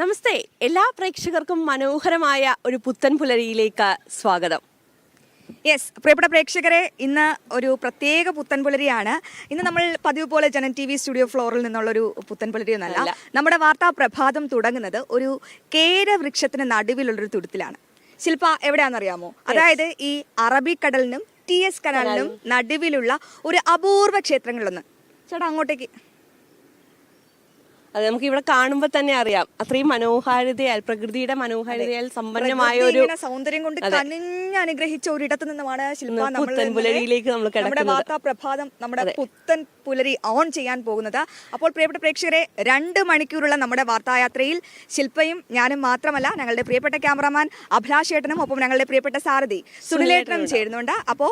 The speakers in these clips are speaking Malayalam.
നമസ്തേ, എല്ലാ പ്രേക്ഷകർക്കും മനോഹരമായ ഒരു പുത്തൻ പുലരിയിലേക്ക് സ്വാഗതം. യെസ്, പ്രിയപ്പെട്ട പ്രേക്ഷകരെ, ഇന്ന് ഒരു പ്രത്യേക പുത്തൻ പുലരിയാണ്. ഇന്ന് നമ്മൾ പതിവ് പോലെ ജനം TV സ്റ്റുഡിയോ ഫ്ലോറിൽ നിന്നുള്ളൊരു പുത്തൻ പുലരിയൊന്നല്ല. നമ്മുടെ വാർത്താ പ്രഭാതം തുടങ്ങുന്നത് ഒരു കേരവൃക്ഷത്തിന് നടുവിലുള്ളൊരു തുരുത്തിലാണ്. ശില്പ, എവിടെയാണെന്നറിയാമോ? അതായത് ഈ അറബിക്കടലിനും TS കനാലിനും നടുവിലുള്ള ഒരു അപൂർവ ക്ഷേത്രങ്ങളിലൊന്ന്. ചേട്ടാ, അങ്ങോട്ടേക്ക്. അത് നമുക്ക് ഇവിടെ കാണുമ്പോൾ തന്നെ അറിയാം, അത്രയും മനോഹാരിതയാൽ, പ്രകൃതിയുടെ മനോഹാരിതയാൽ സമ്പന്നമായ ഒരു സൗന്ദര്യം കൊണ്ട് കനിഞ്ഞ് അനുഗ്രഹിച്ച ഒരിടത്ത് നിന്നുമാണ് ശില്പ പുത്തൻ പുലരിയിലേക്ക് നമ്മൾ നമ്മുടെ വാർത്താ പ്രഭാതം, നമ്മുടെ പുത്തൻ പുലരി ഓൺ ചെയ്യാൻ പോകുന്നത്. അപ്പോൾ പ്രിയപ്പെട്ട പ്രേക്ഷകരെ, 2 മണിക്കൂറുള്ള നമ്മുടെ വാർത്തായാത്രയിൽ ശില്പയും ഞാനും മാത്രമല്ല, ഞങ്ങളുടെ പ്രിയപ്പെട്ട ക്യാമറാമാൻ അഭിലാഷേട്ടനും ഒപ്പം ഞങ്ങളുടെ പ്രിയപ്പെട്ട സാരഥി സുനിലേട്ടനും ചേരുന്നുണ്ട്. അപ്പോ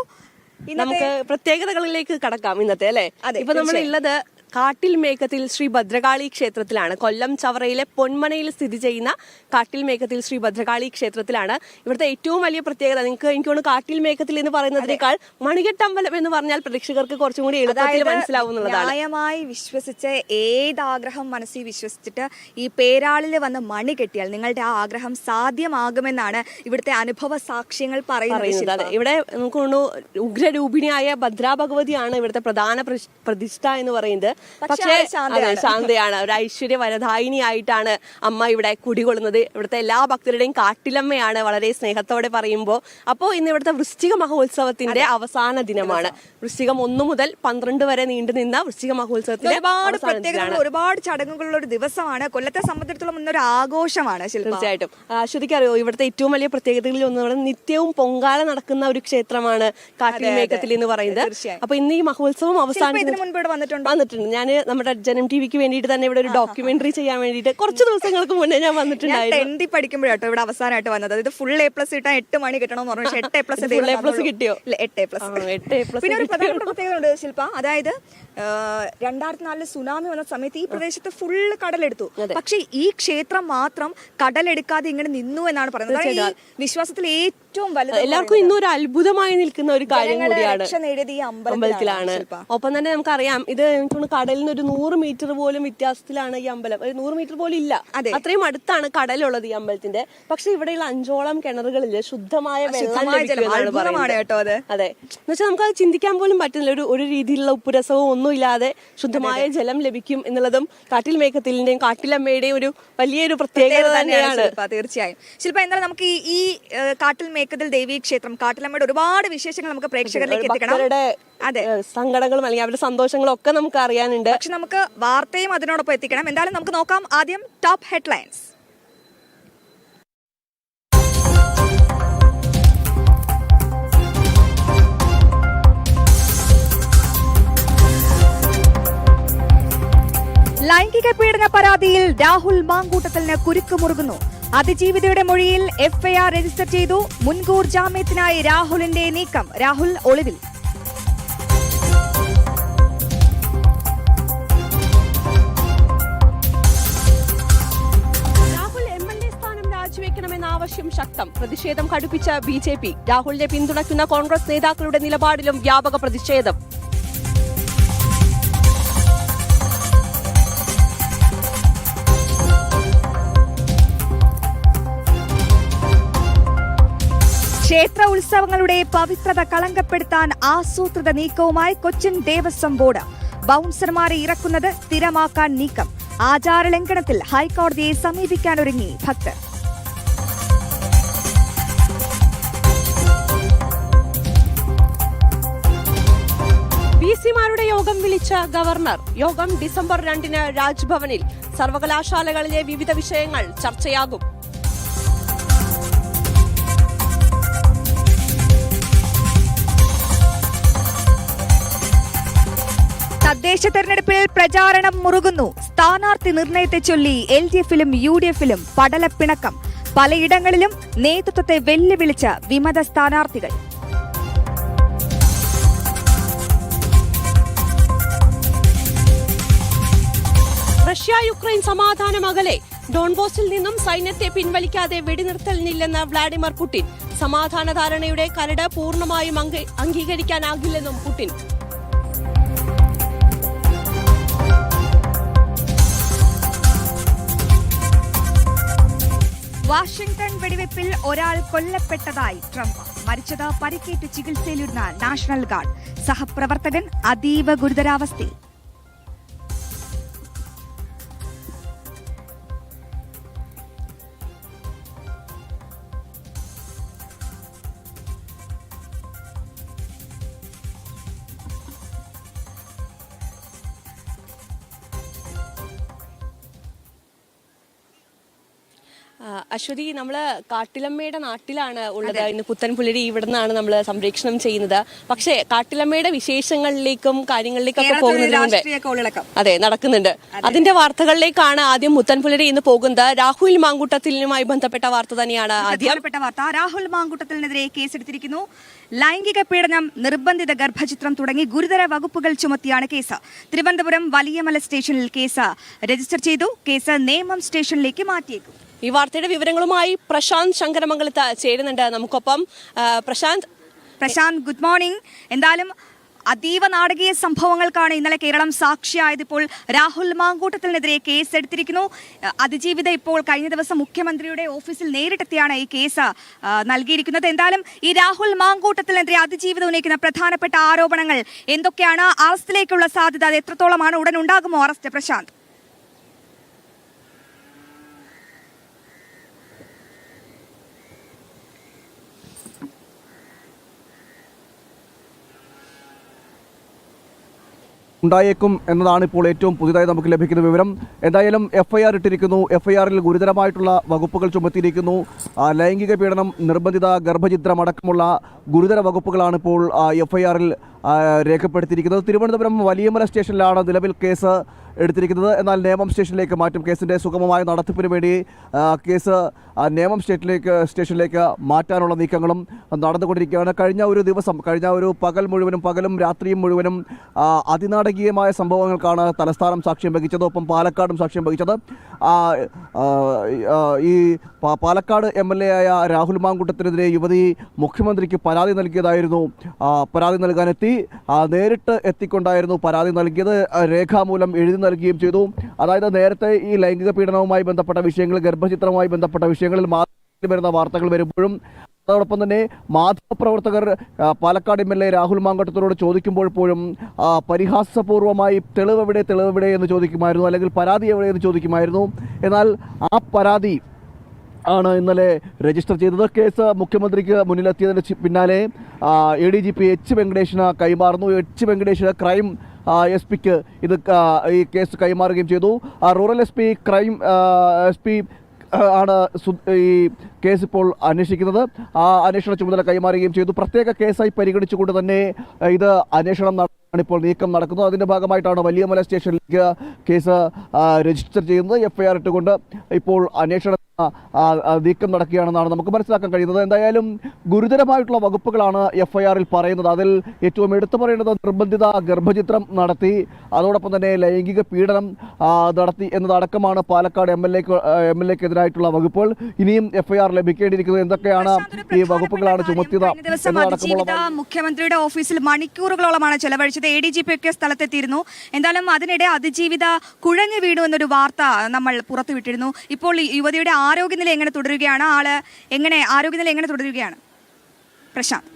നമുക്ക് പ്രത്യേകതകളിലേക്ക് കടക്കാം ഇന്നത്തെ, അല്ലെ? ഇപ്പൊ നമ്മൾ ഉള്ളത് കാട്ടിൽമേക്കത്തിൽ ശ്രീ ഭദ്രകാളി ക്ഷേത്രത്തിലാണ്. കൊല്ലം ചവറയിലെ പൊന്മനയിൽ സ്ഥിതി ചെയ്യുന്ന കാട്ടിൽമേക്കത്തിൽ ശ്രീ ഭദ്രകാളി ക്ഷേത്രത്തിലാണ്. ഇവിടുത്തെ ഏറ്റവും വലിയ പ്രത്യേകത, എനിക്ക് തോന്നുന്നു കാട്ടിൽമേക്കത്തിൽ എന്ന് പറയുന്നതിനേക്കാൾ മണികെട്ടമ്പലം എന്ന് പറഞ്ഞാൽ പ്രേക്ഷകർക്ക് കുറച്ചും കൂടി എളുപ്പത്തിൽ മനസ്സിലാവുന്നതാണ്. ന്യായമായി വിശ്വസിച്ച്, ഏതാഗ്രഹം മനസ്സിൽ വിശ്വസിച്ചിട്ട് ഈ പേരാളിൽ വന്ന് മണി കെട്ടിയാൽ നിങ്ങളുടെ ആ ആഗ്രഹം സാധ്യമാകുമെന്നാണ് ഇവിടുത്തെ അനുഭവ സാക്ഷ്യങ്ങൾ പറയുന്നത്. ഇവിടെ നമുക്ക് തോന്നുന്നു ഉഗ്രരൂപിണിയായ ഭദ്രാഭഗവതിയാണ് ഇവിടുത്തെ പ്രധാന പ്രതിഷ്ഠ എന്ന് പറയുന്നത്. പക്ഷേ ശാന്തയാണ്, ഒരു ഐശ്വര്യ വരദായിനിയായിട്ടാണ് അമ്മ ഇവിടെ കുടികൊള്ളുന്നത്. ഇവിടുത്തെ എല്ലാ ഭക്തരുടെയും കാട്ടിലമ്മയാണ്, വളരെ സ്നേഹത്തോടെ പറയുമ്പോൾ. അപ്പോൾ ഇന്ന് ഇവിടുത്തെ വൃശ്ചിക മഹോത്സവത്തിന്റെ അവസാന ദിനമാണ്. വൃശ്ചികം 1 മുതൽ 12 വരെ നീണ്ടുനിന്ന വൃശ്ചിക മഹോത്സവത്തിന്റെ ഒരുപാട് പ്രത്യേകതകൾ, ഒരുപാട് ചടങ്ങുകളുള്ള ഒരു ദിവസമാണ്. കൊല്ലത്തെ സംബന്ധിച്ചിടത്തോളം ഇന്നൊരു ആഘോഷമാണ്. തീർച്ചയായിട്ടും. അശ്വതിക്ക് അറിയോ, ഇവിടുത്തെ ഏറ്റവും വലിയ പ്രത്യേകതകളിൽ ഒന്ന് നിത്യവും പൊങ്കാല നടക്കുന്ന ഒരു ക്ഷേത്രമാണ് കാട്ടിൽമേക്കത്തിൽ എന്ന് പറയുന്നത്. അപ്പൊ ഇന്ന് ഈ മഹോത്സവം വന്നിട്ടുണ്ട്. ഞാൻ നമ്മുടെ ജനം TVക്ക് വേണ്ടിയിട്ട് തന്നെ ഇവിടെ ഒരു ഡോക്യുമെന്ററി ചെയ്യാൻ വേണ്ടിയിട്ട് കുറച്ച് ദിവസങ്ങൾക്ക് മുന്നേ ഞാൻ വന്നിട്ടുണ്ടായിരുന്നു. 10th പഠിക്കുമ്പോഴാട്ടോ ഇവിടെ അവസാനമായിട്ട് വന്നത്. ഇത് ഫുൾ A+ കിട്ടാൻ 8 മണി കിട്ടണമെന്ന് പറഞ്ഞു. പക്ഷേ 8A+ കിട്ടിയോ? 8A+. പിന്നെ ഒരു പ്രധാനപ്പെട്ട പ്രത്യേകത ഉണ്ട് ശില്പ. അതായത് 2004 സുനാമി വന്ന സമയത്ത് ഈ പ്രദേശത്ത് ഫുള്ള് കടലെടുത്തു. പക്ഷെ ഈ ക്ഷേത്രം മാത്രം കടലെടുക്കാതെ ഇങ്ങനെ നിന്നു എന്നാണ് പറയുന്നത്. ഈ വിശ്വാസത്തിൽ ഏറ്റവും വലുത്, എല്ലാവർക്കും ഇന്നും ഒരു അത്ഭുതമായി നിൽക്കുന്ന ഒരു കാര്യം കൂടിയാണ്. നേടിയത് ഈ അമ്പലത്തിലാണ്. ഒപ്പം തന്നെ നമുക്കറിയാം, ഇത് എനിക്ക് കടലിൽ നിന്ന് ഒരു 100 മീറ്റർ പോലും വ്യത്യാസത്തിലാണ് ഈ അമ്പലം. 100 മീറ്റർ പോലും ഇല്ല, അത്രയും അടുത്താണ് കടലുള്ളത് ഈ അമ്പലത്തിന്റെ. പക്ഷെ ഇവിടെയുള്ള 5ഓളം കിണറുകളിൽ ശുദ്ധമായ വെള്ളം കേട്ടോ. അതെ, എന്നുവെച്ചാൽ നമുക്ക് അത് ചിന്തിക്കാൻ പോലും പറ്റുന്നില്ല. ഒരു രീതിയിലുള്ള ഉപ്പുരസവും ഒന്നും ഇല്ലാതെ ശുദ്ധമായ ജലം ലഭിക്കും എന്നുള്ളതും കാട്ടിൽമേക്കത്തിന്റെയും കാട്ടിലമ്മയുടെയും ഒരു വലിയൊരു പ്രത്യേകത തന്നെയാണ്. തീർച്ചയായും ശില്പ, എന്തായാലും നമുക്ക് ഈ കാട്ടിൽമേക്കത്തിൽ ദേവീ ക്ഷേത്രം, കാട്ടിലമ്മയുടെ ഒരുപാട് വിശേഷങ്ങൾ നമുക്ക് പ്രേക്ഷകരിലേക്ക് എത്തിക്കണം. അതെ, സങ്കടങ്ങളും അല്ലെങ്കിൽ അവരുടെ സന്തോഷങ്ങളും ഒക്കെ നമുക്ക് അറിയാനുണ്ട്. പക്ഷെ നമുക്ക് വാർത്തയും അതിനോടൊപ്പം എത്തിക്കണം. എന്തായാലും നമുക്ക് നോക്കാം ആദ്യം ടോപ്പ് ഹെഡ്ലൈൻസ്. ലൈംഗിക പീഡന പരാതിയിൽ രാഹുൽ മാങ്കൂട്ടത്തിന് കുരുക്കുമുറുകുന്നു. അതിജീവിതയുടെ മൊഴിയിൽ FIR രജിസ്റ്റർ ചെയ്തു. മുൻകൂർ ജാമ്യത്തിനായി രാഹുലിന്റെ നീക്കം. രാഹുൽ ഒളിവിൽ. രാഹുൽ MLA സ്ഥാനം രാജിവെക്കണമെന്ന ആവശ്യം ശക്തം. പ്രതിഷേധം കടുപ്പിച്ച BJP. രാഹുലിനെ പിന്തുണയ്ക്കുന്ന കോൺഗ്രസ് നേതാക്കളുടെ നിലപാടിലും വ്യാപക പ്രതിഷേധം. ക്ഷേത്ര ഉത്സവങ്ങളുടെ പവിത്രത കളങ്കപ്പെടുത്താൻ ആസൂത്രിത നീക്കവുമായി കൊച്ചിൻ ദേവസ്വം ബോർഡ്. ബൗൺസർമാരെ ഇറക്കുന്നത് സ്ഥിരമാക്കാൻ നീക്കം. ആചാരലംഘനത്തിൽ ഹൈക്കോടതിയെ സമീപിക്കാനൊരുങ്ങി ഭക്തർ. VC-മാരുടെ യോഗം വിളിച്ച ഗവർണർ. യോഗം ഡിസംബർ 2 രാജ്ഭവനിൽ. സർവകലാശാലകളിലെ വിവിധ വിഷയങ്ങൾ ചർച്ചയാകും. തദ്ദേശ തെരഞ്ഞെടുപ്പിൽ പ്രചാരണം മുറുകുന്നു. സ്ഥാനാർത്ഥി നിർണയത്തെ ചൊല്ലി LDF-ലും UDF-ലും പടലപ്പിണക്കം. പലയിടങ്ങളിലും നേതൃത്വത്തെ വെല്ലുവിളിച്ച വിമത സ്ഥാനാർത്ഥികൾ. റഷ്യ യുക്രൈൻ സമാധാനം അകലെ. ഡോൺബോസിൽ നിന്നും സൈന്യത്തെ പിൻവലിക്കാതെ വെടിനിർത്തലിനില്ലെന്ന് വ്ളാഡിമിർ പുടിൻ. സമാധാന ധാരണയുടെ കരട് പൂർണ്ണമായും അംഗീകരിക്കാനാകില്ലെന്നും പുടിൻ. വാഷിംഗ്ടൺ വെടിവെപ്പിൽ ഒരാൾ കൊല്ലപ്പെട്ടതായി ട്രംപ്. മരിച്ചത് പരിക്കേറ്റ് ചികിത്സയിലിരുന്ന നാഷണൽ ഗാർഡ്. സഹപ്രവർത്തകൻ അതീവ ഗുരുതരാവസ്ഥയിൽ. അശ്വതി, നമ്മള് കാട്ടിലമ്മയുടെ നാട്ടിലാണ് ഉള്ളത്. ഇന്ന് പുത്തൻപുലരി ഇവിടെ നിന്നാണ് നമ്മൾ സംപ്രേഷണം ചെയ്യുന്നത്. പക്ഷേ കാട്ടിലമ്മയുടെ വിശേഷങ്ങളിലേക്കും കാര്യങ്ങളിലേക്കൊക്കെ പോകുന്നതിന് മുൻപേ അതെ നടക്കുന്നുണ്ട്. അതിന്റെ വാർത്തകളിലേക്കാണ് ആദ്യം പുത്തൻപുലരി ഇന്ന് പോകുന്നത്. രാഹുൽ മാങ്കൂട്ടത്തിലുമായി ബന്ധപ്പെട്ട വാർത്ത തന്നെയാണ് ആദ്യം. രാഹുൽ മാങ്കൂട്ടത്തിനെതിരെ കേസെടുത്തിരിക്കുന്നു. ലൈംഗിക പീഡനം, നിർബന്ധിത ഗർഭചിത്രം തുടങ്ങി ഗുരുതര വകുപ്പുകൾ ചുമത്തിയാണ് കേസ്. തിരുവനന്തപുരം വലിയമല സ്റ്റേഷനിൽ കേസ് രജിസ്റ്റർ ചെയ്തു. കേസ് നേമം സ്റ്റേഷനിലേക്ക് മാറ്റിയേക്കും. ഈ വാർത്തയുടെ വിവരങ്ങളുമായി പ്രശാന്ത് ശങ്കരമംഗലത്ത് ചേരുന്നുണ്ട് നമുക്കൊപ്പം. Prashanth, good morning. എന്തായാലും അതീവ നാടകീയ സംഭവങ്ങൾക്കാണ് ഇന്നലെ കേരളം സാക്ഷിയായത്. ഇപ്പോൾ രാഹുൽ മാങ്കൂട്ടത്തിനെതിരെ കേസ് എടുത്തിരിക്കുന്നു. അതിജീവിത ഇപ്പോൾ കഴിഞ്ഞ ദിവസം മുഖ്യമന്ത്രിയുടെ ഓഫീസിൽ നേരിട്ടെത്തിയാണ് ഈ കേസ് നൽകിയിരിക്കുന്നത്. എന്തായാലും ഈ രാഹുൽ മാങ്കൂട്ടത്തിനെതിരെ അതിജീവിത ഉന്നയിക്കുന്ന പ്രധാനപ്പെട്ട ആരോപണങ്ങൾ എന്തൊക്കെയാണ്? അറസ്റ്റിലേക്കുള്ള സാധ്യത അത് എത്രത്തോളമാണ്? ഉടൻ ഉണ്ടാകുമോ അറസ്റ്റ്? പ്രശാന്ത്. ഉണ്ടായേക്കും എന്നതാണ് ഇപ്പോൾ ഏറ്റവും പുതിയതായി നമുക്ക് ലഭിക്കുന്ന വിവരം. എന്തായാലും FIR ഇട്ടിരിക്കുന്നു. FIRൽ ഗുരുതരമായിട്ടുള്ള വകുപ്പുകൾ ചുമത്തിയിരിക്കുന്നു. ലൈംഗിക പീഡനം, നിർബന്ധിത ഗർഭചിത്രം അടക്കമുള്ള ഗുരുതര വകുപ്പുകളാണ് ഇപ്പോൾ FIRൽ രേഖപ്പെടുത്തിയിരിക്കുന്നത്. തിരുവനന്തപുരം വലിയമല സ്റ്റേഷനിലാണ് നിലവിൽ കേസ് എടുത്തിരിക്കുന്നത്. എന്നാൽ നേമം സ്റ്റേഷനിലേക്ക് മാറ്റും. കേസിൻ്റെ സുഗമമായ നടത്തിപ്പിന് വേണ്ടി കേസ് നേമം സ്റ്റേഷനിലേക്ക് മാറ്റാനുള്ള നീക്കങ്ങളും നടന്നുകൊണ്ടിരിക്കുകയാണ്. കഴിഞ്ഞ ഒരു പകലും രാത്രിയും മുഴുവനും അതിനാടകീയമായ സംഭവങ്ങൾക്കാണ് തലസ്ഥാനം സാക്ഷ്യം വഹിച്ചത്. ഒപ്പം പാലക്കാടും സാക്ഷ്യം വഹിച്ചത്. ഈ പാലക്കാട് MLA ആയ രാഹുൽ മാങ്കൂട്ടത്തിനെതിരെ യുവതി മുഖ്യമന്ത്രിക്ക് പരാതി നൽകിയതായിരുന്നു. പരാതി നൽകാനെത്തി, നേരിട്ട് എത്തിക്കൊണ്ടായിരുന്നു പരാതി നൽകിയത്. രേഖാമൂലം എഴുതി നൽകുകയും ചെയ്തു. അതായത് നേരത്തെ ഈ ലൈംഗിക പീഡനവുമായി ബന്ധപ്പെട്ട വിഷയങ്ങൾ, ഗർഭചിത്രവുമായി ബന്ധപ്പെട്ട വിഷയങ്ങളിൽ മാധ്യമത്തിൽ വരുന്ന വാർത്തകൾ വരുമ്പോഴും അതോടൊപ്പം തന്നെ മാധ്യമപ്രവർത്തകർ പാലക്കാട് MLA രാഹുൽ മാങ്കൂട്ടത്തിനോട് ചോദിക്കുമ്പോൾ പോലും പരിഹാസപൂർവ്വമായി തെളിവെവിടെ എന്ന് ചോദിക്കുമായിരുന്നു, അല്ലെങ്കിൽ പരാതി എവിടെയെന്ന് ചോദിക്കുമായിരുന്നു. എന്നാൽ ആ പരാതി ആണ് ഇന്നലെ രജിസ്റ്റർ ചെയ്തത്. കേസ് മുഖ്യമന്ത്രിക്ക് മുന്നിലെത്തിയതിന് പിന്നാലെ ADGP H വെങ്കടേഷിന് കൈമാറുന്നു. H വെങ്കടേഷ് ക്രൈം SP-ക്ക് ഈ കേസ് കൈമാറുകയും ചെയ്തു. റൂറൽ ക്രൈം SP ആണ് ഈ കേസ് ഇപ്പോൾ അന്വേഷിക്കുന്നത്. ആ അന്വേഷണ ചുമതല കൈമാറുകയും ചെയ്തു. പ്രത്യേക കേസായി പരിഗണിച്ചുകൊണ്ട് തന്നെ ഇത് അന്വേഷണം ഇപ്പോൾ നീക്കം നടക്കുന്നത്. അതിൻ്റെ ഭാഗമായിട്ടാണ് വലിയമല സ്റ്റേഷനിലേക്ക് കേസ് രജിസ്റ്റർ ചെയ്യുന്നത്. FIR ഇട്ടുകൊണ്ട് ഇപ്പോൾ അന്വേഷണം നീക്കം നടക്കുകയാണെന്നാണ് നമുക്ക് മനസ്സിലാക്കാൻ കഴിയുന്നത്. എന്തായാലും ഗുരുതരമായിട്ടുള്ള വകുപ്പുകളാണ് FIRൽ പറയുന്നത്. അതിൽ ഏറ്റവും എടുത്തു പറയേണ്ടത് നിർബന്ധിത ഗർഭചിത്രം നടത്തി, അതോടൊപ്പം തന്നെ ലൈംഗിക പീഡനം നടത്തി എന്നതടക്കമാണ് പാലക്കാട് MLAക്കെതിരായിട്ടുള്ള വകുപ്പുകൾ. ഇനിയും FIR ലഭിക്കേണ്ടിയിരിക്കുന്നത് എന്തൊക്കെയാണ്, ഈ വകുപ്പുകളാണ് ചുമത്തിയത് എന്നതടക്കമുള്ള. മുഖ്യമന്ത്രിയുടെ ഓഫീസിൽ മണിക്കൂറുകളോളമാണ് ചെലവഴിച്ചത്. ADGP ഒക്കെ സ്ഥലത്തെത്തിയിരുന്നു. എന്തായാലും അതിനിടെ അതിജീവിത കുഴഞ്ഞു വീണു എന്നൊരു വാർത്ത നമ്മൾ പുറത്തുവിട്ടിരുന്നു. ഇപ്പോൾ യുവതിയുടെ ആരോഗ്യനില എങ്ങനെ തുടരുകയാണ്? ആരോഗ്യനില എങ്ങനെ തുടരുകയാണ് പ്രശാന്ത്?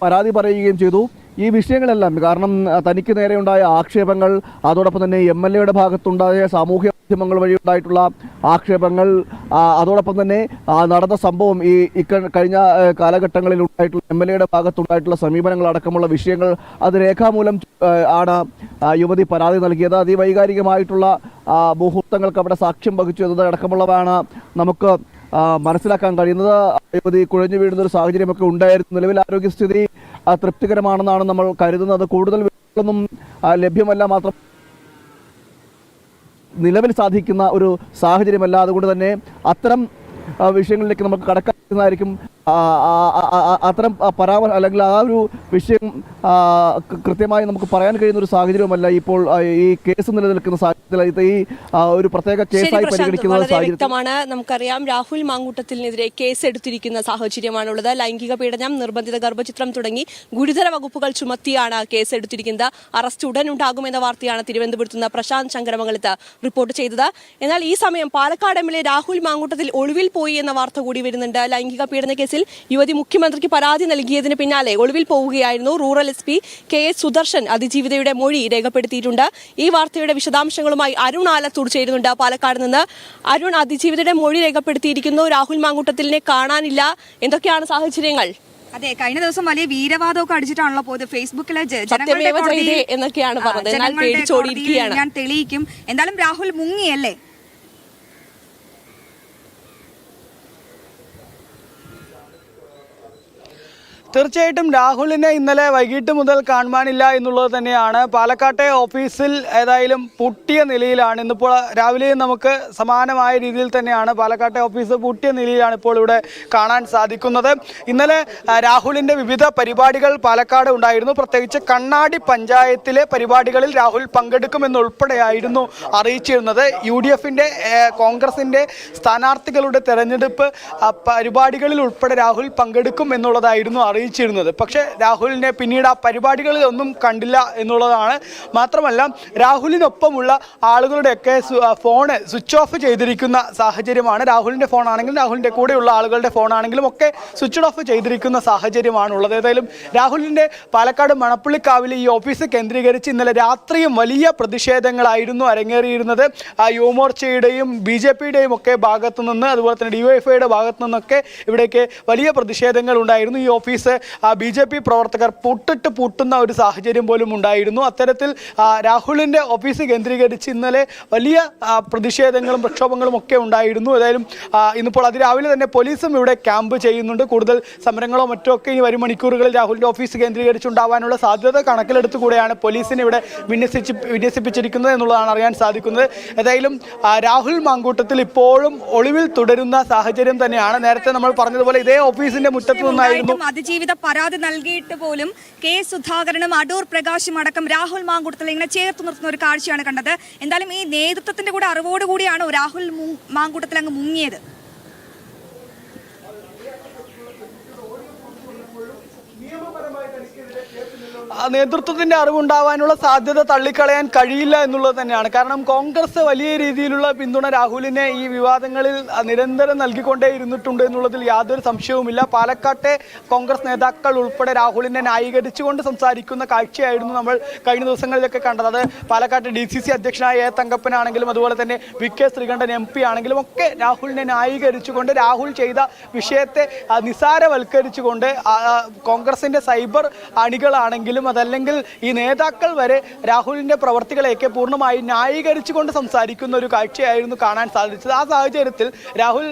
പരാതി പറയുകയും ചെയ്തു. ഈ വിഷയങ്ങളെല്ലാം കാരണം തനിക്ക് നേരെയുണ്ടായ ആക്ഷേപങ്ങൾ, അതോടൊപ്പം തന്നെ MLAയുടെ ഭാഗത്തുണ്ടായ സാമൂഹ്യ മാധ്യമങ്ങൾ വഴി ഉണ്ടായിട്ടുള്ള ആക്ഷേപങ്ങൾ, അതോടൊപ്പം തന്നെ നടന്ന സംഭവം, ഈ കഴിഞ്ഞ കാലഘട്ടങ്ങളിൽ ഉണ്ടായിട്ടുള്ള MLAയുടെ ഭാഗത്തുണ്ടായിട്ടുള്ള സമീപനങ്ങൾ അടക്കമുള്ള വിഷയങ്ങൾ, അത് രേഖാമൂലം ആണ് യുവതി പരാതി നൽകിയത്. അതിവൈകാരികമായിട്ടുള്ള മുഹൂർത്തങ്ങൾക്ക് അവിടെ സാക്ഷ്യം വഹിച്ചു എന്നത് അടക്കമുള്ളതാണ് നമുക്ക് മനസ്സിലാക്കാൻ കഴിയുന്നത്. യുവതി കുഴഞ്ഞു വീഴുന്നൊരു സാഹചര്യമൊക്കെ ഉണ്ടായിരുന്നു. നിലവിൽ ആരോഗ്യസ്ഥിതി തൃപ്തികരമാണെന്നാണ് നമ്മൾ കരുതുന്നത്. കൂടുതൽ വിവരങ്ങളൊന്നും ലഭ്യമല്ല, മാത്രം നിലവിൽ സാധിക്കുന്ന ഒരു സാഹചര്യമല്ല. അതുകൊണ്ട് തന്നെ അത്തരം വിഷയങ്ങളിലേക്ക് നമുക്ക് കടക്കാതിരിക്കുന്നതായിരിക്കും അത്തരം പരാമർശം അല്ലെങ്കിൽ ആ ഒരു വിഷയം കൃത്യമായി നമുക്ക് പറയാൻ കഴിയുന്ന ഒരു സാഹചര്യമല്ല ഇപ്പോൾ ഈ കേസ് നിലനിൽക്കുന്ന സാഹചര്യത്തിൽ ഈ ഒരു പ്രത്യേക കേസായി പരിഗണിക്കുന്ന വ്യക്തമാണ്. നമുക്കറിയാം രാഹുൽ മാങ്കൂട്ടത്തിനെതിരെ കേസ് എടുത്തിരിക്കുന്ന സാഹചര്യമാണുള്ളത്. ലൈംഗിക പീഡനം, നിർബന്ധിത ഗർഭചിത്രം തുടങ്ങി ഗുരുതര വകുപ്പുകൾ ചുമത്തിയാണ് കേസ് എടുത്തിരിക്കുന്നത്. അറസ്റ്റ് ഉടൻ ഉണ്ടാകുമെന്ന വാർത്തയാണ് തിരുവനന്തപുരത്ത് നിന്ന് പ്രശാന്ത് ശങ്കരമംഗലത്ത് റിപ്പോർട്ട് ചെയ്തത്. എന്നാൽ ഈ സമയം പാലക്കാട് എംഎൽഎ രാഹുൽ മാങ്കൂട്ടത്തിൽ ഒളിവിൽ പോയി എന്ന വാർത്ത കൂടി വരുന്നുണ്ട്. ലൈംഗിക പീഡന കേസിൽ യുവതി മുഖ്യമന്ത്രിക്ക് പരാതി നൽകിയതിന് പിന്നാലെ ഒളിവിൽ പോവുകയായിരുന്നു. Rural S P KS Sudarshan അതിജീവിതയുടെ മൊഴി രേഖപ്പെടുത്തിയിട്ടുണ്ട്. ഈ വാർത്തയുടെ വിശദാംശങ്ങളുമായി അരുൺ ആലത്തൂർ ചേരുന്നുണ്ട് പാലക്കാട് നിന്ന്. അരുൺ, അതിജീവിതയുടെ മൊഴി രേഖപ്പെടുത്തിയിരിക്കുന്നു. രാഹുൽ മാങ്കൂട്ടത്തിലിനെ കാണാനില്ല. എന്തൊക്കെയാണ് സാഹചര്യങ്ങൾ? അതെ, കഴിഞ്ഞ ദിവസം വലിയ വീരവാദമൊക്കെ അടിച്ചിട്ടാണല്ലോ പോയത്. ഫേസ്ബുക്കിലെ എന്നൊക്കെയാണ് പറഞ്ഞത്. എന്നാൽ പേടിച്ചോടിയിരിക്കുകയാണ്. ഞാൻ തെളിയിക്കും. എന്തായാലും രാഹുൽ മുങ്ങിയല്ലേ? തീർച്ചയായിട്ടും രാഹുലിനെ ഇന്നലെ വൈകിട്ട് മുതൽ കാണുവാനില്ല എന്നുള്ളത് തന്നെയാണ്. പാലക്കാട്ടെ ഓഫീസിൽ ഏതായാലും പൂട്ടിയ നിലയിലാണ്. ഇന്നിപ്പോൾ രാവിലെയും നമുക്ക് സമാനമായ രീതിയിൽ തന്നെയാണ് പാലക്കാട്ടെ ഓഫീസ് പൂട്ടിയ നിലയിലാണ് ഇപ്പോൾ ഇവിടെ കാണാൻ സാധിക്കുന്നത്. ഇന്നലെ രാഹുലിൻ്റെ വിവിധ പരിപാടികൾ പാലക്കാട് ഉണ്ടായിരുന്നു. പ്രത്യേകിച്ച് കണ്ണാടി പഞ്ചായത്തിലെ പരിപാടികളിൽ രാഹുൽ പങ്കെടുക്കുമെന്നുൾപ്പെടെയായിരുന്നു അറിയിച്ചിരുന്നത്. UDFിൻ്റെ കോൺഗ്രസിൻ്റെ സ്ഥാനാർത്ഥികളുടെ തെരഞ്ഞെടുപ്പ് പരിപാടികളിൽ ഉൾപ്പെടെ രാഹുൽ പങ്കെടുക്കും എന്നുള്ളതായിരുന്നു അറിയിച്ചിരുന്നത്. പക്ഷേ രാഹുലിനെ പിന്നീട് ആ പരിപാടികളിൽ ഒന്നും കണ്ടില്ല എന്നുള്ളതാണ്. മാത്രമല്ല രാഹുലിനൊപ്പമുള്ള ആളുകളുടെയൊക്കെ ഫോണ് സ്വിച്ച് ഓഫ് ചെയ്തിരിക്കുന്ന സാഹചര്യമാണ്. രാഹുലിൻ്റെ ഫോണാണെങ്കിലും രാഹുലിൻ്റെ കൂടെയുള്ള ആളുകളുടെ ഫോണാണെങ്കിലും ഒക്കെ സ്വിച്ച് ഓഫ് ചെയ്തിരിക്കുന്ന സാഹചര്യമാണുള്ളത്. ഏതായാലും രാഹുലിൻ്റെ പാലക്കാട് മണപ്പുള്ളിക്കാവിലെ ഈ ഓഫീസ് കേന്ദ്രീകരിച്ച് ഇന്നലെ രാത്രിയും വലിയ പ്രതിഷേധങ്ങളായിരുന്നു അരങ്ങേറിയിരുന്നത്. യുവമോർച്ചയുടെയും BJPയുടെയും ഒക്കെ ഭാഗത്തു നിന്ന്, അതുപോലെ തന്നെ DYFIയുടെ ഭാഗത്തു നിന്നൊക്കെ ഇവിടേക്ക് വലിയ പ്രതിഷേധങ്ങൾ ഉണ്ടായിരുന്നു. ഈ ഓഫീസ് BJP പ്രവർത്തകർ പൂട്ടുന്ന ഒരു സാഹചര്യം പോലും ഉണ്ടായിരുന്നു. അത്തരത്തിൽ രാഹുലിൻ്റെ ഓഫീസ് കേന്ദ്രീകരിച്ച് ഇന്നലെ വലിയ പ്രതിഷേധങ്ങളും പ്രക്ഷോഭങ്ങളും ഒക്കെ ഉണ്ടായിരുന്നു. ഏതായാലും ഇന്നിപ്പോൾ അതിരാവിലെ തന്നെ പോലീസും ഇവിടെ ക്യാമ്പ് ചെയ്യുന്നുണ്ട്. കൂടുതൽ സമരങ്ങളോ മറ്റോ ഒക്കെ ഈ വരും മണിക്കൂറുകളിൽ രാഹുലിൻ്റെ ഓഫീസ് കേന്ദ്രീകരിച്ചുണ്ടാവാനുള്ള സാധ്യത കണക്കിലെടുത്തുകൂടെയാണ് പോലീസിനെ ഇവിടെ വിന്യസിപ്പിച്ചിരിക്കുന്നത് എന്നുള്ളതാണ് അറിയാൻ സാധിക്കുന്നത്. ഏതായാലും രാഹുൽ മാങ്കൂട്ടത്തിൽ ഇപ്പോഴും ഒളിവിൽ തുടരുന്ന സാഹചര്യം തന്നെയാണ്. നേരത്തെ നമ്മൾ പറഞ്ഞതുപോലെ ഇതേ ഓഫീസിന്റെ മുറ്റത്ത് നിന്നായിരുന്നു അതിജീവിത പരാതി നൽകിയിട്ട് പോലും സുധാകരനും അടൂർ പ്രകാശും അടക്കം രാഹുൽ മാങ്കൂട്ടത്തിൽ ഇങ്ങനെ ചേർത്ത് നിർത്തുന്ന ഒരു കാഴ്ചയാണ് കണ്ടത്. എന്തായാലും ഈ നേതൃത്വത്തിന്റെ കൂടെ അറിവോടുകൂടിയാണ് രാഹുൽ മാങ്കൂട്ടത്തിൽ അങ്ങ് മുങ്ങിയത്. നേതൃത്വത്തിന്റെ അറിവുണ്ടാവാനുള്ള സാധ്യത തള്ളിക്കളയാൻ കഴിയില്ല എന്നുള്ളത് തന്നെയാണ്. കാരണം കോൺഗ്രസ് വലിയ രീതിയിലുള്ള പിന്തുണ രാഹുലിനെ ഈ വിവാദങ്ങളിൽ നിരന്തരം നൽകിക്കൊണ്ടേ ഇരുന്നിട്ടുണ്ട് എന്നുള്ളതിൽ യാതൊരു സംശയവുമില്ല. പാലക്കാട്ടെ കോൺഗ്രസ് നേതാക്കൾ ഉൾപ്പെടെ രാഹുലിനെ ന്യായീകരിച്ചുകൊണ്ട് സംസാരിക്കുന്ന കാഴ്ചയായിരുന്നു നമ്മൾ കഴിഞ്ഞ ദിവസങ്ങളിലൊക്കെ കണ്ടത്. അത് പാലക്കാട്ടെ DCC അധ്യക്ഷനായ A. തങ്കപ്പനാണെങ്കിലും അതുപോലെ തന്നെ VK ശ്രീകണ്ഠൻ MP ആണെങ്കിലും ഒക്കെ രാഹുലിനെ ന്യായീകരിച്ചുകൊണ്ട് രാഹുൽ ചെയ്ത വിഷയത്തെ നിസാരവൽക്കരിച്ചുകൊണ്ട് കോൺഗ്രസിന്റെ സൈബർ അണികളാണെങ്കിലും അതല്ലെങ്കിൽ ഈ നേതാക്കൾ വരെ രാഹുലിന്റെ പ്രവർത്തികളെയൊക്കെ പൂർണ്ണമായി ന്യായീകരിച്ചുകൊണ്ട് സംസാരിക്കുന്ന ഒരു കാഴ്ചയായിരുന്നു കാണാൻ സാധിച്ചത്. ആ സാഹചര്യത്തിൽ രാഹുൽ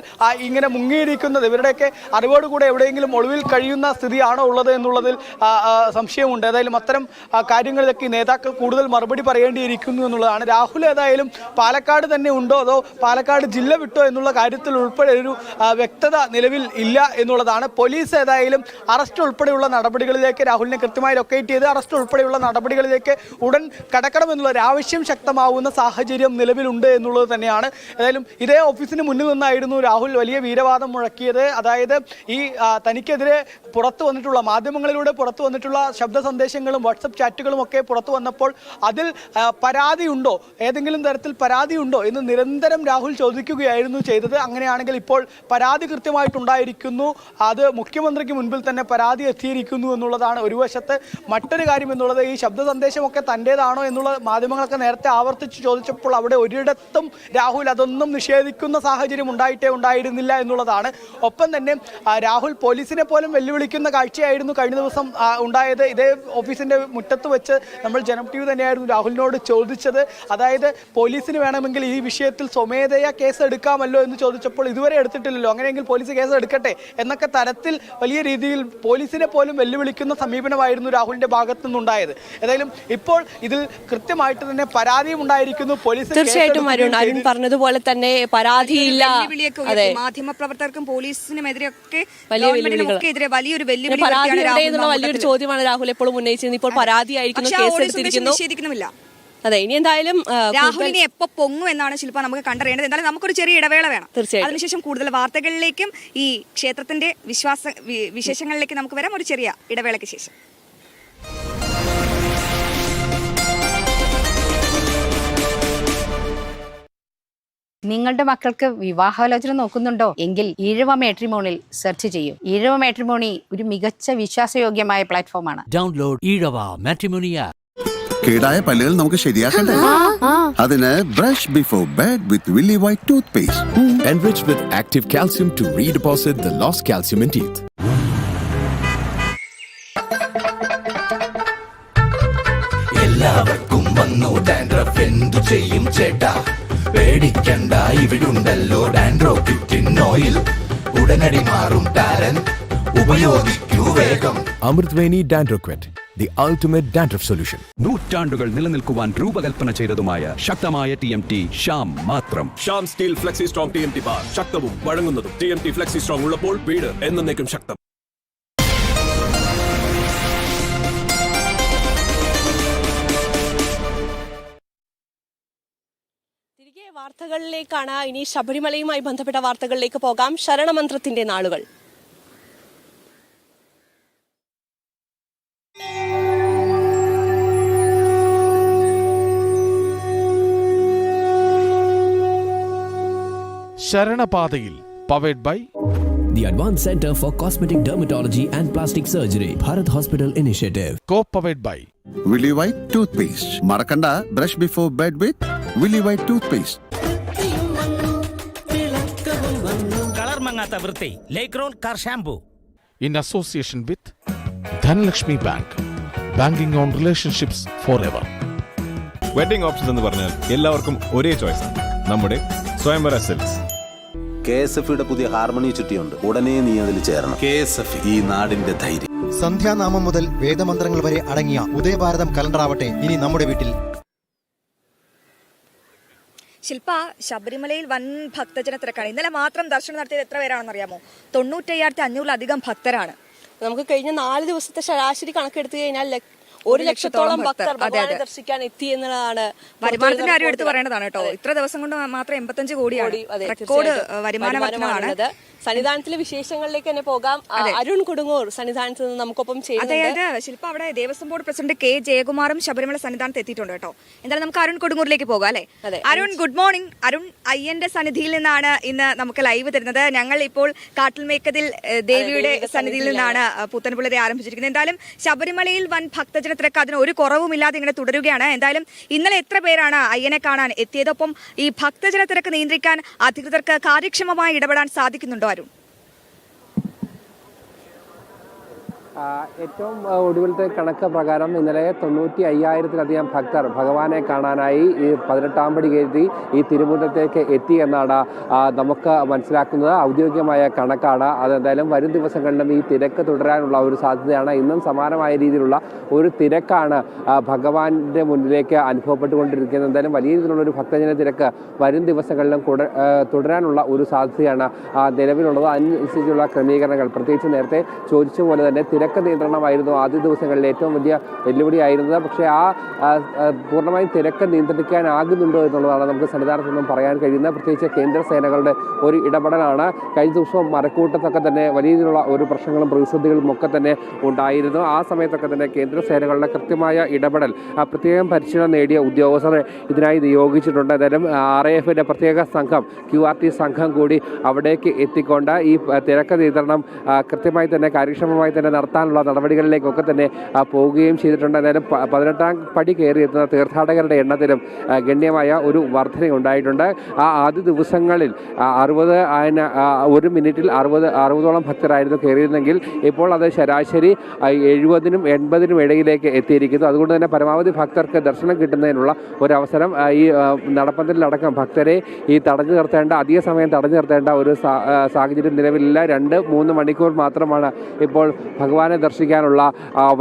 ഇങ്ങനെ മുങ്ങിയിരിക്കുന്നത് ഇവരുടെയൊക്കെ അറിവോടുകൂടെ എവിടെയെങ്കിലും ഒളിവിൽ കഴിയുന്ന സ്ഥിതിയാണോ ഉള്ളത് എന്നുള്ളതിൽ സംശയമുണ്ട്. ഏതായാലും അത്തരം കാര്യങ്ങളിലൊക്കെ ഈ നേതാക്കൾ കൂടുതൽ മറുപടി പറയേണ്ടിയിരിക്കുന്നു എന്നുള്ളതാണ്. രാഹുൽ ഏതായാലും പാലക്കാട് തന്നെ ഉണ്ടോ അതോ പാലക്കാട് ജില്ല വിട്ടോ എന്നുള്ള കാര്യത്തിൽ ഉൾപ്പെടെ ഒരു വ്യക്തത നിലവിൽ ഇല്ല എന്നുള്ളതാണ്. പോലീസ് ഏതായാലും അറസ്റ്റ് ഉൾപ്പെടെയുള്ള നടപടികളിലേക്ക് രാഹുലിനെ കൃത്യമായി ലൊക്കേറ്റ് ചെയ്ത് അറസ്റ്റ് ഉൾപ്പെടെയുള്ള നടപടികളിലേക്ക് ഉടൻ കടക്കണമെന്നുള്ള ഒരു ആവശ്യം ശക്തമാവുന്ന സാഹചര്യം നിലവിലുണ്ട് എന്നുള്ളത് തന്നെയാണ്. ഏതായാലും ഇതേ ഓഫീസിന് മുന്നിൽ നിന്നായിരുന്നു രാഹുൽ വലിയ വീരവാദം മുഴക്കിയത്. അതായത് ഈ തനിക്കെതിരെ പുറത്തു വന്നിട്ടുള്ള മാധ്യമങ്ങളിലൂടെ പുറത്തു വന്നിട്ടുള്ള ശബ്ദ സന്ദേശങ്ങളും വാട്സപ്പ് ചാറ്റുകളും ഒക്കെ പുറത്തു വന്നപ്പോൾ അതിൽ പരാതിയുണ്ടോ, ഏതെങ്കിലും തരത്തിൽ പരാതിയുണ്ടോ എന്ന് നിരന്തരം രാഹുൽ ചോദിക്കുകയായിരുന്നു ചെയ്തത്. അങ്ങനെയാണെങ്കിൽ ഇപ്പോൾ പരാതി കൃത്യമായിട്ടുണ്ടായിരിക്കുന്നു, അത് മുഖ്യമന്ത്രിക്ക് മുൻപിൽ തന്നെ പരാതി എത്തിയിരിക്കുന്നു എന്നുള്ളതാണ് ഒരു വശത്ത്. മറ്റൊരു കാര്യം എന്നുള്ളത് ഈ ശബ്ദ സന്ദേശമൊക്കെ തൻ്റേതാണോ എന്നുള്ള മാധ്യമങ്ങളൊക്കെ നേരത്തെ ആവർത്തിച്ച് ചോദിച്ചപ്പോൾ അവിടെ ഒരിടത്തും രാഹുൽ അതൊന്നും നിഷേധിക്കുന്ന സാഹചര്യം ഉണ്ടായിരുന്നില്ല എന്നുള്ളതാണ്. ഒപ്പം തന്നെ രാഹുൽ പോലീസിനെ പോലും വെല്ലുവിളിക്കുന്ന കാഴ്ചയായിരുന്നു കഴിഞ്ഞ ദിവസം ഉണ്ടായത്. ഇതേ ഓഫീസിന്റെ മുറ്റത്ത് വെച്ച് നമ്മൾ ജനം TV തന്നെയായിരുന്നു രാഹുലിനോട് ചോദിച്ചത്. അതായത് പോലീസിന് വേണമെങ്കിൽ ഈ വിഷയത്തിൽ സ്വമേധയാ കേസ് എടുക്കാമല്ലോ എന്ന് ചോദിച്ചപ്പോൾ ഇതുവരെ എടുത്തിട്ടില്ലല്ലോ, അങ്ങനെയെങ്കിൽ പോലീസ് കേസ് എടുക്കട്ടെ എന്നൊക്കെ തരത്തിൽ വലിയ രീതിയിൽ പോലീസിനെ പോലും വെല്ലുവിളിക്കുന്ന സമീപനമായിരുന്നു രാഹുലിന്റെ പോലീസിന്റെ ഭാഗത്തു നിന്നുണ്ടായത്. ഏതായാലും ഇപ്പോൾ ഇതിൽ കൃത്യമായിട്ട് തന്നെ പരാതിയും ഉണ്ടായിരിക്കുന്നു. പോലീസ് തീർച്ചയായിട്ടും അരുൺ പറഞ്ഞതുപോലെ തന്നെ പരാതിയില്ല. മാധ്യമപ്രവർത്തകർക്കും പോലീസിനുമെതിരെയൊക്കെ വലിയൊരു വലിയൊരു ചോദ്യമാണ് രാഹുൽ എപ്പോഴും ഉന്നയിച്ചിരുന്നത്. ഇപ്പോൾ പരാതിയായിരിക്കുന്നു, കേസെടുത്തിരിക്കുന്നു. അതെ, ഇനി എന്തായാലും രാഹുലിനെ എപ്പോ പൊങ്ങും എന്നാണ് ശില്പ നമുക്ക് കണ്ടറിയേണ്ടത്. എന്തായാലും നമുക്കൊരു ചെറിയ ഇടവേള വേണം. അതിനുശേഷം കൂടുതൽ വാർത്തകളിലേക്കും ഈ ക്ഷേത്രത്തിന്റെ വിശേഷങ്ങളിലേക്ക് നമുക്ക് വരാം. ഒരു ചെറിയ ഇടവേളയ്ക്ക് ശേഷം. നിങ്ങളുടെ മക്കൾക്ക് വിവാഹാലോചന നോക്കുന്നുണ്ടോ എങ്കിൽ ഈഴവ മാട്രിമോണിയിൽ സെർച്ച് ചെയ്യൂ. ഈഴവ മാട്രിമോണി ഒരു മികച്ച വിശ്വാസയോഗ്യമായ പ്ലാറ്റ്ഫോമാണ്. Download Ezhava matrimony app. കേടായ പല്ലുകൾ നമുക്ക് ശരിയാക്കണ്ടേ? അതിന് brush before bed with Willy White toothpaste. Enriched with active calcium to redeposit the lost calcium in teeth. എല്ലാവർക്കും വന്നു ഡാൻഡ്രഫ്, എന്തു ചെയ്യും ചേട്ടാ? പേടിക്കണ്ട, ഇവിടുണ്ടല്ലോ ഡാൻഡ്രോക്കിറ്റിൻ ഓയിൽ. ഉടനടി മാറും ടാരൻ, ഉപയോഗിക്കൂ വേഗം. Amrutveni ഡാൻഡ്രോക്വിറ്റ്, the ultimate dandruff solution. നൂറ്റാണ്ടുകൾ നിലനിൽക്കുവാൻ രൂപകൽപ്പന ചെയ്തതുമായ ശക്തമായ TMT ഷാം മാത്രം. Sham steel flexi strong TMT bar, ശക്തവും വഴങ്ങുന്നതും. TMT ഫ്ലെക്സി സ്ട്രോങ് ഉള്ളപ്പോൾ വീട് എന്നേക്കും ശക്തം. തിരികെ വാർത്തകളിലേക്കാണ്. ഇനി ശബരിമലയുമായി ബന്ധപ്പെട്ട വാർത്തകളിലേക്ക് പോകാം. ശരണമന്ത്രത്തിന്റെ നാളുകൾ. ശരണപാതയിൽ powered by The Advanced Center for Cosmetic Dermatology and Plastic Surgery, Bharat Hospital Initiative. Co-powered by Willy White toothpaste. മറക്കണ്ട, brush before bed with Willy White toothpaste. Colour മങ്ങാത്ത വൃത്തി ലേക്രോൺ car shampoo. in association with Dhanlaxmi bank, banking on relationships forever. Wedding options എന്ന് പറഞ്ഞാൽ എല്ലാവർക്കും ഒരേ ചോയ്സ്, നമ്മുടെ സ്വയംവര സിൽക്സ്. KSF പുതിയ ഹാർമണി ചുറ്റിയുണ്ട്, ഉടനെ നീ അതിൽ ചേരണം. KSF, ഈ നാടിന്റെ ധൈര്യം. സന്ധ്യാനാമം മുതൽ വേദമന്ത്രങ്ങൾ വരെ അടങ്ങിയ ഉദയഭാരതം കലണ്ടർ ആവട്ടെ ഇനി നമ്മുടെ വീട്ടിൽ. ശില്പ, ശബരിമലയിൽ വൻ ഭക്തജന തിരക്കാണ്. ഇന്നലെ മാത്രം ദർശനം നടത്തിയത് എത്ര പേരാണെന്ന് അറിയാമോ? 95,500 ഭക്തരാണ്. നമുക്ക് കഴിഞ്ഞ 4 ദിവസത്തെ ശരാശരി കണക്കെടുത്തു കഴിഞ്ഞാൽ 1,00,000 ഭക്തർ ഭഗവാനെ ദർശിക്കാൻ എത്തി എന്നുള്ളതാണ്. വരുമാനത്തിന്റെ കാര്യം എടുത്തു പറയേണ്ടതാണ് കേട്ടോ. ഇത്ര ദിവസം കൊണ്ട് മാത്രം 85 കോടിയാണ് റെക്കോർഡ് വരുമാനമാണ്. സന്നിധാനത്തിലെ വിശേഷങ്ങളിലേക്ക് തന്നെ പോകാം. അരുൺ കൊടുങ്ങൂർ സന്നിധാനത്ത് നിന്ന് നമുക്കൊപ്പം ചെയ്യുന്നുണ്ട്. അതായത് ശില്പ, അവിടെ ദേവസ്വം ബോർഡ് പ്രസിഡന്റ് K. ജയകുമാറും ശബരിമല സന്നിധാനത്ത് എത്തിയിട്ടുണ്ട് കേട്ടോ. എന്തായാലും നമുക്ക് അരുൺ കൊടുങ്ങൂരിലേക്ക് പോകാം അല്ലെ? Arun, good morning. അരുൺ, അയ്യന്റെ സന്നിധിയിൽ നിന്നാണ് ഇന്ന് നമുക്ക് ലൈവ് തരുന്നത്. ഞങ്ങൾ ഇപ്പോൾ കാട്ടിൽമേക്കതിൽ ദേവിയുടെ സന്നിധിയിൽ നിന്നാണ് പുത്തൻപുലരെ ആരംഭിച്ചിരിക്കുന്നത്. എന്തായാലും ശബരിമലയിൽ വൻ ഭക്തജന തിരക്ക് അതിന് ഒരു കുറവുമില്ലാതെ ഇങ്ങനെ തുടരുകയാണ്. എന്തായാലും ഇന്നലെ എത്ര പേരാണ് അയ്യനെ കാണാൻ എത്തിയതൊപ്പം ഈ ഭക്തജന തിരക്ക് നിയന്ത്രിക്കാൻ അധികൃതർക്ക് കാര്യക്ഷമമായി ഇടപെടാൻ സാധിക്കുന്നുണ്ടോ അരുൺ? ഏറ്റവും ഒടുവിലത്തെ കണക്ക് പ്രകാരം ഇന്നലെ 95,000-ലധികം ഭക്തർ ഭഗവാനെ കാണാനായി ഈ 18-ാം പടി കയറ്റി ഈ തിരുമുറ്റത്തേക്ക് എത്തി എന്നാണ് നമുക്ക് മനസ്സിലാക്കുന്നത്. ഔദ്യോഗികമായ കണക്കാണ്. അതെന്തായാലും വരും ദിവസങ്ങളിലും ഈ തിരക്ക് തുടരാനുള്ള ഒരു സാധ്യതയാണ്. ഇന്നും സമാനമായ രീതിയിലുള്ള ഒരു തിരക്കാണ് ഭഗവാന്റെ മുന്നിലേക്ക് അനുഭവപ്പെട്ടുകൊണ്ടിരിക്കുന്നത്. എന്തായാലും വലിയ രീതിയിലുള്ളൊരു ഭക്തജന തിരക്ക് വരും ദിവസങ്ങളിലും തുടരാനുള്ള ഒരു സാധ്യതയാണ് നിലവിലുള്ളത്. അതിനനുസരിച്ചുള്ള ക്രമീകരണങ്ങൾ, പ്രത്യേകിച്ച് നേരത്തെ ചോദിച്ച പോലെ തന്നെ തിരക്ക് നിയന്ത്രണമായിരുന്നു ആദ്യ ദിവസങ്ങളിൽ ഏറ്റവും വലിയ വെല്ലുവിളിയായിരുന്നത്. പക്ഷേ പൂർണ്ണമായും തിരക്ക് നിയന്ത്രിക്കാനാകുന്നുണ്ടോ എന്നുള്ളതാണ് നമുക്ക് സന്നിധാനത്ത് നിന്നും പറയാൻ കഴിയുന്നത്. പ്രത്യേകിച്ച് കേന്ദ്ര സേനകളുടെ ഒരു ഇടപെടലാണ്. കഴിഞ്ഞ ദിവസവും മരക്കൂട്ടത്തൊക്കെ തന്നെ വലിയ രീതിയിലുള്ള ഒരു പ്രശ്നങ്ങളും പ്രതിസന്ധികളും ഒക്കെ തന്നെ ഉണ്ടായിരുന്നു. ആ സമയത്തൊക്കെ തന്നെ കേന്ദ്ര സേനകളുടെ കൃത്യമായ ഇടപെടൽ, പ്രത്യേകം പരിശീലനം നേടിയ ഉദ്യോഗസ്ഥരെ ഇതിനായി നിയോഗിച്ചിട്ടുണ്ട്. എന്തായാലും RAFന്റെ പ്രത്യേക സംഘം, QRT സംഘം കൂടി അവിടേക്ക് എത്തിക്കൊണ്ട് ഈ തിരക്ക് നിയന്ത്രണം കൃത്യമായി തന്നെ കാര്യക്ഷമമായി തന്നെ നടത്താനുള്ള നടപടികളിലേക്കൊക്കെ തന്നെ പോവുകയും ചെയ്തിട്ടുണ്ട്. എന്തായാലും 18-ാം പടി കയറിയെത്തുന്ന തീർത്ഥാടകരുടെ എണ്ണത്തിലും ഗണ്യമായ ഒരു വർധനയുണ്ടായിട്ടുണ്ട്. ആ ആദ്യ ദിവസങ്ങളിൽ 1 മിനിറ്റിൽ 60ഓളം ഭക്തരായിരുന്നു കയറിയിരുന്നെങ്കിൽ ഇപ്പോൾ അത് ശരാശരി 70-നും 80-നും ഇടയിലേക്ക് എത്തിയിരിക്കുന്നു. അതുകൊണ്ട് തന്നെ പരമാവധി ഭക്തർക്ക് ദർശനം കിട്ടുന്നതിനുള്ള ഒരവസരം ഈ നടപ്പന്തലിലടക്കം ഭക്തരെ ഈ അധിക സമയം തടഞ്ഞു നിർത്തേണ്ട ഒരു സാഹചര്യം നിലവിലില്ല. 2-3 മണിക്കൂർ മാത്രമാണ് ഇപ്പോൾ ഭഗവാൻ ഭഗവാനെ ദർശിക്കാനുള്ള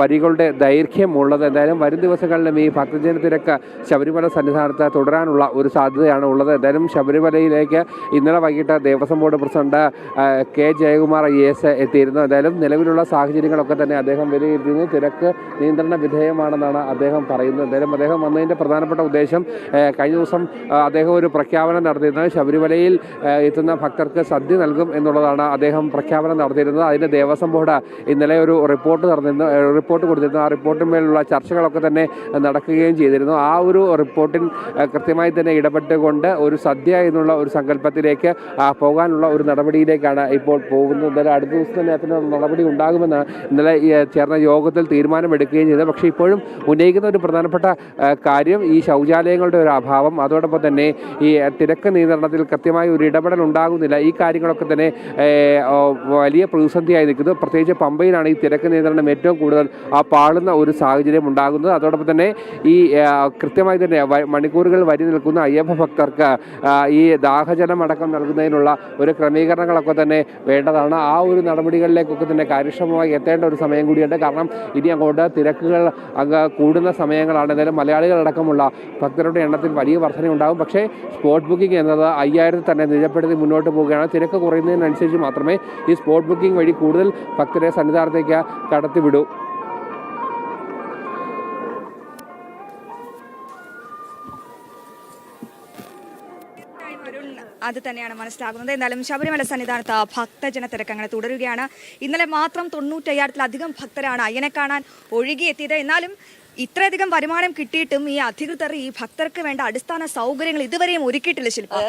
വരികളുടെ ദൈർഘ്യമുള്ളത്. എന്തായാലും വരും ദിവസങ്ങളിലും ഈ ഭക്തജന തിരക്ക് ശബരിമല സന്നിധാനത്ത് തുടരാനുള്ള ഒരു സാധ്യതയാണ് ഉള്ളത്. എന്തായാലും ശബരിമലയിലേക്ക് ഇന്നലെ വൈകിട്ട് Devaswom board president K Jayakumar IAS എത്തിയിരുന്നു. എന്തായാലും നിലവിലുള്ള സാഹചര്യങ്ങളൊക്കെ തന്നെ അദ്ദേഹം വിലയിരുത്തുന്നു. തിരക്ക് നിയന്ത്രണ വിധേയമാണെന്നാണ് അദ്ദേഹം പറയുന്നത്. എന്തായാലും അദ്ദേഹം വന്നതിൻ്റെ പ്രധാനപ്പെട്ട ഉദ്ദേശം കഴിഞ്ഞ ദിവസം അദ്ദേഹം ഒരു പ്രഖ്യാപനം നടത്തിയിരുന്നത് ശബരിമലയിൽ എത്തുന്ന ഭക്തർക്ക് സദ്യ നൽകും എന്നുള്ളതാണ് അദ്ദേഹം പ്രഖ്യാപനം നടത്തിയിരുന്നത്. അതിന് ദേവസ്വം ബോർഡ് ഇന്നലെ ഒരു റിപ്പോർട്ട് കൊടുത്തിരുന്നു. ആ റിപ്പോർട്ടിന്മേലുള്ള ചർച്ചകളൊക്കെ തന്നെ നടക്കുകയും ചെയ്തിരുന്നു. ആ ഒരു റിപ്പോർട്ടിൽ കൃത്യമായി തന്നെ ഇടപെട്ടുകൊണ്ട് ഒരു സദ്യ എന്നുള്ള ഒരു സങ്കല്പത്തിലേക്ക് പോകാനുള്ള ഒരു നടപടിയിലേക്കാണ് ഇപ്പോൾ പോകുന്നത്. എന്തായാലും അടുത്ത ദിവസം തന്നെ അതിനുള്ള നടപടി ഉണ്ടാകുമെന്ന് ഇന്നലെ ചേർന്ന യോഗത്തിൽ തീരുമാനമെടുക്കുകയും ചെയ്തത്. പക്ഷേ ഇപ്പോഴും ഉന്നയിക്കുന്ന ഒരു പ്രധാനപ്പെട്ട കാര്യം ഈ ശൗചാലയങ്ങളുടെ ഒരു അഭാവം, അതോടൊപ്പം തന്നെ ഈ തിരക്ക് നിയന്ത്രണത്തിൽ കൃത്യമായ ഒരു ഇടപെടൽ ഉണ്ടാകുന്നില്ല. ഈ കാര്യങ്ങളൊക്കെ തന്നെ വലിയ പ്രതിസന്ധിയായി നിൽക്കുന്നു. പ്രത്യേകിച്ച് പമ്പയിലാണ് ഈ തിരക്ക് നിയന്ത്രണം ഏറ്റവും കൂടുതൽ പാളുന്ന ഒരു സാഹചര്യം ഉണ്ടാകുന്നത്. അതോടൊപ്പം തന്നെ ഈ കൃത്യമായി തന്നെ മണിക്കൂറുകൾ വരി നിൽക്കുന്ന അയ്യപ്പ ഭക്തർക്ക് ഈ ദാഹജലം അടക്കം നൽകുന്നതിനുള്ള ഒരു ക്രമീകരണങ്ങളൊക്കെ തന്നെ വേണ്ടതാണ്. ആ ഒരു നടപടികളിലേക്കൊക്കെ തന്നെ കാര്യക്ഷമമായി എത്തേണ്ട ഒരു സമയം കൂടിയുണ്ട്. കാരണം ഇനി അങ്ങോട്ട് തിരക്കുകൾ കൂടുന്ന സമയങ്ങളാണ്. എന്തായാലും മലയാളികളടക്കമുള്ള ഭക്തരുടെ എണ്ണത്തിൽ വലിയ വർധനയുണ്ടാകും. പക്ഷേ സ്പോട്ട് ബുക്കിംഗ് എന്നത് 5000 തന്നെ നിജപ്പെടുത്തി മുന്നോട്ട് പോവുകയാണ്. തിരക്ക് കുറയുന്നതിനനുസരിച്ച് മാത്രമേ ഈ സ്പോട്ട് ബുക്കിംഗ് വഴി കൂടുതൽ ഭക്തരെ സന്നിധാനത്തേക്ക് കടത്തിവിടൂ. അത് തന്നെയാണ് മനസ്സിലാകുന്നത്. എന്നാലും ശബരിമല സന്നിധാനത്ത് ഭക്തജന തിരക്ക് അങ്ങനെ തുടരുകയാണ്. ഇന്നലെ മാത്രം 95,000-ലധികം ഭക്തരാണ് അയ്യനെ കാണാൻ ഒഴുകിയെത്തിയത്. എന്നാലും ഇത്രയധികം വരുമാനം കിട്ടിയിട്ടും ഈ അധികൃതർ ഈ ഭക്തർക്ക് വേണ്ട അടിസ്ഥാന സൗകര്യങ്ങൾ ഇതുവരെയും ഒരുക്കിയിട്ടില്ല. ശില്പ,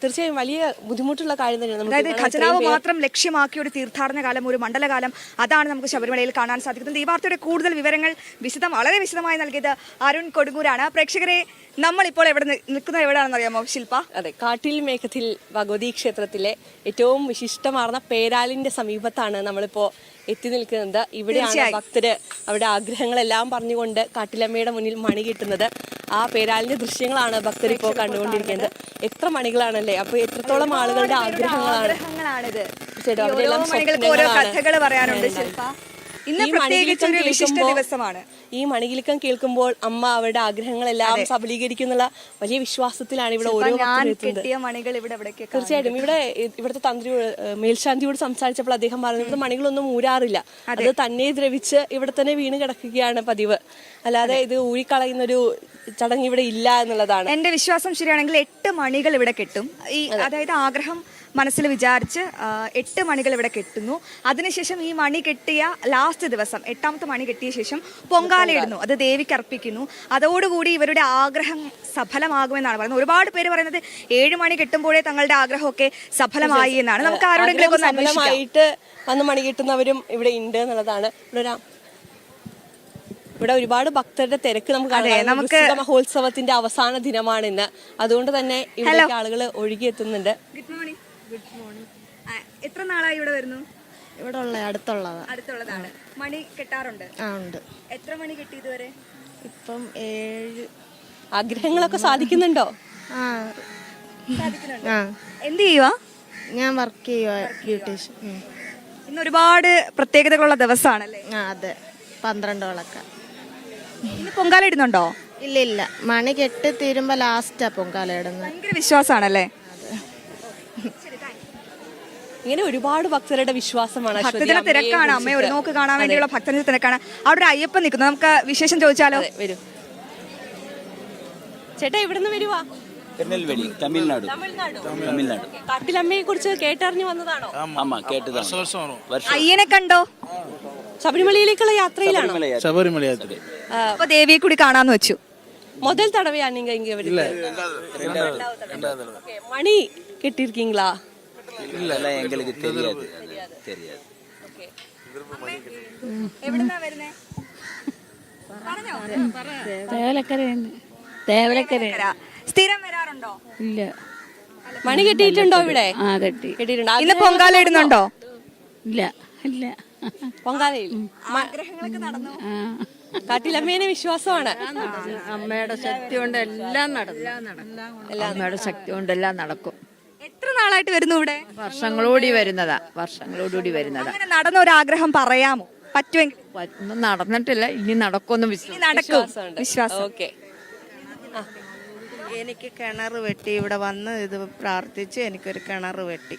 തീർച്ചയായും വലിയ ബുദ്ധിമുട്ടുള്ള കാര്യം തന്നെയാണ്. അതായത് ഖജനാവ് മാത്രം ലക്ഷ്യമാക്കിയ ഒരു തീർത്ഥാടന കാലം, ഒരു മണ്ഡലകാലം, അതാണ് നമുക്ക് ശബരിമലയിൽ കാണാൻ സാധിക്കുന്നത്. ഈ വാർത്തയുടെ കൂടുതൽ വിവരങ്ങൾ വളരെ വിശദമായി നൽകിയത് അരുൺ കൊടുങ്ങൂരാണ്. പ്രേക്ഷകരെ, നമ്മളിപ്പോൾ നിൽക്കുന്നത് എവിടെയാണെന്ന് അറിയാമോ ശില്പ? അതെ, കാട്ടിൽ മേഘത്തിൽ ഭഗവതി ക്ഷേത്രത്തിലെ ഏറ്റവും വിശിഷ്ടമാർന്ന പേരാലിന്റെ സമീപത്താണ് നമ്മളിപ്പോ എത്തി നിൽക്കുന്നത്. ഇവിടെയാണ് ഭക്തര് അവരുടെ ആഗ്രഹങ്ങളെല്ലാം പറഞ്ഞുകൊണ്ട് കാട്ടിലമ്മയുടെ മുന്നിൽ മണി കിട്ടുന്നത്. ആ പേരാലിന്റെ ദൃശ്യങ്ങളാണ് ഭക്തർ ഇപ്പോൾ കണ്ടുകൊണ്ടിരിക്കുന്നത്. എത്ര മണികളാണല്ലേ! അപ്പൊ എത്രത്തോളം ആളുകളുടെ ആഗ്രഹങ്ങളാണിത്. കഥകൾ പറയാനുണ്ട് ശില്പ. ഇന്ന് പ്രത്യേകിച്ച് ഒരു വിശിഷ്ട ദിവസമാണ്. ഈ മണികിലുക്കം കേൾക്കുമ്പോൾ അമ്മ അവരുടെ ആഗ്രഹങ്ങളെല്ലാം സബലീകരിക്കുന്നുള്ള വലിയ വിശ്വാസത്തിലാണ് ഇവിടെ ഓരോ മണികൾ ഇവിടെ. തീർച്ചയായിട്ടും ഇവിടുത്തെ മേൽശാന്തിയോട് സംസാരിച്ചപ്പോൾ അദ്ദേഹം പറഞ്ഞത് മണികളൊന്നും ഊരാറില്ല, അത് തന്നെ ദ്രവിച്ച് ഇവിടെ തന്നെ വീണ് കിടക്കുകയാണ് പതിവ്, അല്ലാതെ ഇത് ഊഴിക്കളയുന്നൊരു ചടങ്ങ് ഇവിടെ ഇല്ല എന്നുള്ളതാണ് എന്റെ വിശ്വാസം. ശരിയാണെങ്കിൽ 8 മണികൾ ഇവിടെ കെട്ടും. ഈ അതായത് ആഗ്രഹം മനസ്സിൽ വിചാരിച്ച് 8 മണികൾ ഇവിടെ കെട്ടുന്നു. അതിനുശേഷം ഈ മണി കെട്ടിയ ലാസ്റ്റ് ദിവസം 8ാമത്തെ മണി കെട്ടിയ ശേഷം പൊങ്കാലയിടുന്നു, അത് ദേവിക്ക് അർപ്പിക്കുന്നു. അതോടുകൂടി ഇവരുടെ ആഗ്രഹം സഫലമാകുമെന്നാണ് പറയുന്നത്. ഒരുപാട് പേര് പറയുന്നത് 7 മണി കെട്ടുമ്പോഴേ തങ്ങളുടെ ആഗ്രഹമൊക്കെ സഫലമായി എന്നാണ്. നമുക്ക് ആരോടെങ്കിലും വന്ന് മണി കെട്ടുന്നവരും ഇവിടെ ഉണ്ട് എന്നുള്ളതാണ്. ഇവിടെ ഒരുപാട് ഭക്തരുടെ തിരക്ക് നമുക്ക് മഹോത്സവത്തിന്റെ അവസാന ദിനമാണ് ഇന്ന്. അതുകൊണ്ട് തന്നെ ഇവിടെ ആളുകൾ ഒഴുകിയെത്തുന്നുണ്ട്. എത്ര നാളായി ഇവിടെ വരുന്നു? ഇവിടെ അടുത്തുള്ളതാണ്. മണി കെട്ടാറുണ്ട്? ഉണ്ട്. എത്ര മണി കെട്ടി ഇതുവരെ? ഇപ്പം 7. ആഗ്രഹങ്ങളൊക്കെ സാധിക്കുന്നുണ്ടോ? എന്ത് ചെയ്യുവാ? ഞാൻ വർക്ക് ചെയ്യുവാ, ബ്യൂട്ടീഷ്യൻ. ഇന്ന് ഒരുപാട് പ്രത്യേകതകളുള്ള ദിവസമാണല്ലേ? അതെ, 12 ഇന്ന് പൊങ്കാല ഇടുന്നുണ്ടോ? ഇല്ല, മണി കെട്ടി തീരുമ്പോ ലാസ്റ്റാ പൊങ്കാല ഇടുന്നത്. ഭയങ്കര വിശ്വാസമാണല്ലേ? ഇങ്ങനെ ഒരുപാട് ഭക്തരുടെ വിശ്വാസമാണ്. ഭക്തജന തിരക്കാണ്. അമ്മയെ ഒരു നോക്ക് കാണാൻ വേണ്ടിയുള്ള ഭക്തജന തിരക്കാണ്. അവിടെ ഒരു അയ്യപ്പൻ നിൽക്കുന്നു. നമുക്ക് വിശേഷം ചോദിച്ചാലോ? വരൂ ചേട്ടാ, ഇവിടുന്ന് വരുവാ? തമിഴ്നാട്. കാട്ടിലമ്മയെ കുറിച്ച് കേട്ടറിഞ്ഞു വന്നതാണോ? അയ്യനെ കണ്ടോ? ശബരിമലയിലേക്കുള്ള യാത്രയിലാണോ? ശബരിമല യാത്ര. അപ്പൊ ദേവിയെ കൂടി കാണാന്ന് വെച്ചു. முதல் தடவையா நீங்க இங்க வரீங்க? மணி கெட்டிருக்கீங்களா? இல்ல, எங்களுக்கு தெரியாது. എവിടുന്നാ വരുന്നേ? പറഞ്ഞോ. തേവലക്കര. സ്ഥിരം വരാറുണ്ടോ? ഇല്ല. മണി കെട്ടിയിട്ടുണ്ടോ ഇവിടെ? കെട്ടിയിട്ടുണ്ട്. ഇന്ന് പൊങ്കാല ഇടുന്നുണ്ടോ? ഇല്ല. പൊങ്കാലയിൽ ആഗ്രഹങ്ങളൊക്കെ നടന്നു. കാട്ടിലമ്മേനെ വിശ്വാസമാണ്. അമ്മയുടെ ശക്തി കൊണ്ട് എല്ലാം നടക്കും. അമ്മയുടെ ശക്തി കൊണ്ട് എല്ലാം നടക്കും. എത്ര നാളായിട്ട് വരുന്നു ഇവിടെ? വർഷങ്ങളോടി വരുന്നതാ. അങ്ങനെ നടന്ന ഒരു ആഗ്രഹം പറയാമോ? പറ്റുമെങ്കിൽ ഒന്നും നടന്നിട്ടില്ല, ഇനി നടക്കുമെന്ന് ഇനി നടക്കും വിശ്വാസം. ഓക്കെ. എനിക്ക് കിണർ വെട്ടി ഇവിടെ വന്ന് ഇത് പ്രാർത്ഥിച്ച് എനിക്കൊരു കിണർ വെട്ടി.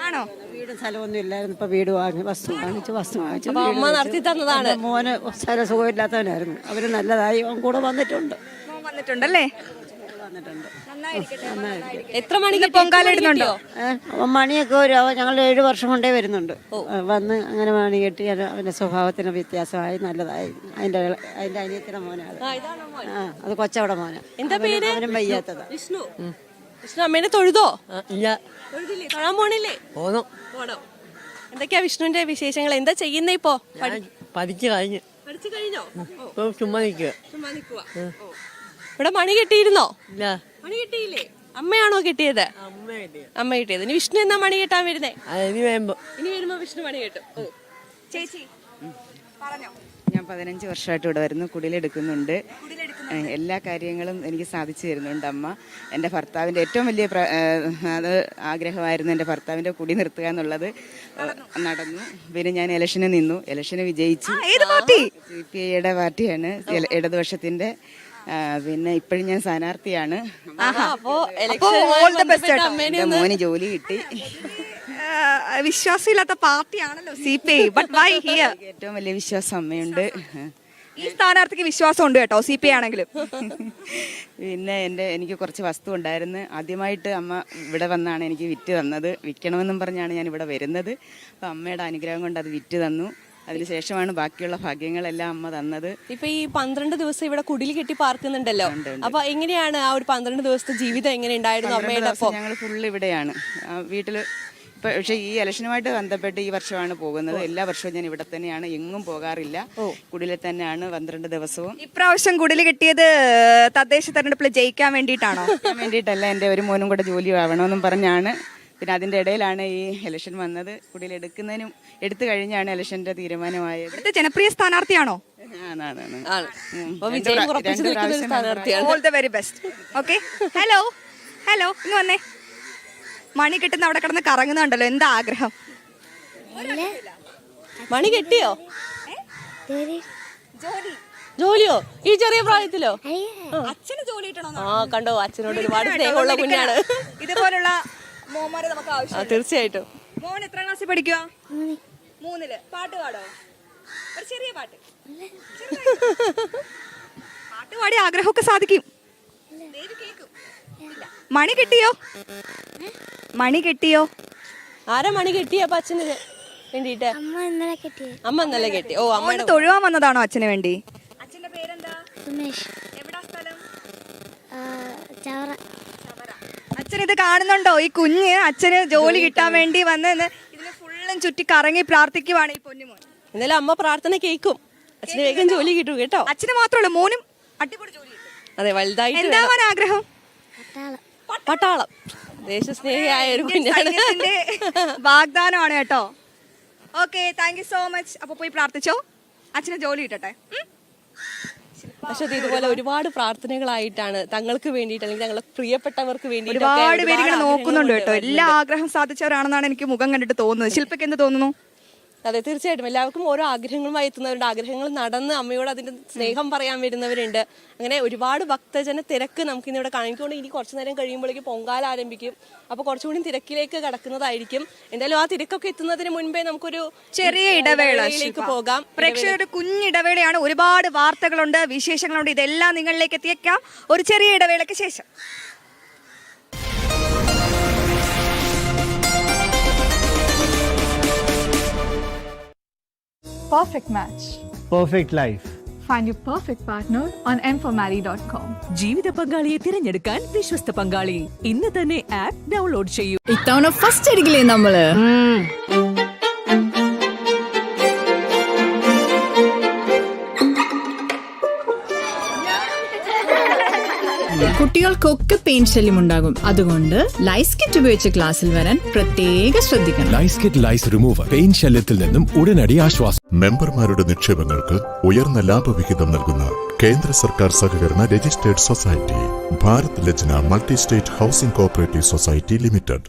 ആണോ? വീടും സ്ഥലമൊന്നും ഇല്ലായിരുന്നു, ഇപ്പൊ വീട് വാങ്ങി വസ്തു വാങ്ങിച്ചു അപ്പൊ അമ്മ നടത്തി തന്നതാണ്. മോന് സ്ഥല സുഖമില്ലാത്തവനായിരുന്നു, അവര് നല്ലതായി അവൻ കൂടെ വന്നിട്ടുണ്ട്. മോൻ വന്നിട്ടുണ്ടല്ലേ? എത്ര മണിക്ക് പൊങ്കാല ഇടുന്നുണ്ടോ? അവൻ മണിയൊക്കെ ഞങ്ങൾ 7 വർഷം കൊണ്ടേ വരുന്നുണ്ട്. വന്ന് അങ്ങനെ മണി കെട്ടി അവന്റെ സ്വഭാവത്തിന് വ്യത്യാസമായി നല്ലതായി. അതിന്റെ അനിയത്തിന്റെ മോനാണ്. അത് കൊച്ചവിടെ മോനാ. എന്താ പേര്? അവനും വയ്യാത്തതാ. വിഷ്ണു. വിഷ്ണു അമ്മേനെ തൊഴുതോ? ഇല്ല. തൊഴുതില്ലേ? തൊഴാൻ പോണില്ലേ? പോണോ? എന്തൊക്കെയാ വിഷ്ണുവിന്റെ വിശേഷങ്ങൾ? എന്താ ചെയ്യുന്നേ ഇപ്പോ? പഠിച്ചു കഴിഞ്ഞു. പഠിച്ചു കഴിഞ്ഞോ? ചുമ്മാ നിൽക്കുക. ഇവിടെ മണി കെട്ടിയിരുന്നോ? ഇല്ല. മണി കെട്ടിയില്ലേ? അമ്മയാണോ കെട്ടിയത്? അമ്മ കെട്ടിയത്. ഇനി വിഷ്ണു എന്നാ മണി കെട്ടാൻ വരുന്നേ? ഇനി വരുമ്പോ വിഷ്ണു മണി കെട്ടും. ചേച്ചി പറഞ്ഞോ. ഞാൻ 15 വർഷമായിട്ട് ഇവിടെ വരുന്നു, കുടിലെടുക്കുന്നുണ്ട്. എല്ലാ കാര്യങ്ങളും എനിക്ക് സാധിച്ചു തരുന്നുണ്ട് അമ്മ. എൻ്റെ ഭർത്താവിൻ്റെ ഏറ്റവും വലിയ അത് ആഗ്രഹമായിരുന്നു എൻ്റെ ഭർത്താവിൻ്റെ കുടി നിർത്തുക എന്നുള്ളത്. നടന്നു. പിന്നെ ഞാൻ ഇലക്ഷന് നിന്നു, ഇലക്ഷന് വിജയിച്ചു. CPIയുടെ പാർട്ടിയാണ്, ഇടതുപക്ഷത്തിൻ്റെ. പിന്നെ ഇപ്പോഴും ഞാൻ സ്ഥാനാർത്ഥിയാണ്. മോന് ജോലി കിട്ടി. വിശ്വാസമില്ലാത്ത പാർട്ടിയാണല്ലോ CPI. But why here? ഏറ്റവും വലിയ വിശ്വാസം അമ്മയുണ്ട്. ഈ സ്ഥാനാർത്ഥിക്ക് വിശ്വാസം ഉണ്ട് കേട്ടോ, CPI ആണെങ്കിലും. പിന്നെ എനിക്ക് കുറച്ച് വസ്തു ഉണ്ടായിരുന്നു. ആദ്യമായിട്ട് അമ്മ ഇവിടെ വന്നാണ് എനിക്ക് വിറ്റ് തന്നത്. വിൽക്കണമെന്നും പറഞ്ഞാണ് ഞാൻ ഇവിടെ വരുന്നത്. അപ്പം അമ്മയുടെ അനുഗ്രഹം കൊണ്ട് അത് വിറ്റ് തന്നു. അതിനുശേഷമാണ് ബാക്കിയുള്ള ഭാഗ്യങ്ങളെല്ലാം അമ്മ തന്നത്. ഇപ്പൊ ഈ 12 ദിവസം ഇവിടെ കുടിൽ കെട്ടി പാർക്കുന്നുണ്ടല്ലോ, അപ്പൊ എങ്ങനെയാണ് ആ ഒരു 12 ദിവസത്തെ ജീവിതം എങ്ങനെ ഉണ്ടായിരുന്നു അമ്മയുടെ ഒപ്പം? ഞങ്ങൾ ഫുള്ള് ഇവിടെയാണ് വീട്ടില്. പക്ഷേ ഈ ഇലക്ഷനുമായിട്ട് ബന്ധപ്പെട്ട് ഈ വർഷമാണ് പോകുന്നത്. എല്ലാ വർഷവും ഞാൻ ഇവിടെ തന്നെയാണ്, എങ്ങും പോകാറില്ല. കുടിലിൽ തന്നെയാണ് 12 ദിവസവും. ഇപ്രാവശ്യം കുടിൽ കിട്ടിയത് തദ്ദേശ തെരഞ്ഞെടുപ്പിൽ ജയിക്കാൻ വേണ്ടിയിട്ടാണോ? വേണ്ടിയിട്ടല്ല, എൻ്റെ ഒരു മോനും കൂടെ ജോലി ആവണമെന്നും പറഞ്ഞാണ്. പിന്നെ അതിൻ്റെ ഇടയിലാണ് ഈ ഇലക്ഷൻ വന്നത്. കുടിൽ എടുത്തു കഴിഞ്ഞാണ് ഇലക്ഷന്റെ തീരുമാനമായത്. ഇവിടുത്തെ ജനപ്രിയ സ്ഥാനാർത്ഥിയാണോ? ഹലോ ഹലോ, ഇന്ന് വന്നേ. മണി കെട്ടുന്ന അവിടെ കിടന്ന് കറങ്ങുന്നുണ്ടല്ലോ, എന്താ ആഗ്രഹം? മണി കെട്ടിയോ? ജോലിയോ? ഈ ചെറിയ പ്രായത്തിലോ? അച്ഛന് ജോലി കിട്ടണോ? കണ്ടോ, അച്ഛനോട് ഒരുപാട് സ്നേഹമുള്ള കുഞ്ഞാണ്. ഇതുപോലുള്ള മോമാരെ നമുക്ക് ആവശ്യം. തീർച്ചയായിട്ടും. മോൻ എത്ര ക്ലാസ്സിൽ പഠിക്കുക? 3-ല്. പാട്ട് പാടോ? ഒരു ചെറിയ പാട്ട്. പാട്ട് പാടി ആഗ്രഹമൊക്കെ സാധിക്കും. മണി കെട്ടിയോ? മണി കെട്ടിയോ? ആരാ മണി കെട്ടിയ അച്ഛന് വേണ്ടിട്ട്? അമ്മ ഇന്നലെ കെട്ടി. ഓ, അമ്മ തൊഴുവാൻ വന്നതാണോ അച്ഛന് വേണ്ടി? അച്ഛന്റെ പേരെന്താ? എവിടാ സ്ഥലം? അച്ഛൻ ഇത് കാണുന്നുണ്ടോ? ഈ കുഞ്ഞ് അച്ഛന് ജോലി കിട്ടാൻ വേണ്ടി വന്ന് ഇതിന് ഫുള്ളും ചുറ്റി കറങ്ങി പ്രാർത്ഥിക്കുവാണ് ഈ പൊന്നുമോൻ. എന്നാലും അമ്മ പ്രാർത്ഥന കേൾക്കും. അച്ഛന് വേഗം ജോലി കിട്ടും കേട്ടോ. അച്ഛന് മാത്രമല്ല, മോനും അടിപൊളി ജോലി കിട്ടും. അതെ, വലുതായിട്ട് എന്താവാൻ ആഗ്രഹം? പട്ടാളം. ദേശസ്നേഹിയായ ഒരു കുഞ്ഞാണ്. വാഗ്ദാനമാണ് കേട്ടോ. Okay, thank you so much. അപ്പൊ പോയി പ്രാർത്ഥിച്ചോ, അച്ഛന് ജോലി കിട്ടട്ടെ. പക്ഷെ ഇതുപോലെ ഒരുപാട് പ്രാർത്ഥനകളായിട്ടാണ് തങ്ങൾക്ക് വേണ്ടിയിട്ട് അല്ലെങ്കിൽ തങ്ങളുടെ പ്രിയപ്പെട്ടവർക്ക് വേണ്ടി ഒരുപാട് പേര് ഇങ്ങനെ നോക്കുന്നുണ്ട് കേട്ടോ. എല്ലാ ആഗ്രഹം സാധിച്ചവരാണെന്നാണ് എനിക്ക് മുഖം കണ്ടിട്ട് തോന്നുന്നത്. ശില്പയ്ക്ക് എന്ത് തോന്നുന്നു? അതെ, തീർച്ചയായിട്ടും എല്ലാവർക്കും ഓരോ ആഗ്രഹങ്ങളുമായി എത്തുന്നവരുണ്ട്. ആഗ്രഹങ്ങൾ നടന്ന് അമ്മയോട് അതിന്റെ സ്നേഹം പറയാൻ വരുന്നവരുണ്ട്. അങ്ങനെ ഒരുപാട് ഭക്തജന തിരക്ക് നമുക്ക് ഇന്നിവിടെ കാണിക്കൊണ്ട് ഇനി കുറച്ചു നേരം കഴിയുമ്പോഴേക്ക് പൊങ്കാല ആരംഭിക്കും. അപ്പോൾ കുറച്ചുകൂടി തിരക്കിലേക്ക് കടക്കുന്നതായിരിക്കും. എന്തായാലും ആ തിരക്കൊക്കെ എത്തുന്നതിന് മുൻപേ നമുക്കൊരു ചെറിയ ഇടവേളയിലേക്ക് പോകാം. പ്രേക്ഷകരുടെ കുഞ്ഞിടവേളയാണ്. ഒരുപാട് വാർത്തകളുണ്ട്, വിശേഷങ്ങളുണ്ട്. ഇതെല്ലാം നിങ്ങളിലേക്ക് എത്തിയേക്കാം ഒരു ചെറിയ ഇടവേളയ്ക്ക് ശേഷം. Perfect match. Perfect life. Find your perfect partner on mformarry.com. ജീവിത പങ്കാളിയെ തിരഞ്ഞെടുക്കാൻ വിശ്വസ്ത പങ്കാളി. ഇന്ന് തന്നെ ആപ്പ് ഡൗൺലോഡ് ചെയ്യൂ. ഇത്തവണ ഫസ്റ്റ് അടിക്കില്ലേ നമ്മള്? കുട്ടികൾക്കൊക്കെ പെയിൻ ശല്യം ഉണ്ടാകും. അതുകൊണ്ട് ലൈസ് കിറ്റ് ഉപയോഗിച്ച് ക്ലാസ്സിൽ വരാൻ പ്രത്യേക ശ്രദ്ധിക്കണം. ലൈസ് കിറ്റ് ലൈസ് റിമൂവർ പെയിൻ ശല്യത്തിൽ നിന്നും ഉടനടി ആശ്വാസം. മെമ്പർമാരുടെ നിക്ഷേപങ്ങൾക്ക് ഉയർന്ന ലാഭവിഹിതം നൽകുന്ന കേന്ദ്ര സർക്കാർ സഹകരണ registered society Bharat Lajna multi state housing cooperative society limited.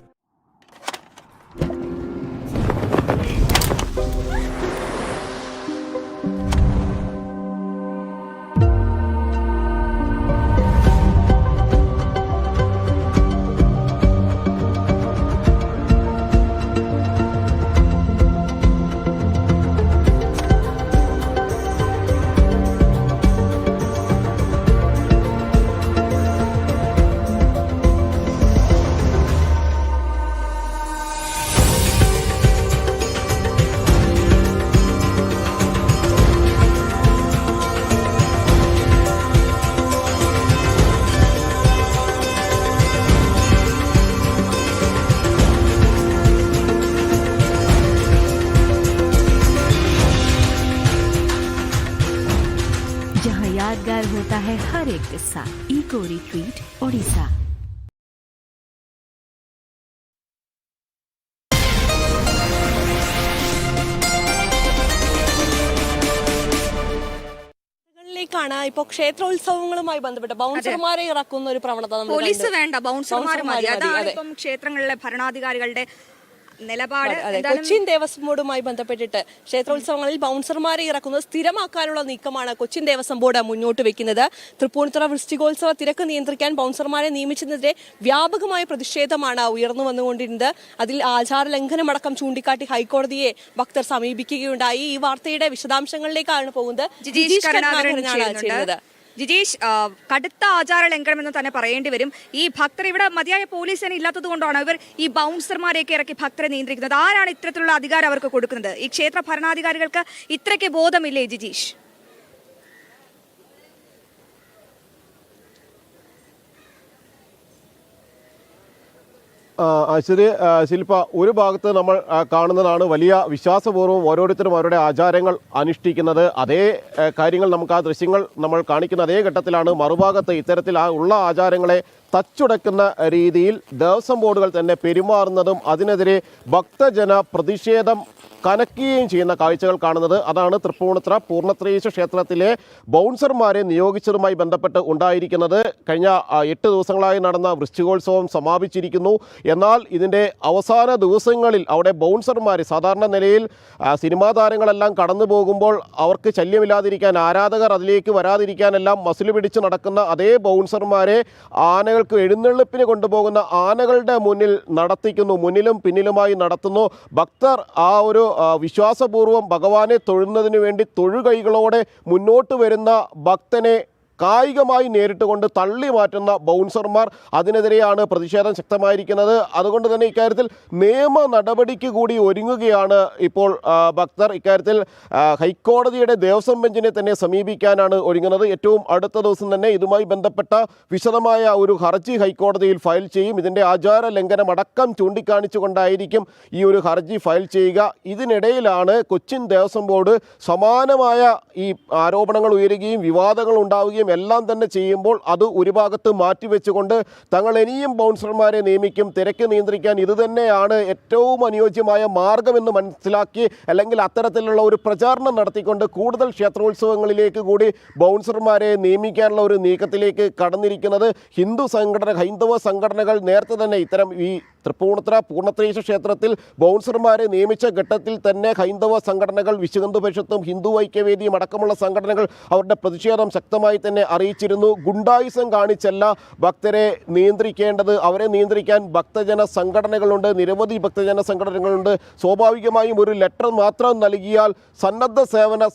होता है हर एक किस्सा। Eco retreat Odisha. ാണ് ഇപ്പൊ ക്ഷേത്രോത്സവങ്ങളുമായി ബന്ധപ്പെട്ട് ബൗൺസർമാരെ ഇറക്കുന്ന ഒരു പ്രവണത പോലീസ് വേണ്ട, ബൗൺസർമാർ മതി. അതാണ് ഇപ്പം ക്ഷേത്രങ്ങളിലെ ഭരണാധികാരികളുടെ നിലപാട്. കൊച്ചിൻ ദേവസ്വം ബോർഡുമായി ബന്ധപ്പെട്ടിട്ട് ക്ഷേത്രോത്സവങ്ങളിൽ ബൗൺസർമാരെ ഇറക്കുന്നത് സ്ഥിരമാക്കാനുള്ള നീക്കമാണ് കൊച്ചിൻ ദേവസ്വം ബോർഡ് മുന്നോട്ട് വെക്കുന്നത്. തൃപ്പൂണിത്തുറ വൃശ്ചികോത്സവ തിരക്ക് നിയന്ത്രിക്കാൻ ബൗൺസർമാരെ നിയമിച്ചതിനെതിരെ വ്യാപകമായ പ്രതിഷേധമാണ് ഉയർന്നു വന്നുകൊണ്ടിരുന്നത്. അതിൽ ആചാര ലംഘനമടക്കം ചൂണ്ടിക്കാട്ടി ഹൈക്കോടതിയെ ഭക്തർ സമീപിക്കുകയുണ്ടായി. ഈ വാർത്തയുടെ വിശദാംശങ്ങളിലേക്കാണ് പോകുന്നത്. ജിജീഷ് കരുണാകരനാണ് ചെയ്യുന്നത്. ജിജീഷ്, കടുത്ത ആചാര ലംഘനമെന്ന് തന്നെ പറയേണ്ടി വരും. ഈ ഭക്തർ ഇവിടെ മതിയായ പോലീസ് സേന ഇല്ലാത്തത് കൊണ്ടാണ് ഇവർ ഈ ബൗൺസർമാരെയൊക്കെ ഇറക്കി ഭക്തരെ നിയന്ത്രിക്കുന്നത്. ആരാണ് ഇത്തരത്തിലുള്ള അധികാരം അവർക്ക് കൊടുക്കുന്നത്? ഈ ക്ഷേത്ര ഭരണാധികാരികൾക്ക് ഇത്രയ്ക്ക് ബോധമില്ലേ ജിജീഷ്? ശരി ശില്പ, ഒരു ഭാഗത്ത് നമ്മൾ കാണുന്നതാണ് വലിയ വിശ്വാസപൂർവ്വം ഓരോരുത്തരും അവരുടെ ആചാരങ്ങൾ അനുഷ്ഠിക്കുന്നത്. അതേ കാര്യങ്ങൾ നമുക്ക് ആ ദൃശ്യങ്ങൾ നമ്മൾ കാണിക്കുന്ന അതേ ഘട്ടത്തിലാണ് മറുഭാഗത്ത് ഇത്തരത്തിൽ ഉള്ള ആചാരങ്ങളെ തച്ചുടക്കുന്ന രീതിയിൽ ദേവസ്വം ബോർഡുകൾ തന്നെ പെരുമാറുന്നതും അതിനെതിരെ ഭക്തജന പ്രതിഷേധം കനക്കുകയും ചെയ്യുന്ന കാഴ്ചകൾ കാണുന്നത്. അതാണ് തൃപ്പൂണിത്തുറ പൂർണ്ണത്രയീശ ക്ഷേത്രത്തിലെ ബൗൺസർമാരെ നിയോഗിച്ചതുമായി ബന്ധപ്പെട്ട് ഉണ്ടായിരിക്കുന്നത്. കഴിഞ്ഞ 8 ദിവസങ്ങളായി നടന്ന വൃശ്ചികോത്സവം സമാപിച്ചിരിക്കുന്നു. എന്നാൽ ഇതിൻ്റെ അവസാന ദിവസങ്ങളിൽ അവിടെ ബൗൺസർമാർ സാധാരണ നിലയിൽ സിനിമാ താരങ്ങളെല്ലാം കടന്നു പോകുമ്പോൾ അവർക്ക് ശല്യമില്ലാതിരിക്കാൻ, ആരാധകർ അതിലേക്ക് വരാതിരിക്കാനെല്ലാം മസിൽ പിടിച്ച് നടക്കുന്ന അതേ ബൗൺസർമാരെ ആനകൾക്ക് എഴുന്നള്ളിപ്പിന് കൊണ്ടുപോകുന്ന ആനകളുടെ മുന്നിൽ നടത്തിക്കുന്നു. മുന്നിലും പിന്നിലുമായി നടത്തുന്നു. ഭക്തർ ആ ഒരു വിശ്വാസപൂർവ്വം ഭഗവാനെ തൊഴുന്നതിന് വേണ്ടി തൊഴുകൈകളോടെ മുന്നോട്ട് വരുന്ന ഭക്തനെ കായികമായി നേരിട്ട് കൊണ്ട് തള്ളി മാറ്റുന്ന ബൗൺസർമാർ, അതിനെതിരെയാണ് പ്രതിഷേധം ശക്തമായിരിക്കുന്നത്. അതുകൊണ്ട് തന്നെ ഇക്കാര്യത്തിൽ നിയമ നടപടിക്ക് കൂടി ഒരുങ്ങുകയാണ് ഇപ്പോൾ ഭക്തർ. ഇക്കാര്യത്തിൽ ഹൈക്കോടതിയുടെ ദേവസ്വം ബെഞ്ചിനെ തന്നെ സമീപിക്കാനാണ് ഒരുങ്ങുന്നത്. ഏറ്റവും അടുത്ത ദിവസം തന്നെ ഇതുമായി ബന്ധപ്പെട്ട വിശദമായ ഒരു ഹർജി ഹൈക്കോടതിയിൽ ഫയൽ ചെയ്യും. ഇതിൻ്റെ ആചാര ലംഘനം അടക്കം ചൂണ്ടിക്കാണിച്ചുകൊണ്ടായിരിക്കും ഈ ഒരു ഹർജി ഫയൽ ചെയ്യുക. ഇതിനിടയിലാണ് കൊച്ചിൻ ദേവസ്വം ബോർഡ് സമാനമായ ഈ ആരോപണങ്ങൾ ഉയരുകയും വിവാദങ്ങൾ ഉണ്ടാവുകയും എല്ലാം തന്നെ ചെയ്യുമ്പോൾ അത് ഒരു ഭാഗത്ത് മാറ്റിവെച്ചുകൊണ്ട് തങ്ങൾ ഇനിയും ബൗൺസർമാരെ നിയമിക്കും, തിരക്ക് നിയന്ത്രിക്കാൻ ഇത് തന്നെയാണ് ഏറ്റവും അനുയോജ്യമായ മാർഗമെന്ന് മനസ്സിലാക്കി, അല്ലെങ്കിൽ അത്തരത്തിലുള്ള ഒരു പ്രചാരണം നടത്തിക്കൊണ്ട് കൂടുതൽ ക്ഷേത്രോത്സവങ്ങളിലേക്ക് കൂടി ബൗൺസർമാരെ നിയമിക്കാനുള്ള ഒരു നീക്കത്തിലേക്ക് കടന്നിരിക്കുന്നത്. ഹൈന്ദവ സംഘടനകൾ നേരത്തെ തന്നെ ഇത്തരം ഈ തൃപ്പൂണിത്തുറ പൂർണ്ണത്രയീശ ക്ഷേത്രത്തിൽ ബൗൺസർമാരെ നിയമിച്ച ഘട്ടത്തിൽ തന്നെ ഹൈന്ദവ സംഘടനകൾ, വിശ്വഹിന്ദു പരിഷത്തും ഹിന്ദു ഐക്യവേദിയും അടക്കമുള്ള സംഘടനകൾ അവരുടെ പ്രതിഷേധം ശക്തമായി തന്നെ അറിയിച്ചിരുന്നു. ഗുണ്ടായുസം കാണിച്ചല്ല ഭക്തരെ നിയന്ത്രിക്കേണ്ടത്, അവരെ നിയന്ത്രിക്കാൻ ഭക്തജന സംഘടനകളുണ്ട്, നിരവധി ഭക്തജന സംഘടനകളുണ്ട്. സ്വാഭാവികമായും ഒരു ലെറ്റർ മാത്രം നൽകിയാൽ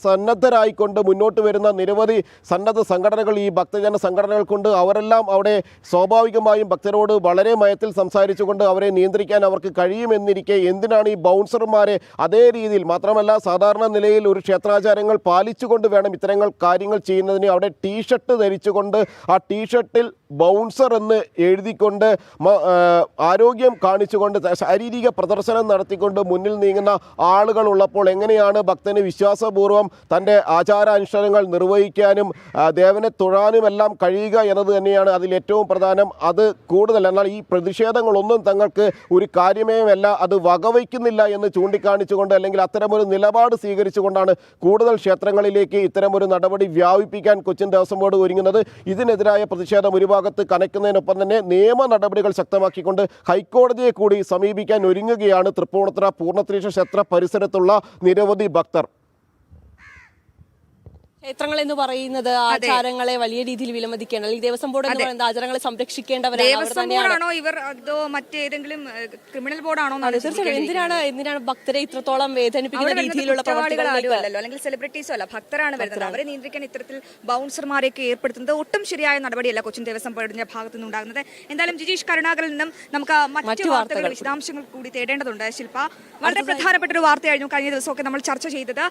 സന്നദ്ധരായിക്കൊണ്ട് മുന്നോട്ട് വരുന്ന നിരവധി സന്നദ്ധ സംഘടനകൾ ഈ ഭക്തജന സംഘടനകൾക്കുണ്ട്. അവരെല്ലാം അവിടെ സ്വാഭാവികമായും ഭക്തരോട് വളരെ മയത്തിൽ സംസാരിച്ചുകൊണ്ട് അവരെ നിയന്ത്രിക്കാൻ അവർക്ക് കഴിയുമെന്നിരിക്കെ എന്തിനാണ് ഈ ബൗൺസർമാരെ അതേ രീതിയിൽ, മാത്രമല്ല സാധാരണ നിലയിൽ ഒരു ക്ഷേത്രാചാരങ്ങൾ പാലിച്ചുകൊണ്ട് വേണം ഇത്തരങ്ങൾ കാര്യങ്ങൾ ചെയ്യുന്നതിന്. അവിടെ ടീഷർട്ട് ധരിച്ചുകൊണ്ട് ആ ടീഷർട്ടിൽ ബൗൺസർ എന്ന് എഴുതിക്കൊണ്ട് ആരോഗ്യം കാണിച്ചുകൊണ്ട് ശാരീരിക പ്രദർശനം നടത്തിക്കൊണ്ട് മുന്നിൽ നീങ്ങുന്ന ആളുകൾ ഉള്ളപ്പോൾ എങ്ങനെയാണ് ഭക്തന് വിശ്വാസപൂർവ്വം തൻ്റെ ആചാരാനുഷ്ഠാനങ്ങൾ നിർവഹിക്കാനും ദേവനെ തൊഴാനുമെല്ലാം കഴിയുക എന്നത് തന്നെയാണ് അതിൽ ഏറ്റവും പ്രധാനം. അത് കൂടുതൽ, എന്നാൽ ഈ പ്രതിഷേധങ്ങളൊന്നും തങ്ങൾക്ക് ഒരു കാര്യമേയല്ല, അത് വകവയ്ക്കുന്നില്ല എന്ന് ചൂണ്ടിക്കാണിച്ചുകൊണ്ട് അല്ലെങ്കിൽ അത്തരമൊരു നിലപാട് സ്വീകരിച്ചുകൊണ്ടാണ് കൂടുതൽ ക്ഷേത്രങ്ങളിലേക്ക് ഇത്തരമൊരു നടപടി വ്യാപിപ്പിക്കാൻ കൊച്ചിൻ ദേവസ്വം ബോർഡ് ഒരുങ്ങുന്നത്. ഇതിനെതിരായ പ്രതിഷേധം ഒരു ഭാഗത്ത് കനക്കുന്നതിനൊപ്പം തന്നെ നിയമ നടപടികൾ ശക്തമാക്കിക്കൊണ്ട് ഹൈക്കോടതിയെ കൂടി സമീപിക്കാൻ ഒരുങ്ങുകയാണ് തൃപ്പൂണിത്തുറ പൂർണ്ണത്രയീശ ക്ഷേത്ര പരിസരത്തുള്ള നിരവധി ഭക്തർ. ക്ഷേത്രങ്ങൾ എന്ന് പറയുന്നത് ആചാരങ്ങളെ വലിയ രീതിയിൽ വിലമതിക്കേണ്ട, അല്ലെങ്കിൽ ദേവസ്വം ബോർഡ് എന്ന് പറയുന്നത് ആചാരങ്ങളെ സംരക്ഷിക്കേണ്ടവരാണ്. ഇവർ അതോ മറ്റേതെങ്കിലും ക്രിമിനൽ ബോർഡാണോ? എന്തിനാണ് ഭക്തരെ ഇത്രത്തോളം വേദനിപ്പിക്കുന്ന രീതിയിലുള്ള പ്രവർത്തികളല്ലോ, അല്ലെങ്കിൽ സെലിബ്രിറ്റീസോ അല്ല, ഭക്തരാണ് വരുന്നത്. അവരെ നിയന്ത്രിക്കാൻ ഇത്തരത്തിൽ ബൗൺസർമാരെയൊക്കെ ഏർപ്പെടുത്തുന്നത് ഒട്ടും ശരിയായ നടപടിയല്ല കൊച്ചിൻ ദേവസ്വം ബോർഡിന്റെ ഭാഗത്തു നിന്നുണ്ടാകുന്നത്. എന്തായാലും ജിജീഷ് കരുണാകരനിൽ നിന്നും നമുക്ക് മറ്റു വാർത്തകൾ, വിശദാംശങ്ങൾ കൂടി തേടേണ്ടതുണ്ട്. ശില്പ, വളരെ പ്രധാനപ്പെട്ട ഒരു വാർത്തയായിരുന്നു കഴിഞ്ഞ ദിവസമൊക്കെ നമ്മൾ ചർച്ച ചെയ്തത്.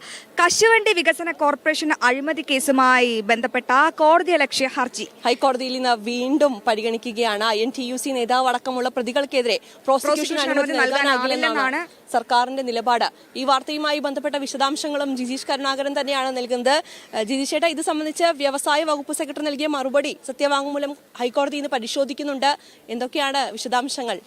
കശുവണ്ടി വികസന കോർപ്പറേഷൻ അഴിമതി കേസുമായി ബന്ധപ്പെട്ട കോടതിയലക്ഷ്യ ഹർജി ഹൈക്കോടതിയിൽ ഇന്ന് വീണ്ടും പരിഗണിക്കുകയാണ്. INTUC നേതാവ് അടക്കമുള്ള പ്രതികൾക്കെതിരെ പ്രോസിക്യൂഷൻ അനുമതി നൽകാനാകില്ലെന്നാണ് സർക്കാരിന്റെ നിലപാട്. ഈ വാർത്തയുമായി ബന്ധപ്പെട്ട വിശദാംശങ്ങളും ജിജീഷ് കരുണാകരൻ തന്നെയാണ് നൽകുന്നത്. ജിജീഷ് ചേട്ടാ, ഇത് സംബന്ധിച്ച് വ്യവസായ വകുപ്പ് സെക്രട്ടറി നൽകിയ മറുപടി സത്യവാങ്മൂലം ഹൈക്കോടതി ഇന്ന് പരിശോധിക്കുന്നുണ്ട്. എന്തൊക്കെയാണ് വിശദാംശങ്ങൾ?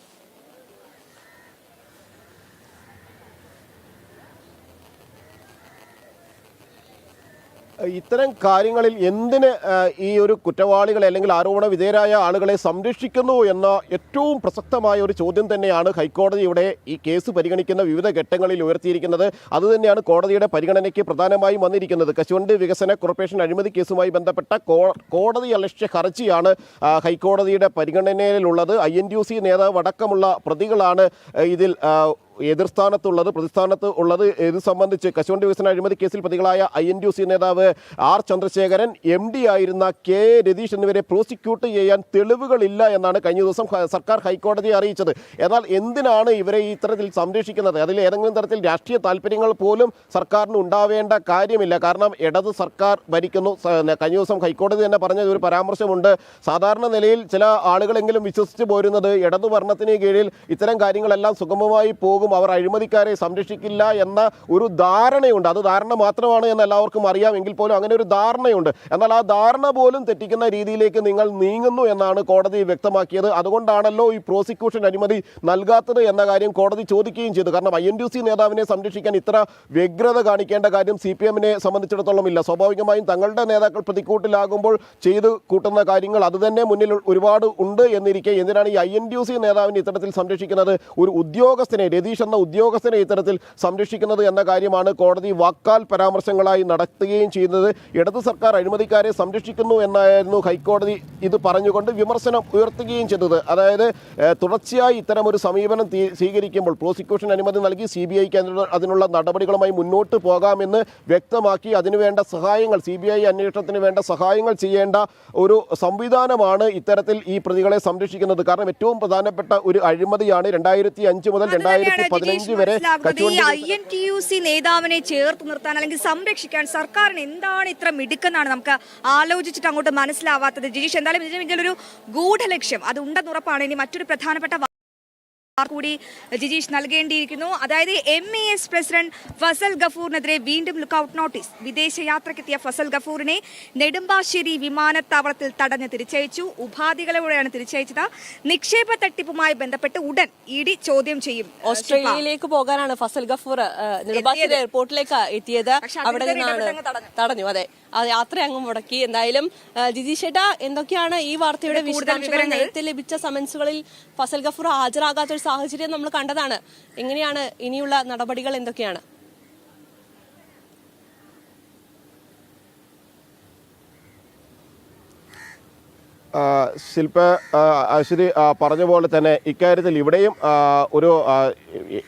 ഇത്തരം കാര്യങ്ങളിൽ എന്തിന് ഈ ഒരു കുറ്റവാളികളെ അല്ലെങ്കിൽ ആരോപണ വിധേയരായ ആളുകളെ സംരക്ഷിക്കുന്നു എന്ന ഏറ്റവും പ്രസക്തമായ ഒരു ചോദ്യം തന്നെയാണ് ഹൈക്കോടതി ഇവിടെ ഈ കേസ് പരിഗണിക്കുന്ന വിവിധ ഘട്ടങ്ങളിൽ ഉയർത്തിയിരിക്കുന്നത്. അതുതന്നെയാണ് കോടതിയുടെ പരിഗണനയ്ക്ക് പ്രധാനമായും വന്നിരിക്കുന്നത്. കശുവണ്ടി വികസന കോർപ്പറേഷൻ അഴിമതി കേസുമായി ബന്ധപ്പെട്ട കോടതി അലക്ഷ്യ ഹർജിയാണ് ഹൈക്കോടതിയുടെ പരിഗണനയിലുള്ളത്. INTUC നേതാവ് അടക്കമുള്ള പ്രതികളാണ് ഇതിൽ എതിർസ്ഥാനത്തുള്ളത്, പ്രതിസ്ഥാനത്ത് ഉള്ളത്. ഇത് സംബന്ധിച്ച് കശുവണ്ടി വികസന അഴിമതി കേസിൽ പ്രതികളായ INTUC നേതാവ് R ചന്ദ്രശേഖരൻ, MD ആയിരുന്ന K രതീഷ് എന്നിവരെ പ്രോസിക്യൂട്ട് ചെയ്യാൻ തെളിവുകളില്ല എന്നാണ് കഴിഞ്ഞ ദിവസം സർക്കാർ ഹൈക്കോടതിയെ അറിയിച്ചത്. എന്നാൽ എന്തിനാണ് ഇവരെ ഇത്തരത്തിൽ സംരക്ഷിക്കുന്നത്? അതിൽ ഏതെങ്കിലും തരത്തിൽ രാഷ്ട്രീയ താല്പര്യങ്ങൾ പോലും സർക്കാരിന് ഉണ്ടാവേണ്ട കാര്യമില്ല. കാരണം ഇടത് സർക്കാർ ഭരിക്കുന്നു. കഴിഞ്ഞ ദിവസം ഹൈക്കോടതി തന്നെ പറഞ്ഞ ഒരു പരാമർശമുണ്ട്. സാധാരണ നിലയിൽ ചില ആളുകളെങ്കിലും വിശ്വസിച്ച് പോരുന്നത് ഇടതു ഭരണത്തിന് കീഴിൽ ഇത്തരം കാര്യങ്ങളെല്ലാം സുഗമമായി പോകും, അവർ അഴിമതിക്കാരെ സംരക്ഷിക്കില്ല എന്ന ഒരു ധാരണയുണ്ട്. അത് ധാരണ മാത്രമാണ് എന്ന് എല്ലാവർക്കും അറിയാം. എങ്കിൽ പോലും അങ്ങനെ ഒരു ധാരണയുണ്ട്. എന്നാൽ ആ ധാരണ പോലും തെറ്റിക്കുന്ന രീതിയിലേക്ക് നിങ്ങൾ നീങ്ങുന്നു എന്നാണ് കോടതി വ്യക്തമാക്കിയത്. അതുകൊണ്ടാണല്ലോ ഈ പ്രോസിക്യൂഷൻ അനുമതി നൽകാത്തത് എന്ന കാര്യം കോടതി ചോദിക്കുകയും ചെയ്തു. കാരണം INTUC നേതാവിനെ സംരക്ഷിക്കാൻ ഇത്ര വ്യഗ്രത കാണിക്കേണ്ട കാര്യം CPM-നെ സംബന്ധിച്ചിടത്തോളം ഇല്ല. സ്വാഭാവികമായും തങ്ങളുടെ നേതാക്കൾ പ്രതിക്കൂട്ടിലാകുമ്പോൾ ചെയ്തു കൂട്ടുന്ന കാര്യങ്ങൾ അത് തന്നെ മുന്നിൽ ഒരുപാട് ഉണ്ട് എന്നിരിക്കെ എന്തിനാണ് ഈ INTUC നേതാവിനെ ഇത്തരത്തിൽ സംരക്ഷിക്കുന്നത്? ഒരു ഉദ്യോഗസ്ഥനെ, രതീഷ് എന്ന ഉദ്യോഗസ്ഥനെ ഇത്തരത്തിൽ സംരക്ഷിക്കുന്നത് എന്ന കാര്യമാണ് കോടതി വാക്കാൽ പരാമർശങ്ങളായി നടത്തുകയും ചെയ്യുന്നത്. ഇടതു സർക്കാർ അഴിമതിക്കാരെ സംരക്ഷിക്കുന്നു എന്നായിരുന്നു ഹൈക്കോടതി ഇത് പറഞ്ഞുകൊണ്ട് വിമർശനം ഉയർത്തുകയും ചെയ്തത്. അതായത് തുടർച്ചയായി ഇത്തരം ഒരു സമീപനം സ്വീകരിക്കുമ്പോൾ പ്രോസിക്യൂഷൻ അനുമതി നൽകി CBIക്ക് അതിനുള്ള നടപടികളുമായി മുന്നോട്ട് പോകാമെന്ന് വ്യക്തമാക്കി അതിനുവേണ്ട സഹായങ്ങൾ, CBI അന്വേഷണത്തിന് വേണ്ട സഹായങ്ങൾ ചെയ്യേണ്ട ഒരു സംവിധാനമാണ് ഇത്തരത്തിൽ ഈ പ്രതികളെ സംരക്ഷിക്കുന്നത്. കാരണം ഏറ്റവും പ്രധാനപ്പെട്ട ഒരു അഴിമതിയാണ് 2005 മുതൽ 2015 വരെ INTUC നേതാവിനെ ചേർത്ത് നിർത്താൻ അല്ലെങ്കിൽ സംരക്ഷിക്കാൻ സർക്കാരിന് എന്താണ് ഇത്ര മിടുക്കെന്നാണ് നമുക്ക് ആലോചിച്ചിട്ട് അങ്ങോട്ട് മനസ്സിലാവാത്തത്. ജിജീഷ്, എന്തായാലും ഇതിലൊരു ഗൂഢലക്ഷ്യം അത് ഉണ്ടെന്ന് ഉറപ്പാണ്. ഇനി മറ്റൊരു പ്രധാനപ്പെട്ട കൂടി ജിജീഷ് നൽകേണ്ടിയിരിക്കുന്നു. അതായത് MES പ്രസിഡന്റ് ഫസൽ ഗഫൂറിനെതിരെ വീണ്ടും ലുക്കൌട്ട് നോട്ടീസ്. വിദേശയാത്രയ്ക്കെത്തിയ ഫസൽ ഗഫൂറിനെ നെടുമ്പാശ്ശേരി വിമാനത്താവളത്തിൽ തടഞ്ഞ് തിരിച്ചയച്ചു. ഉപാധികളോടെയാണ് തിരിച്ചയച്ചത്. നിക്ഷേപ തട്ടിപ്പുമായി ബന്ധപ്പെട്ട് ഉടൻ ED ചോദ്യം ചെയ്യും. ഓസ്ട്രേലിയയിലേക്ക് പോകാനാണ് ഫസൽ ഗഫൂർ നെടുമ്പാശ്ശേരി എയർപോർട്ടിലേക്ക് എത്തിയത്. അവിടെ നിന്നാണ് തടഞ്ഞു. അതെ, യാത്ര അങ്ങ് മുടക്കി. എന്തായാലും ജിജീഷ് ചേട്ടാ, എന്തൊക്കെയാണ് ഈ വാർത്തയുടെ വിശദാംശങ്ങൾ? നേരത്തെ ലഭിച്ച സമൻസുകളിൽ ഫസൽ ഗഫൂർ ഹാജരാകാത്ത സാഹചര്യം നമ്മൾ കണ്ടതാണ്. എങ്ങനെയാണ് ഇനിയുള്ള നടപടികൾ എന്തൊക്കെയാണ്? ശില്പ അശ്വതി പറഞ്ഞ പോലെ തന്നെ ഇക്കാര്യത്തിൽ ഇവിടെയും ഒരു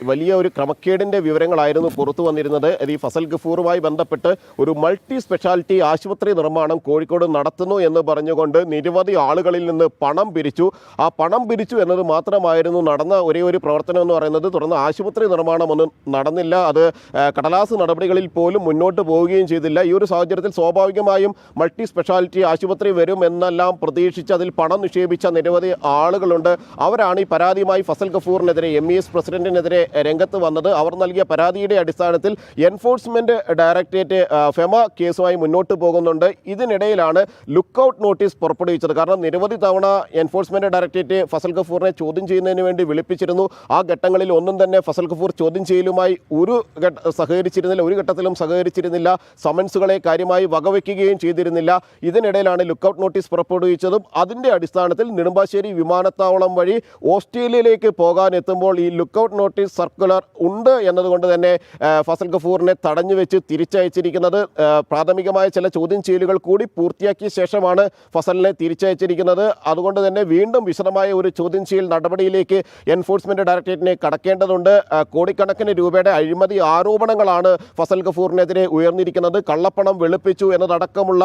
വലിയ ഒരു ക്രമക്കേടിൻ്റെ വിവരങ്ങളായിരുന്നു പുറത്തു വന്നിരുന്നത്. ഈ ഫസൽ ഗഫൂറുമായി ബന്ധപ്പെട്ട് ഒരു മൾട്ടി സ്പെഷ്യാലിറ്റി ആശുപത്രി നിർമ്മാണം കോഴിക്കോട് നടത്തുന്നു എന്ന് പറഞ്ഞുകൊണ്ട് നിരവധി ആളുകളിൽ നിന്ന് പണം പിരിച്ചു. ആ പണം പിരിച്ചു എന്നത് മാത്രമായിരുന്നു നടന്ന ഒരേ ഒരു പ്രവർത്തനം എന്ന് പറയുന്നത്. തുടർന്ന് ആശുപത്രി നിർമ്മാണമൊന്നും നടന്നില്ല. അത് കടലാസ് നടപടികളിൽ പോലും മുന്നോട്ട് പോവുകയും ചെയ്തില്ല. ഈ ഒരു സാഹചര്യത്തിൽ സ്വാഭാവികമായും മൾട്ടി സ്പെഷ്യാലിറ്റി ആശുപത്രി വരും എന്നെല്ലാം പ്രതീക്ഷിച്ച് അതിൽ പണം നിക്ഷേപിച്ച നിരവധി ആളുകളുണ്ട്. അവരാണ് ഈ പരാതിയുമായി ഫസൽ ഗഫൂറിനെതിരെ MES പ്രസിഡന്റിനെതിരെ രംഗത്ത് വന്നത്. അവർ നൽകിയ പരാതിയുടെ അടിസ്ഥാനത്തിൽ എൻഫോഴ്സ്മെന്റ് ഡയറക്ടറേറ്റ് FEMA കേസുമായി മുന്നോട്ട് പോകുന്നുണ്ട്. ഇതിനിടയിലാണ് ലുക്കൌട്ട് നോട്ടീസ് പുറപ്പെടുവിച്ചത്. കാരണം നിരവധി തവണ എൻഫോഴ്സ്മെന്റ് ഡയറക്ടറേറ്റ് ഫസൽ ഗഫൂറിനെ ചോദ്യം ചെയ്യുന്നതിന് വേണ്ടി വിളിപ്പിച്ചിരുന്നു. ആ ഘട്ടങ്ങളിൽ ഒന്നും തന്നെ ഫസൽ ഗഫൂർ ചോദ്യം ചെയ്യലുമായി ഒരു ഘട്ടത്തിലും സഹകരിച്ചിരുന്നില്ല. സമൻസുകളെ കാര്യമായി വകവയ്ക്കുകയും ചെയ്തിരുന്നില്ല. ഇതിനിടയിലാണ് ലുക്കൌട്ട് നോട്ടീസ് പുറപ്പെടുവിച്ചതും അതിൻ്റെ അടിസ്ഥാനത്തിൽ നെടുമ്പാശ്ശേരി വിമാനത്താവളം വഴി ഓസ്ട്രേലിയയിലേക്ക് പോകാൻ എത്തുമ്പോൾ ഈ ലുക്കൌട്ട് നോട്ടീസ് സർക്കുലർ ഉണ്ട് എന്നതുകൊണ്ട് തന്നെ ഫസൽ ഗഫൂറിനെ തടഞ്ഞു വെച്ച് തിരിച്ചയച്ചിരിക്കുന്നത്. പ്രാഥമികമായ ചില ചോദ്യം ചെയ്യലുകൾ കൂടി പൂർത്തിയാക്കിയ ശേഷമാണ് ഫസലിനെ തിരിച്ചയച്ചിരിക്കുന്നത്. അതുകൊണ്ട് തന്നെ വീണ്ടും വിശദമായ ഒരു ചോദ്യം ചെയ്യൽ നടപടിയിലേക്ക് എൻഫോഴ്സ്മെന്റ് ഡയറക്ടറേറ്റിനെ കടക്കേണ്ടതുണ്ട്. കോടിക്കണക്കിന് രൂപയുടെ അഴിമതി ആരോപണങ്ങളാണ് ഫസൽ ഗഫൂറിനെതിരെ ഉയർന്നിരിക്കുന്നത്. കള്ളപ്പണം വെളുപ്പിച്ചു എന്നതടക്കമുള്ള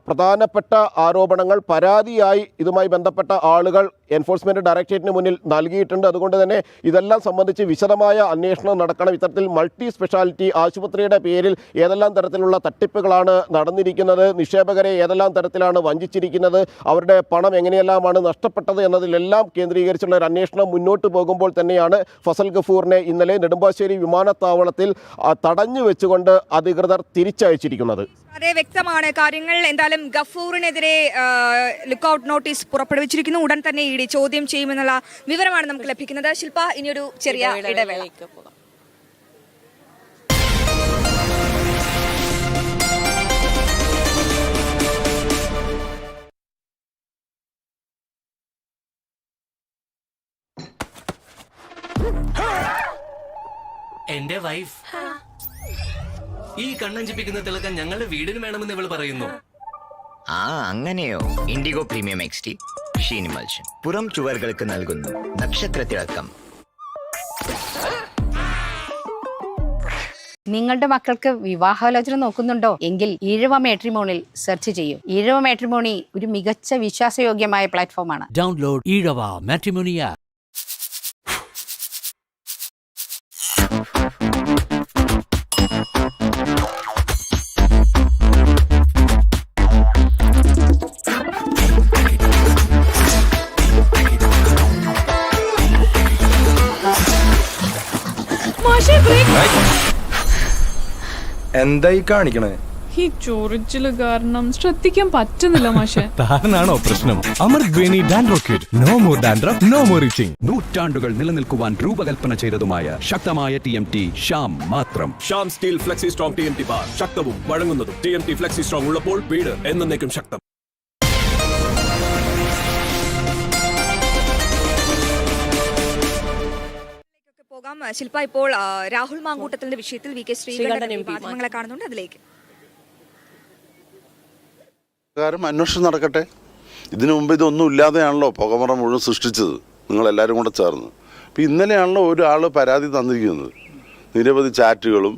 പ്രധാനപ്പെട്ട ആരോപണങ്ങൾ പരാതിയായി ഇതുമായി ബന്ധപ്പെട്ട ആളുകൾ എൻഫോഴ്സ്മെന്റ് ഡയറക്ടറേറ്റിന് മുന്നിൽ നൽകിയിട്ടുണ്ട്. അതുകൊണ്ട് തന്നെ ഇതെല്ലാം സംബന്ധിച്ച് വിശദമായ അന്വേഷണം നടക്കണം. ഇത്തരത്തിൽ മൾട്ടി സ്പെഷ്യാലിറ്റി ആശുപത്രിയുടെ പേരിൽ ഏതെല്ലാം തരത്തിലുള്ള തട്ടിപ്പുകളാണ് നടന്നിരിക്കുന്നത്, നിക്ഷേപകരെ ഏതെല്ലാം തരത്തിലാണ് വഞ്ചിച്ചിരിക്കുന്നത്, അവരുടെ പണം എങ്ങനെയെല്ലാമാണ് നഷ്ടപ്പെട്ടത് എന്നതിലെല്ലാം കേന്ദ്രീകരിച്ചുള്ള ഒരു അന്വേഷണം മുന്നോട്ട് പോകുമ്പോൾ തന്നെയാണ് ഫസൽ ഗഫൂറിനെ ഇന്നലെ നെടുമ്പാശ്ശേരി വിമാനത്താവളത്തിൽ തടഞ്ഞു വെച്ചുകൊണ്ട് അധികൃതർ തിരിച്ചയച്ചിരിക്കുന്നത്. അതെ, വ്യക്തമാണ് കാര്യങ്ങൾ. എന്തായാലും ഗഫൂറിനെതിരെ ലുക്കൌട്ട് നോട്ടീസ് പുറപ്പെടുവിച്ചിരിക്കുന്നു. ഉടൻ തന്നെ ഇഡി ചോദ്യം ചെയ്യുമെന്നുള്ള വിവരമാണ് നമുക്ക് ലഭിക്കുന്നത്. ശില്പ, ഇനിയൊരു ചെറിയ ഇടവേള. എന്റെ വൈഫ് ഈ കണ്ണഞ്ചിപ്പിക്കുന്ന തിളക്കം ഞങ്ങളുടെ വീടിന് വേണമെന്ന് ഇവള് പറയുന്നു. ആ അങ്ങനെയോ? ഇൻഡിഗോ പ്രീമിയം എക്സ്ടി ഷീൻ ഇമൽഷൻ പുറം ചുവറുകൾക്ക് നൽകുന്നു നക്ഷത്ര തിളക്കം. നിങ്ങളുടെ മക്കൾക്ക് വിവാഹാലോചന നോക്കുന്നുണ്ടോ? എങ്കിൽ ഈഴവ മാട്രിമോണിയിൽ സെർച്ച് ചെയ്യൂ. ഈഴവ മാട്രിമോണി ഒരു മികച്ച വിശ്വാസയോഗ്യമായ പ്ലാറ്റ്ഫോമാണ്. Download Ezhava matrimony app. എന്തായി കാണിക്കണേ? ഈ ചൊറിച്ചില് കാരണം ശ്രദ്ധിക്കാൻ പറ്റുന്നില്ല മാഷെ. താരനാണോ പ്രശ്നം? അമൃത് ഡാൻഡ്രോക്യൂറ്റ്. No more dandruff, no more itching. നൂറ്റാണ്ടുകൾ നിലനിൽക്കുവാൻ രൂപകൽപ്പന ചെയ്തതുമായ ശക്തമായ TMT ഷാം മാത്രം. Sham steel flexi strong TMT bar. ശക്തവും വഴങ്ങുന്നതും. TMT ഫ്ലെക്സി സ്ട്രോങ് ഉള്ളപ്പോൾ വീട് എന്നേക്കും ശക്തം. പോകാം ശില്പ. ഇപ്പോൾ രാഹുൽ മാങ്കൂട്ടത്തിന്റെ വിഷയത്തിൽ വി കെ ശ്രീകണ്ഠൻ മാധ്യമങ്ങളെ കാണുന്നുണ്ട്. അതിലേക്ക് അന്വേഷണം നടക്കട്ടെ. ഇതിനു മുമ്പ് ഇതൊന്നും ഇല്ലാതെയാണല്ലോ പുകമറ മുഴുവൻ സൃഷ്ടിച്ചത് നിങ്ങളെല്ലാവരും കൂടെ ചേർന്ന്. അപ്പം ഇന്നലെയാണല്ലോ ഒരാൾ പരാതി തന്നിരിക്കുന്നത്. നിരവധി ചാറ്റുകളും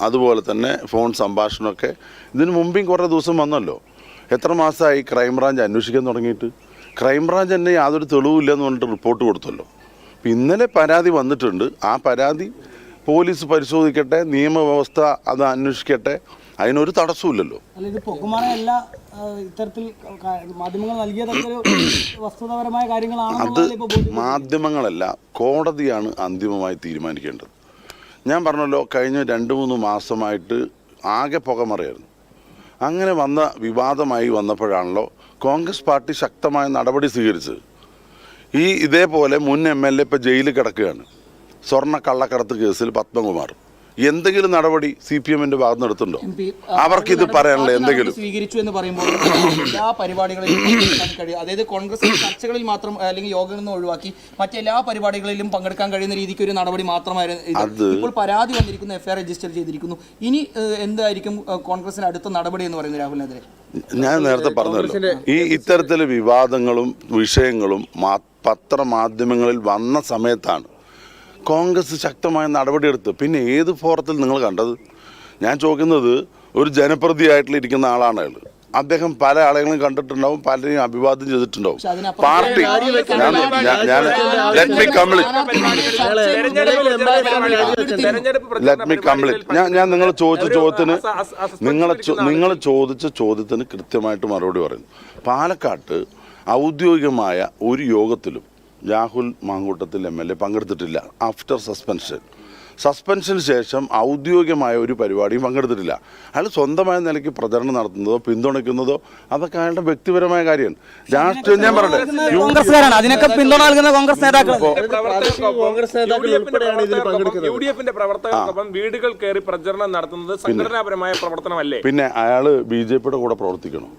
അതുപോലെ തന്നെ ഫോൺ സംഭാഷണമൊക്കെ ഇതിനു മുമ്പേയും കുറേ ദിവസം വന്നല്ലോ. എത്ര മാസമായി ക്രൈംബ്രാഞ്ച് അന്വേഷിക്കാൻ തുടങ്ങിയിട്ട്? ക്രൈംബ്രാഞ്ച് തന്നെ യാതൊരു തെളിവില്ലെന്ന് പറഞ്ഞിട്ട് റിപ്പോർട്ട് കൊടുത്തല്ലോ. അപ്പം ഇന്നലെ പരാതി വന്നിട്ടുണ്ട്. ആ പരാതി പോലീസ് പരിശോധിക്കട്ടെ, നിയമവ്യവസ്ഥ അത് അന്വേഷിക്കട്ടെ, അതിനൊരു തടസ്സമില്ലല്ലോ. അത് മാധ്യമങ്ങളല്ല, കോടതിയാണ് അന്തിമമായി തീരുമാനിക്കേണ്ടത്. ഞാൻ പറഞ്ഞല്ലോ, കഴിഞ്ഞ 2-3 മാസമായിട്ട് ആകെ പുകമറയായിരുന്നു. അങ്ങനെ വന്ന വിവാദമായി വന്നപ്പോഴാണല്ലോ കോൺഗ്രസ് പാർട്ടി ശക്തമായ നടപടി സ്വീകരിച്ചത്. ഇതേപോലെ മുൻ MLA ഇപ്പോൾ ജയിലിൽ കിടക്കുകയാണ്. സ്വർണ്ണ കള്ളക്കടത്ത് കേസിൽ പത്മകുമാർ. എന്തെങ്കിലും നടപടി CPM-ന്റെ ഭാഗത്ത് നടത്തുന്നുണ്ടോ? അവർക്ക് ഇത് പറയാനുള്ള എന്തെങ്കിലും സ്വീകരിച്ചു എന്ന് പറയുമ്പോൾ എല്ലാ പരിപാടികളിലും കഴിയും. അതായത് കോൺഗ്രസ് ചർച്ചകളിൽ മാത്രം അല്ലെങ്കിൽ യോഗങ്ങളിൽ നിന്ന് ഒഴിവാക്കി മറ്റെല്ലാ പരിപാടികളിലും പങ്കെടുക്കാൻ കഴിയുന്ന രീതിക്ക് ഒരു നടപടി മാത്രമായിരുന്നു. ഇപ്പോൾ പരാതി വന്നിരിക്കുന്നു, FIR രജിസ്റ്റർ ചെയ്തിരിക്കുന്നു. ഇനി എന്തായിരിക്കും കോൺഗ്രസിന്റെ അടുത്ത നടപടി എന്ന് പറയുന്നത് രാഹുലിനെതിരെ? ഞാൻ നേരത്തെ പറഞ്ഞല്ലോ, ഇത്തരത്തിലെ വിവാദങ്ങളും വിഷയങ്ങളും പത്രമാധ്യമങ്ങളിൽ വന്ന സമയത്താണ് കോൺഗ്രസ് ശക്തമായ നടപടിയെടുത്ത്. പിന്നെ ഏത് ഫോറത്തിൽ നിങ്ങൾ കണ്ടത്? ഞാൻ ചോദിക്കുന്നത്, ഒരു ജനപ്രതിയായിട്ടുള്ള ഇരിക്കുന്ന ആളാണ് അയാൾ. അദ്ദേഹം പല ആളുകളും കണ്ടിട്ടുണ്ടാവും, പലരെയും അഭിവാദ്യം ചെയ്തിട്ടുണ്ടാവും. പാർട്ടി ഞാൻ നിങ്ങൾ ചോദിച്ച ചോദ്യത്തിന് കൃത്യമായിട്ട് മറുപടി പറയുന്നു. പാലക്കാട്ട് ഔദ്യോഗികമായ ഒരു യോഗത്തിലും രാഹുൽ മാങ്കൂട്ടത്തിൽ MLA പങ്കെടുത്തിട്ടില്ല. ആഫ്റ്റർ സസ്പെൻഷന് ശേഷം ഔദ്യോഗികമായ ഒരു പരിപാടിയും പങ്കെടുത്തിട്ടില്ല. അയാൾ സ്വന്തമായ നിലയ്ക്ക് പ്രചരണം നടത്തുന്നതോ പിന്തുണയ്ക്കുന്നതോ അതൊക്കെ അയാളുടെ വ്യക്തിപരമായ കാര്യമാണ്. രാഷ്ട്രീയം ഞാൻ പറയട്ടെ, അതിനൊക്കെ പിന്തുണ നൽകുന്ന കോൺഗ്രസ് നേതാക്കൾ UDF-ന്റെ പ്രവർത്തകർക്കൊപ്പം വീടുകൾ കയറി പ്രചരണം നടത്തുന്നത് സംഘടനാപരമായ പ്രവർത്തനമല്ലേ? പിന്നെ അയാള് BJP-യുടെ കൂടെ പ്രവർത്തിക്കണം.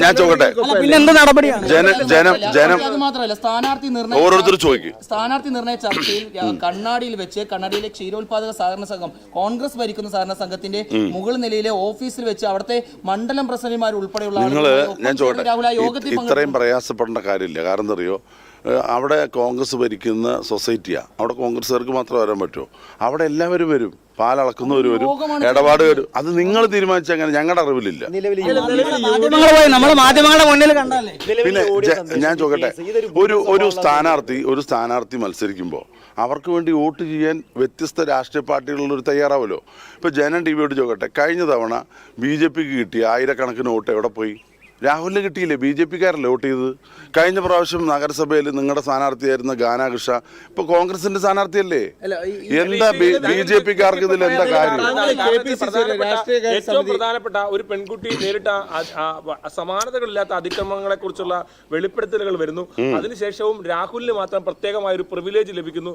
ഞാൻ ചോദിക്കട്ടെ, സ്ഥാനാർത്ഥി നിർണയ ചർച്ചയിൽ കണ്ണാടിയിലെ ക്ഷീരോത്പാദക സഹകരണ സംഘം, കോൺഗ്രസ് ഭരിക്കുന്ന സഹകരണ സംഘത്തിന്റെ മുകൾ നിലയിലെ ഓഫീസിൽ വെച്ച് അവിടുത്തെ മണ്ഡലം പ്രസിഡന്റുമാർ ഉൾപ്പെടെയുള്ള ഞാൻ ചോദിക്കട്ടെ, ഇത്രയും പ്രയാസപ്പെടേണ്ട കാര്യമില്ല. കാരണം എന്താ അറിയോ, അവിടെ കോൺഗ്രസ് ഭരിക്കുന്ന സൊസൈറ്റിയാണ്. അവിടെ കോൺഗ്രസ്സുകാർക്ക് മാത്രം വരാൻ പറ്റുമോ? അവിടെ എല്ലാവരും വരും. പാലളക്കുന്നവർ വരും, ഇടപാട് വരും. അത് നിങ്ങൾ തീരുമാനിച്ച അങ്ങനെ ഞങ്ങളുടെ അറിവിലില്ല. മാധ്യമങ്ങളുടെ മുന്നിൽ കണ്ടല്ലേ. പിന്നെ ഞാൻ ചോദിക്കട്ടെ, ഒരു സ്ഥാനാർത്ഥി മത്സരിക്കുമ്പോൾ അവർക്ക് വേണ്ടി വോട്ട് ചെയ്യാൻ വ്യത്യസ്ത രാഷ്ട്രീയ പാർട്ടികളുള്ളൊരു തയ്യാറാവുമല്ലോ. ഇപ്പോൾ ജനം ടി വിയോട് ചോദിക്കട്ടെ, കഴിഞ്ഞ തവണ BJP കിട്ടിയ ആയിരക്കണക്കിന് വോട്ട് എവിടെ പോയി? രാഹുലിന് കിട്ടിയില്ലേ? BJP-കാരല്ലേ വോട്ട് ചെയ്തത്? കഴിഞ്ഞ പ്രാവശ്യം നഗരസഭയിൽ നിങ്ങളുടെ സ്ഥാനാർത്ഥിയായിരുന്ന ഗാനാകൃഷ ഇപ്പൊ കോൺഗ്രസിന്റെ സ്ഥാനാർത്ഥിയല്ലേ? എന്താ BJP-കാർക്ക് ഇതിൽ എന്താ കാര്യം? ഏറ്റവും പ്രധാനപ്പെട്ട ഒരു പെൺകുട്ടി നേരിട്ട സമാനതകളില്ലാത്ത അതിക്രമങ്ങളെ കുറിച്ചുള്ള വെളിപ്പെടുത്തലുകൾ വരുന്നു. അതിനുശേഷവും രാഹുലിന് മാത്രം പ്രത്യേകമായ ഒരു പ്രിവിലേജ് ലഭിക്കുന്നു.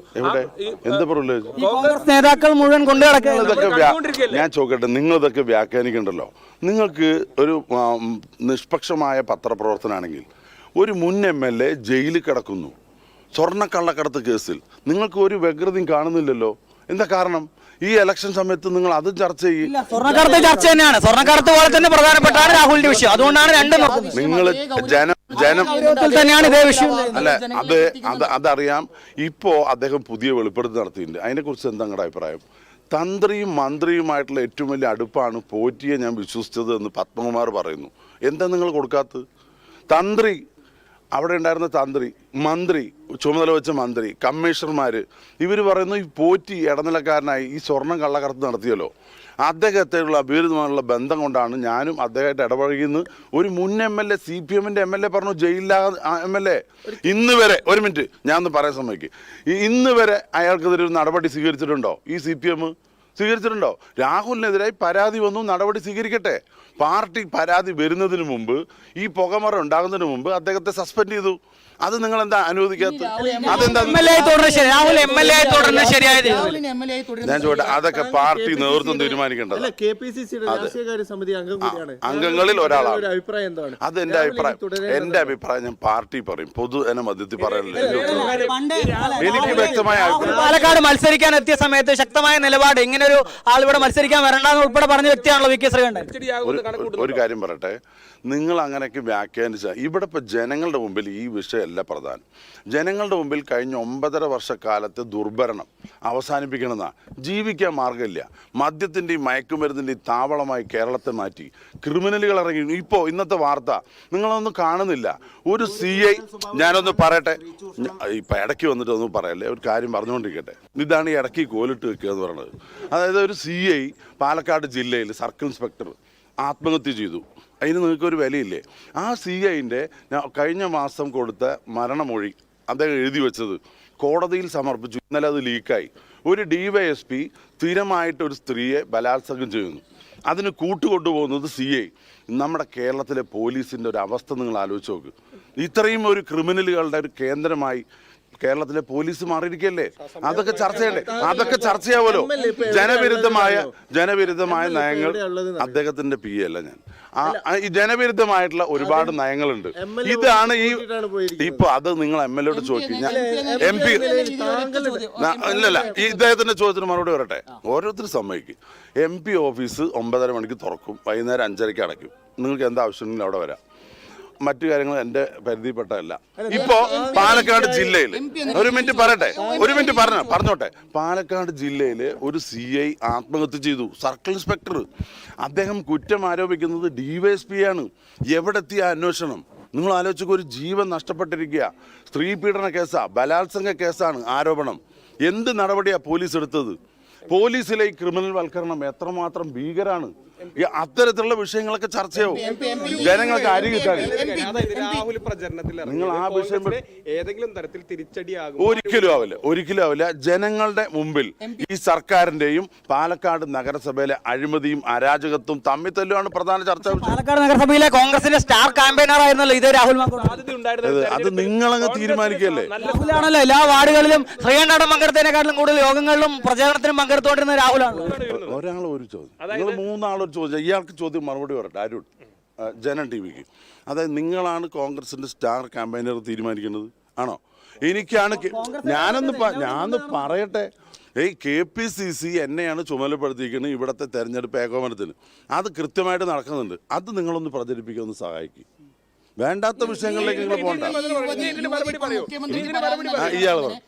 എന്ത് പ്രിവിലേജ്? കോൺഗ്രസ് നേതാക്കൾ മുഴുവൻ കൊണ്ടുനടക്കുക. ഞാൻ ചോദിക്കട്ടെ, നിങ്ങളിതൊക്കെ വ്യാഖ്യാനിക്കണ്ടല്ലോ. നിങ്ങൾക്ക് ഒരു നിഷ്പക്ഷമായ പത്രപ്രവർത്തനാണെങ്കിൽ ഒരു മുൻ MLA ജയിലിൽ കിടക്കുന്നു സ്വർണ്ണക്കള്ളക്കടത്ത് കേസിൽ, നിങ്ങൾക്ക് ഒരു വ്യഗ്രതയും കാണുന്നില്ലല്ലോ. എന്താ കാരണം? ഈ ഇലക്ഷൻ സമയത്ത് നിങ്ങൾ അതും ചർച്ച ചെയ്യും. സ്വർണ്ണക്കടത്ത് ചർച്ച തന്നെയാണ്. സ്വർണ്ണക്കടത്ത് പോലെ തന്നെ പ്രധാനപ്പെട്ടാണ് രാഹുലിന്റെ വിഷയം. അതുകൊണ്ടാണ് നിങ്ങൾ ജനം തന്നെയാണ് ഇതേ വിഷയം. അല്ല, അതറിയാം. ഇപ്പോ അദ്ദേഹം പുതിയ വെളിപ്പെടുത്തൽ നടത്തിയിട്ടുണ്ട്. അതിനെക്കുറിച്ച് എന്താ നിങ്ങളുടെ അഭിപ്രായം? തന്ത്രിയും മന്ത്രിയുമായിട്ടുള്ള ഏറ്റവും വലിയ അടുപ്പാണ് പോറ്റിയെ ഞാൻ വിശ്വസിച്ചത് എന്ന് പത്മകുമാർ പറയുന്നു. എന്താ നിങ്ങൾ കൊടുക്കാത്തത്? തന്ത്രി, അവിടെ ഉണ്ടായിരുന്ന തന്ത്രി, മന്ത്രി, ചുമതല വെച്ച മന്ത്രി, കമ്മീഷണർമാർ, ഇവർ പറയുന്നു ഈ പോറ്റി ഇടനിലക്കാരനായി ഈ സ്വർണം കള്ളക്കടത്ത് നടത്തിയല്ലോ, അദ്ദേഹത്തോടുള്ള അഭിവൃദ്ധമായുള്ള ബന്ധം കൊണ്ടാണ് ഞാനും അദ്ദേഹമായിട്ട് ഇടപഴകിയെന്ന് ഒരു മുൻ MLA, CPM-ന്റെ MLA പറഞ്ഞു. ജയിലിലാകാൻ MLA ഇന്ന് വരെ, ഒരു മിനിറ്റ് ഞാൻ ഒന്ന് പറയാൻ സമ്മതിക്കും, ഇന്ന് വരെ അയാൾക്കെതിരെ ഒരു നടപടി സ്വീകരിച്ചിട്ടുണ്ടോ? ഈ CPM സ്വീകരിച്ചിട്ടുണ്ടോ? രാഹുലിനെതിരായി പരാതി വന്നു, നടപടി സ്വീകരിക്കട്ടെ. പാർട്ടി പരാതി വരുന്നതിന് മുമ്പ്, ഈ പുകമറ ഉണ്ടാകുന്നതിന് മുമ്പ് അദ്ദേഹത്തെ സസ്പെൻഡ് ചെയ്തു. അത് നിങ്ങൾ എന്താ അനുവദിക്കാത്തത്? അതെന്താ? ഞാൻ ചോദിട്ടെ, അതൊക്കെ പാർട്ടി നേതൃത്വം തീരുമാനിക്കേണ്ടത്. അംഗങ്ങളിൽ ഒരാളാണ്. അത് എന്റെ അഭിപ്രായം ഞാൻ പാർട്ടി പറയും, പൊതു എന്നെ മധ്യത്തിൽ പറയണില്ല. എനിക്ക് വ്യക്തമായ പാലക്കാട് മത്സരിക്കാൻ എത്തിയ സമയത്ത് ശക്തമായ നിലപാട്, ഇങ്ങനെ ഒരു ആൾ ഇവിടെ മത്സരിക്കാൻ വരണ്ടെന്ന് ഉൾപ്പെടെ പറഞ്ഞ വ്യക്തിയാണല്ലോ VK ശ്രീകണ്ഠൻ. ഒരു കാര്യം പറയട്ടെ, നിങ്ങൾ അങ്ങനെയൊക്കെ വ്യാഖ്യാനിച്ചാൽ ഇവിടെ ഇപ്പൊ ജനങ്ങളുടെ മുമ്പിൽ ഈ വിഷയമല്ല പ്രധാനം. ജനങ്ങളുടെ മുമ്പിൽ കഴിഞ്ഞ 9.5 വർഷക്കാലത്തെ ദുർഭരണം അവസാനിപ്പിക്കണമെന്നാ. ജീവിക്കാൻ മാർഗമില്ല. മദ്യത്തിൻ്റെയും മയക്കുമരുന്നിൻ്റെയും താവളമായി കേരളത്തെ മാറ്റി ക്രിമിനലുകൾ ഇറങ്ങി. ഇപ്പോൾ ഇന്നത്തെ വാർത്ത നിങ്ങളൊന്നും കാണുന്നില്ല. ഒരു CI, ഞാനൊന്ന് പറയട്ടെ, ഇപ്പം ഇടയ്ക്ക് വന്നിട്ട് ഒന്നും പറയല്ലേ, ഒരു കാര്യം പറഞ്ഞുകൊണ്ടിരിക്കട്ടെ. ഇതാണ് ഈ ഇടയ്ക്ക് കോലിട്ട് വെക്കുക എന്ന് പറയുന്നത്. അതായത് ഒരു CI പാലക്കാട് ജില്ലയിൽ സർക്കിൾ ഇൻസ്പെക്ടർ ആത്മഹത്യ ചെയ്തു. അതിന് നിങ്ങൾക്കൊരു വിലയില്ലേ? ആ CIൻ്റെ കഴിഞ്ഞ മാസം കൊടുത്ത മരണമൊഴി അദ്ദേഹം എഴുതി വെച്ചത് കോടതിയിൽ സമർപ്പിച്ചു. ഇന്നലെ അത് ലീക്കായി. ഒരു DYSP സ്ഥിരമായിട്ട് ഒരു സ്ത്രീയെ ബലാത്സംഗം ചെയ്യുന്നു, അതിന് കൂട്ടുകൊണ്ടുപോകുന്നത് CI. നമ്മുടെ കേരളത്തിലെ പോലീസിൻ്റെ ഒരു അവസ്ഥ നിങ്ങൾ ആലോചിച്ച് നോക്ക്. ഇത്രയും ഒരു ക്രിമിനലുകളുടെ ഒരു കേന്ദ്രമായി കേരളത്തിലെ പോലീസ് മാറിയിരിക്കല്ലേ? അതൊക്കെ ചർച്ച ചെയ്യണ്ടേ? അതൊക്കെ ചർച്ച ചെയ്യാമല്ലോ. ജനവിരുദ്ധമായ നയങ്ങൾ അദ്ദേഹത്തിന്റെ PA അല്ല ഞാൻ. ഈ ജനവിരുദ്ധമായിട്ടുള്ള ഒരുപാട് നയങ്ങളുണ്ട്. ഇതാണ് ഇപ്പൊ അത് നിങ്ങൾ MLA-യോട് ചോദിക്കും. ഞാൻ MP ഇല്ലല്ല, ഇദ്ദേഹത്തിന്റെ ചോദ്യത്തിന് മറുപടി വരട്ടെ. ഓരോരുത്തരും സമ്മതിക്കും. MP ഓഫീസ് 9:30 മണിക്ക് തുറക്കും, വൈകുന്നേരം 5:30 അടയ്ക്കും. നിങ്ങൾക്ക് എന്താ ആവശ്യമെങ്കിലും അവിടെ വരാം. മറ്റു കാര്യങ്ങൾ എൻ്റെ പരിധിപ്പെട്ടതല്ല. ഇപ്പോ പാലക്കാട് ജില്ലയിൽ ഒരു മിനിറ്റ് പറഞ്ഞോട്ടെ. പാലക്കാട് ജില്ലയിൽ ഒരു CI ആത്മഹത്യ ചെയ്തു, സർക്കിൾ ഇൻസ്പെക്ടർ. അദ്ദേഹം കുറ്റം ആരോപിക്കുന്നത് DYSP-യാണ്. എവിടെത്തിയ അന്വേഷണം? നിങ്ങൾ ആലോചിക്കുക. ഒരു ജീവൻ നഷ്ടപ്പെട്ടിരിക്കുക. സ്ത്രീ പീഡന കേസാ, ബലാത്സംഗ കേസാണ് ആരോപണം. എന്ത് നടപടിയാണ് പോലീസ് എടുത്തത്? പോലീസിലെ ഈ ക്രിമിനൽ വൽക്കരണം എത്രമാത്രം ഭീകരാണ്. അത്തരത്തിലുള്ള വിഷയങ്ങളൊക്കെ ചർച്ചയാവും. ജനങ്ങൾക്ക് അരി കിട്ടാൻ നിങ്ങൾ ആ വിഷയം ഏതെങ്കിലും തരത്തിൽ തിരിച്ചടിയാകും? ഒരിക്കലും ആവില്ല. ജനങ്ങളുടെ മുമ്പിൽ ഈ സർക്കാരിന്റെയും പാലക്കാട് നഗരസഭയിലെ അഴിമതിയും അരാജകത്വം തമ്മിൽ തല്ലുമാണ് പ്രധാന ചർച്ച. പാലക്കാട് നഗരസഭയിലെ കോൺഗ്രസിന്റെ സ്റ്റാർ ക്യാമ്പയിനർ ആയിരുന്നല്ലോ ഇത് രാഹുൽ. അത് നിങ്ങളങ്ങ് തീരുമാനിക്കല്ലേ? രാഹുലാണല്ലോ എല്ലാ വാർഡുകളിലും ശ്രീകണ്ഠൻ പങ്കെടുത്തതിനെക്കാട്ടിലും കൂടുതൽ യോഗങ്ങളിലും പ്രചാരണത്തിനും പങ്കെടുത്തുകൊണ്ടിരുന്ന രാഹുലാണ്. ഒരാൾ ഒരു ചോദ്യം, നിങ്ങൾ 3 ആളൊരു ചോദ്യം. ഇയാൾക്ക് ചോദ്യം മറുപടി പറയട്ടെ. അരുൺ, ജനം TVക്ക്. അതായത് നിങ്ങളാണ് കോൺഗ്രസിന്റെ സ്റ്റാർ ക്യാമ്പയിനർ തീരുമാനിക്കുന്നത് ആണോ? ഞാനൊന്ന് പറയട്ടെ. KPCC എന്നെയാണ് ചുമതലപ്പെടുത്തിയിരിക്കുന്നത് ഇവിടുത്തെ തെരഞ്ഞെടുപ്പ് ഏകോപനത്തിന്. അത് കൃത്യമായിട്ട് നടക്കുന്നുണ്ട്. അത് നിങ്ങളൊന്ന് പ്രചരിപ്പിക്കാനൊന്ന് സഹായിക്കും. വേണ്ടാത്ത വിഷയങ്ങളിലേക്ക് നിങ്ങൾ പോകണ്ട. ഇയാൾ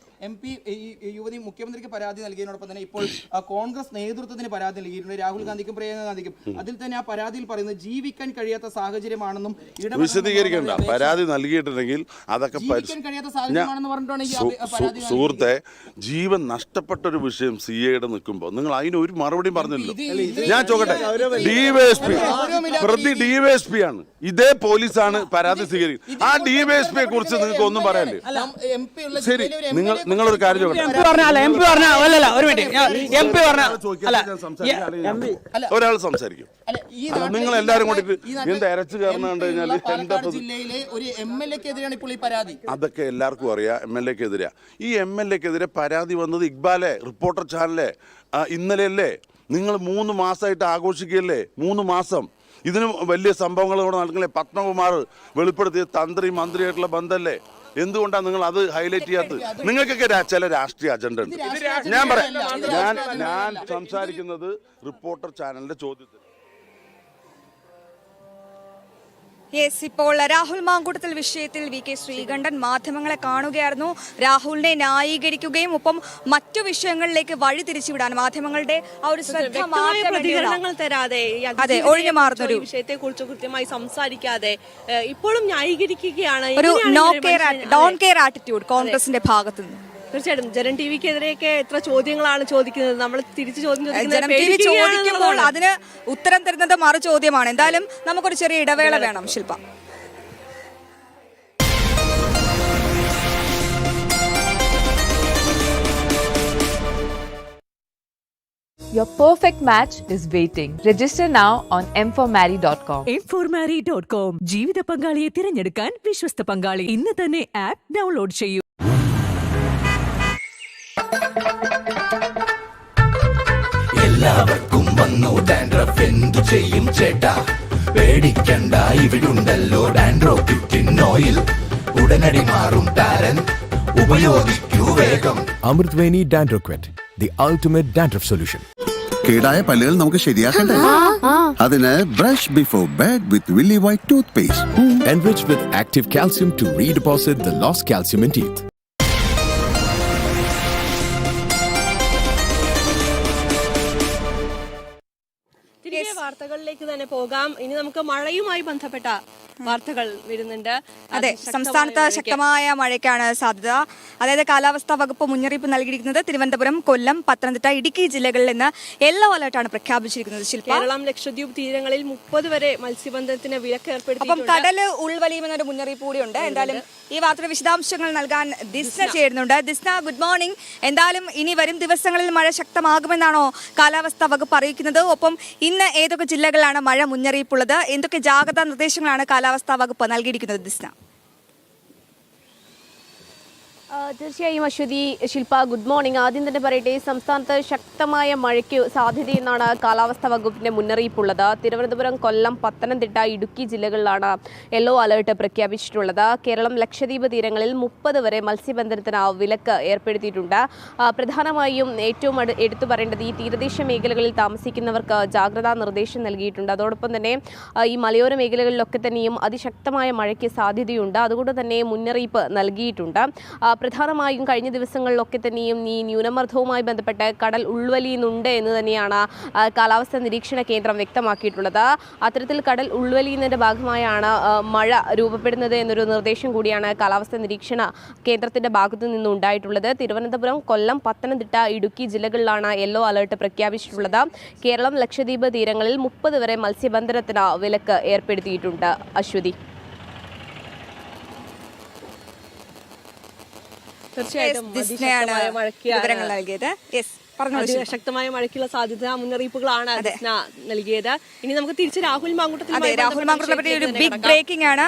MP ഈ യുവതി മുഖ്യമന്ത്രിക്ക് പരാതി നൽകിയതിനോടൊപ്പം തന്നെ ഇപ്പോൾ കോൺഗ്രസ് നേതൃത്വത്തിന് പരാതി നൽകിയിട്ടുണ്ട്, രാഹുൽ ഗാന്ധിക്കും പ്രിയങ്ക ഗാന്ധിക്കും. അതിൽ തന്നെ ആ പരാതിയിൽ പറയുന്നത് ജീവിക്കാൻ കഴിയാത്ത സാഹചര്യമാണെന്നും വിശദീകരിക്കേണ്ട. പരാതി നൽകിയിട്ടുണ്ടെങ്കിൽ അതൊക്കെ സുഹൃത്തെ, ജീവൻ നഷ്ടപ്പെട്ട ഒരു വിഷയം CAയുടെ നിൽക്കുമ്പോൾ നിങ്ങൾ അതിന് ഒരു മറുപടിയും പറഞ്ഞില്ലല്ലോ. ഞാൻ ചോദിക്കട്ടെ, പ്രതി DYSP ആണ്, ഇതേ പോലീസാണ് പരാതി സ്വീകരിക്കുന്നത്. ആ DYSPയെ കുറിച്ച് നിങ്ങൾക്ക് ഒന്നും പറയാനില്ലേ? ശരി, നിങ്ങളൊരു കാര്യം ഒരാൾ സംസാരിക്കും, നിങ്ങൾ എല്ലാരും കൂടി എന്താ അരച്ചു കയറുന്ന കണ്ടു കഴിഞ്ഞാൽ ജില്ലയിലെ ഒരു MLA-ക്കെതിരെയാണ് ഇപ്പോൾ ഈ പരാതി. അതൊക്കെ എല്ലാവർക്കും അറിയാം. MLA-ക്കെതിരെ ഈ MLA-ക്കെതിരെ പരാതി വന്നത് ഇക്ബാലെ, റിപ്പോർട്ടർ ചാനലെ ഇന്നലെയല്ലേ? നിങ്ങൾ 3 മാസമായിട്ട് ആഘോഷിക്കുകയല്ലേ? 3 മാസം ഇതിന് വലിയ സംഭവങ്ങൾ കൂടെ നടക്കില്ലേ? പത്മകുമാർ വെളിപ്പെടുത്തിയ തന്ത്രി മന്ത്രിയായിട്ടുള്ള ബന്ധമല്ലേ? എന്തുകൊണ്ടാണ് നിങ്ങൾ അത് ഹൈലൈറ്റ് ചെയ്യാത്തത്? നിങ്ങൾക്കൊക്കെ ചില രാഷ്ട്രീയ അജണ്ട ഉണ്ട്. ഞാൻ പറയാം, ഞാൻ സംസാരിക്കുന്നത് റിപ്പോർട്ടർ ചാനലിന്റെ ചോദ്യത്തിൽ. യെസ്, ഇപ്പോൾ രാഹുൽ മാങ്കൂട്ടത്തിൽ വിഷയത്തിൽ VK ശ്രീകണ്ഠൻ മാധ്യമങ്ങളെ കാണുകയായിരുന്നു. രാഹുലിനെ ന്യായീകരിക്കുകയും ഒപ്പം മറ്റു വിഷയങ്ങളിലേക്ക് വഴി തിരിച്ചുവിടാൻ മാധ്യമങ്ങളുടെ ആ ഒരു ശ്രദ്ധ പ്രതികരണങ്ങൾ തരാതെ ഒഴിഞ്ഞു മാറുന്ന വിഷയത്തെ കുറിച്ച് കൃത്യമായി സംസാരിക്കാതെ ഇപ്പോഴും ന്യായീകരിക്കുകയാണ്. ഒരു ഡോൺ കെയർ ആറ്റിറ്റ്യൂഡ് കോൺഗ്രസിന്റെ ഭാഗത്തു നിന്ന്. തീർച്ചയായിട്ടും ജനം TVക്കെതിരെയൊക്കെ എത്ര ചോദ്യങ്ങളാണ് ചോദിക്കുന്നത്. നമ്മൾ തിരിച്ചു ചോദിക്കുമ്പോൾ അതിന് ഉത്തരം തരുന്നത് മറു ചോദ്യമാണ്. എന്തായാലും നമുക്കൊരു ചെറിയ ഇടവേള വേണം ശില്പ. Your perfect match is waiting. Register now on m4marry.com. m4marry.com ജീവിത പങ്കാളിയെ തിരഞ്ഞെടുക്കാൻ വിശ്വസ്ത പങ്കാളി. ഇന്ന് തന്നെ ആപ്പ് ഡൗൺലോഡ് ചെയ്യൂ. എല്ലാവർക്കും വന്നു ഡാൻഡ്രഫ്, എന്തു ചെയ്യും ചേട്ടാ? പേടിക്കണ്ട, ഇവിടുണ്ടല്ലോ ഡാൻഡ്രോക്കിൻ ഓയിൽ. ഉടനടി മാറും താരൻ, ഉപയോഗിക്കൂ വേഗം. Amrutveni Dandroquit, the ultimate dandruff solution. കേടായ പല്ലുകൾ നമുക്ക് ശരിയാക്കണ്ടേ? അതിന് brush before bed with Willy White toothpaste. Enriched with active calcium to redeposit the lost calcium in teeth. തിരികെ വാർത്തകളിലേക്ക് തന്നെ പോകാം. ഇനി നമുക്ക് മഴയുമായി ബന്ധപ്പെട്ട വാർത്തകൾ വരുന്നുണ്ട്. അതെ, സംസ്ഥാനത്ത് ശക്തമായ മഴയ്ക്കാണ് സാധ്യത. അതായത് കാലാവസ്ഥാ വകുപ്പ് മുന്നറിയിപ്പ് നൽകിയിരിക്കുന്നത് തിരുവനന്തപുരം, കൊല്ലം, പത്തനംതിട്ട, ഇടുക്കി ജില്ലകളിൽ നിന്ന് യെല്ലോ അലർട്ടാണ് പ്രഖ്യാപിച്ചിരിക്കുന്നത്. കേരളം, ലക്ഷദ്വീപ് തീരങ്ങളിൽ 30 വരെ മത്സ്യബന്ധനത്തിന് വിലക്ക് ഏർപ്പെടുത്തി. അപ്പം കടല് ഉൾവലിയുമെന്നൊരു മുന്നറിയിപ്പ് കൂടിയുണ്ട്. എന്തായാലും ഈ വാർത്തയുടെ വിശദാംശങ്ങൾ നൽകാൻ ദിസ്ന ചേരുന്നുണ്ട്. Disna, good morning. എന്തായാലും ഇനി വരും ദിവസങ്ങളിൽ മഴ ശക്തമാകുമെന്നാണോ കാലാവസ്ഥാ വകുപ്പ് അറിയിക്കുന്നത്? ഒപ്പം ഇന്ന് ഏതൊക്കെ ജില്ലകളിലാണ് മഴ മുന്നറിയിപ്പുള്ളത്? എന്തൊക്കെ ജാഗ്രതാ നിർദ്ദേശങ്ങളാണ് കാലാവസ്ഥാ വകുപ്പ് നൽകിയിരിക്കുന്നത്? ദിസ്ന. തീർച്ചയായും അശ്വതി, ശില്പ, ഗുഡ് മോർണിംഗ്. ആദ്യം തന്നെ പറയട്ടെ, സംസ്ഥാനത്ത് ശക്തമായ മഴയ്ക്ക് സാധ്യതയെന്നാണ് കാലാവസ്ഥാ വകുപ്പിന്റെ മുന്നറിയിപ്പുള്ളത്. തിരുവനന്തപുരം, കൊല്ലം, പത്തനംതിട്ട, ഇടുക്കി ജില്ലകളിലാണ് യെല്ലോ അലേർട്ട് പ്രഖ്യാപിച്ചിട്ടുള്ളത്. കേരളം, ലക്ഷദ്വീപ് തീരങ്ങളിൽ 30 വരെ മത്സ്യബന്ധനത്തിന് വിലക്ക് ഏർപ്പെടുത്തിയിട്ടുണ്ട്. പ്രധാനമായും ഏറ്റവും എടുത്തു പറയേണ്ടത് ഈ തീരദേശ മേഖലകളിൽ താമസിക്കുന്നവർക്ക് ജാഗ്രതാ നിർദ്ദേശം നൽകിയിട്ടുണ്ട്. അതോടൊപ്പം തന്നെ ഈ മലയോര മേഖലകളിലൊക്കെ തന്നെയും അതിശക്തമായ മഴയ്ക്ക് സാധ്യതയുണ്ട്. അതുകൊണ്ട് തന്നെ മുന്നറിയിപ്പ് നൽകിയിട്ടുണ്ട്. പ്രധാനമായും കഴിഞ്ഞ ദിവസങ്ങളിലൊക്കെ തന്നെയും ഈ ന്യൂനമർദ്ദവുമായി ബന്ധപ്പെട്ട് കടൽ ഉൾവലിയുന്നുണ്ട് എന്ന് തന്നെയാണ് കാലാവസ്ഥാ നിരീക്ഷണ കേന്ദ്രം വ്യക്തമാക്കിയിട്ടുള്ളത്. അത്തരത്തിൽ കടൽ ഉൾവലിയുന്നതിൻ്റെ ഭാഗമായാണ് മഴ രൂപപ്പെടുന്നത് എന്നൊരു നിർദ്ദേശം കൂടിയാണ് കാലാവസ്ഥാ നിരീക്ഷണ കേന്ദ്രത്തിൻ്റെ ഭാഗത്തു നിന്നുണ്ടായിട്ടുള്ളത്. തിരുവനന്തപുരം, കൊല്ലം, പത്തനംതിട്ട, ഇടുക്കി ജില്ലകളിലാണ് യെല്ലോ അലർട്ട് പ്രഖ്യാപിച്ചിട്ടുള്ളത്. കേരളം, ലക്ഷദ്വീപ് തീരങ്ങളിൽ 30 വരെ മത്സ്യബന്ധനത്തിന് വിലക്ക് ഏർപ്പെടുത്തിയിട്ടുണ്ട്. അശ്വതി. തീർച്ചയായിട്ടും വിവരങ്ങൾ നൽകിയത്. ശക്തമായ മഴയ്ക്കുള്ള സാധ്യത മുന്നറിയിപ്പുകളാണ് നൽകിയത്. ഇനി നമുക്ക് തിരിച്ച് രാഹുൽ മാങ്കൂട്ടത്തിൽ പറ്റി ഒരു ബിഗ് ബ്രേക്കിംഗ് ആണ്.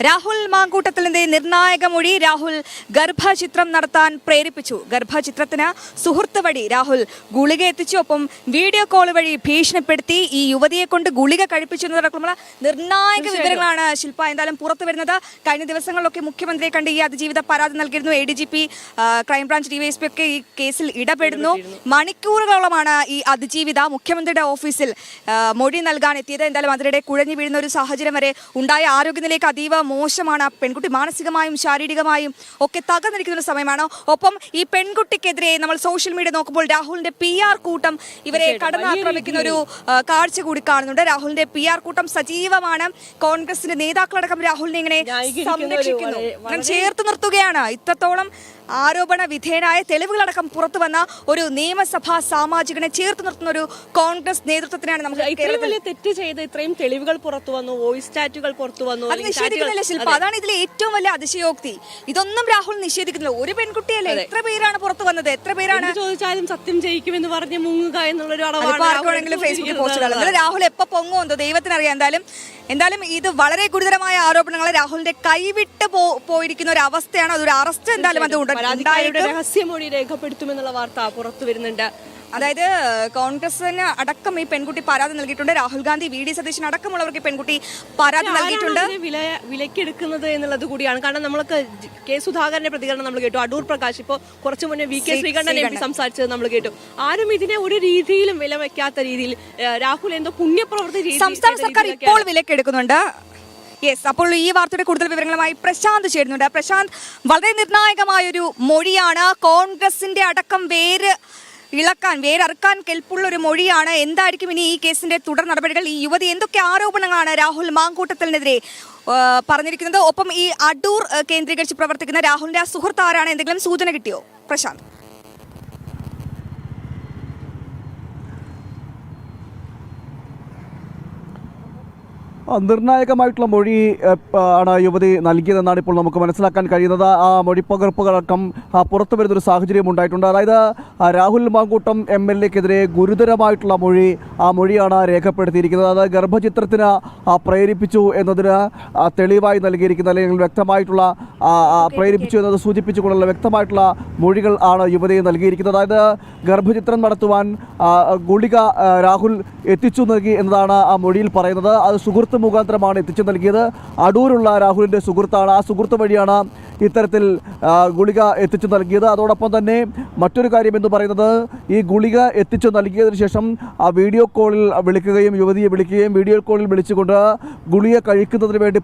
രാഹുൽ മാങ്കൂട്ടത്തിലിന്റെ നിർണായക മൊഴി. രാഹുൽ ഗർഭചിത്രം നടത്താൻ പ്രേരിപ്പിച്ചു. ഗർഭചിത്രത്തിന് സുഹൃത്ത് വഴി രാഹുൽ ഗുളിക എത്തിച്ചു. ഒപ്പം വീഡിയോ കോൾ വഴി ഭീഷണിപ്പെടുത്തി ഈ യുവതിയെ കൊണ്ട് ഗുളിക കഴിപ്പിച്ചു എന്നതടക്കമുള്ള നിർണായക വിവരങ്ങളാണ് ശില്പ എന്തായാലും പുറത്തു വരുന്നത്. കഴിഞ്ഞ ദിവസങ്ങളിലൊക്കെ മുഖ്യമന്ത്രിയെ കണ്ട് ഈ അതിജീവിത പരാതി നൽകിയിരുന്നു. ADGP, ക്രൈംബ്രാഞ്ച് DYSP ഒക്കെ ഈ കേസിൽ ഇടപെടുന്നു. മണിക്കൂറുകളോളമാണ് ഈ അതിജീവിത മുഖ്യമന്ത്രിയുടെ ഓഫീസിൽ മൊഴി നൽകാൻ എത്തിയത്. എന്തായാലും അതിനിടെ കുഴഞ്ഞു വീഴുന്ന ഒരു സാഹചര്യം വരെ ഉണ്ടായ. ആരോഗ്യനിലയ്ക്ക് അതീവ മോശമാണ്. പെൺകുട്ടി മാനസികമായും ശാരീരികമായും ഒക്കെ തകർന്നിരിക്കുന്ന ഒരു സമയമാണ്. ഒപ്പം ഈ പെൺകുട്ടിക്കെതിരെ നമ്മൾ സോഷ്യൽ മീഡിയ നോക്കുമ്പോൾ രാഹുലിന്റെ PR കൂട്ടം ഇവരെ കടന്നാക്രമിക്കുന്ന ഒരു കാഴ്ച കൂടി കാണുന്നുണ്ട്. രാഹുലിന്റെ PR കൂട്ടം സജീവമാണ്. കോൺഗ്രസിന്റെ നേതാക്കളടക്കം രാഹുലിനെ ഇങ്ങനെ സംരക്ഷിക്കുന്നു, ചേർത്ത് നിർത്തുകയാണ്. ഇത്രത്തോളം ആരോപണ വിധേയനായ തെളിവുകളടക്കം പുറത്തു വന്ന ഒരു നിയമസഭാ സാമാജികനെ ചേർത്ത് നിർത്തുന്ന ഒരു കോൺഗ്രസ് നേതൃത്വത്തിനാണ് നമുക്ക് തെറ്റ് ചെയ്ത് ഇത്രയും തെളിവുകൾ പുറത്തു വന്നു, വോയിസ് ചാറ്റുകൾ പുറത്തു വന്നു. അത് നിഷേധിക്കുന്നില്ല ശില്പ, അതാണ് ഇതിലെ ഏറ്റവും വലിയ അതിശയോക്തി. ഇതൊന്നും രാഹുൽ നിഷേധിക്കുന്നില്ല. ഒരു പെൺകുട്ടിയല്ലേ, എത്ര പേരാണ് പുറത്തു വന്നത്, എത്ര പേരാണ് ചോദിച്ചാലും സത്യം ജയിക്കുമെന്ന് പറഞ്ഞ് മുങ്ങുക എന്നുള്ളൊരു ആർക്കാണെങ്കിലും ഫേസ്ബുക്കിൽ പോസ്റ്റ് കാണുന്നത്. രാഹുൽ എപ്പോ പൊങ്ങുമെന്നോ ദൈവത്തിനറിയാം. എന്തായാലും ഇത് വളരെ ഗുരുതരമായ ആരോപണങ്ങൾ. രാഹുലിന്റെ കൈവിട്ട് പോയിരിക്കുന്ന ഒരു അവസ്ഥയാണ്. അതൊരു അറസ്റ്റ് എന്തായാലും അത് രഹസ്യമൊഴി രേഖപ്പെടുത്തുമെന്നുള്ള വാർത്ത പുറത്തു വരുന്നുണ്ട്. അതായത് കോൺഗ്രസിന് അടക്കം ഈ പെൺകുട്ടി പരാതി നൽകിയിട്ടുണ്ട്. രാഹുൽ ഗാന്ധി, VD സതീശൻ അടക്കമുള്ളവർക്ക് പെൺകുട്ടി പരാതി നൽകിയിട്ടുണ്ട്. വിലക്കെടുക്കുന്നത് എന്നുള്ളത് കൂടിയാണ്. കാരണം നമ്മൾക്ക് കെ സുധാകരന്റെ പ്രതികരണം നമ്മൾ കേട്ടു, അടൂർ പ്രകാശ്, ഇപ്പോൾ കുറച്ചു മുന്നേ VK ശ്രീകണ്ഠൻ MP സംസാരിച്ചത് നമ്മൾ കേട്ടു. ആരും ഇതിനെ ഒരു രീതിയിലും വില വെക്കാത്ത രീതിയിൽ രാഹുൽ എന്തോ പുണ്യപ്രവൃത്തി സംസ്ഥാന സർക്കാർ ഇപ്പോൾ വിലക്കെടുക്കുന്നുണ്ട്. യെസ്, അപ്പോൾ ഈ വാർത്തയുടെ കൂടുതൽ വിവരങ്ങളുമായി പ്രശാന്ത് ചേരുന്നുണ്ട്. പ്രശാന്ത്, വളരെ നിർണായകമായൊരു മൊഴിയാണ്. കോൺഗ്രസിന്റെ അടക്കം വേരറുക്കാൻ കെൽപ്പുള്ള ഒരു മൊഴിയാണ്. എന്തായിരിക്കും ഇനി ഈ കേസിന്റെ തുടർ നടപടികൾ? ഈ യുവതി എന്തൊക്കെ ആരോപണങ്ങളാണ് രാഹുൽ മാങ്കൂട്ടത്തിനെതിരെ പറഞ്ഞിരിക്കുന്നത്? ഒപ്പം ഈ അടൂർ കേന്ദ്രീകരിച്ച് പ്രവർത്തിക്കുന്ന രാഹുലിന്റെ സുഹൃത്ത് ആരാണ്? എന്തെങ്കിലും സൂചന കിട്ടിയോ പ്രശാന്ത്? നിർണായകമായിട്ടുള്ള മൊഴി ആണ് യുവതി നൽകിയതെന്നാണ് ഇപ്പോൾ നമുക്ക് മനസ്സിലാക്കാൻ കഴിയുന്നത്. ആ മൊഴിപ്പകർപ്പുകളടക്കം പുറത്തു വരുന്നൊരു സാഹചര്യം ഉണ്ടായിട്ടുണ്ട്. അതായത് രാഹുൽ മാങ്കൂട്ടം MLA-ക്കെതിരെ ഗുരുതരമായിട്ടുള്ള ആ മൊഴിയാണ് രേഖപ്പെടുത്തിയിരിക്കുന്നത്. അത് ഗർഭചിത്രത്തിന് പ്രേരിപ്പിച്ചു എന്നതിന് തെളിവായി നൽകിയിരിക്കുന്ന, അല്ലെങ്കിൽ വ്യക്തമായിട്ടുള്ള പ്രേരിപ്പിച്ചു എന്നത് സൂചിപ്പിച്ചുകൊണ്ടുള്ള വ്യക്തമായിട്ടുള്ള മൊഴികൾ ആണ് യുവതി നൽകിയിരിക്കുന്നത്. അതായത് ഗർഭചിത്രം നടത്തുവാൻ ഗുളിക രാഹുൽ എത്തിച്ചു നൽകി എന്നതാണ് ആ മൊഴിയിൽ പറയുന്നത്. അത് സുഹൃത്ത് മുഖാന്തരമാണ് എത്തിച്ചു നൽകിയത്. അടൂരുള്ള രാഹുലിൻ്റെ സുഹൃത്താണ്. ആ സുഹൃത്ത് വഴിയാണ് ഇത്തരത്തിൽ ഗുളിക എത്തിച്ചു നൽകിയത്. അതോടൊപ്പം തന്നെ മറ്റൊരു കാര്യം എന്ന് പറയുന്നത്, ഈ ഗുളിക എത്തിച്ചു നൽകിയതിനു ശേഷം ആ വീഡിയോ കോളിൽ വിളിക്കുകയും യുവതിയെ വിളിക്കുകയും വീഡിയോ കോളിൽ വിളിച്ചുകൊണ്ട് ഗുളിക കഴിക്കുന്നതിന് വേണ്ടി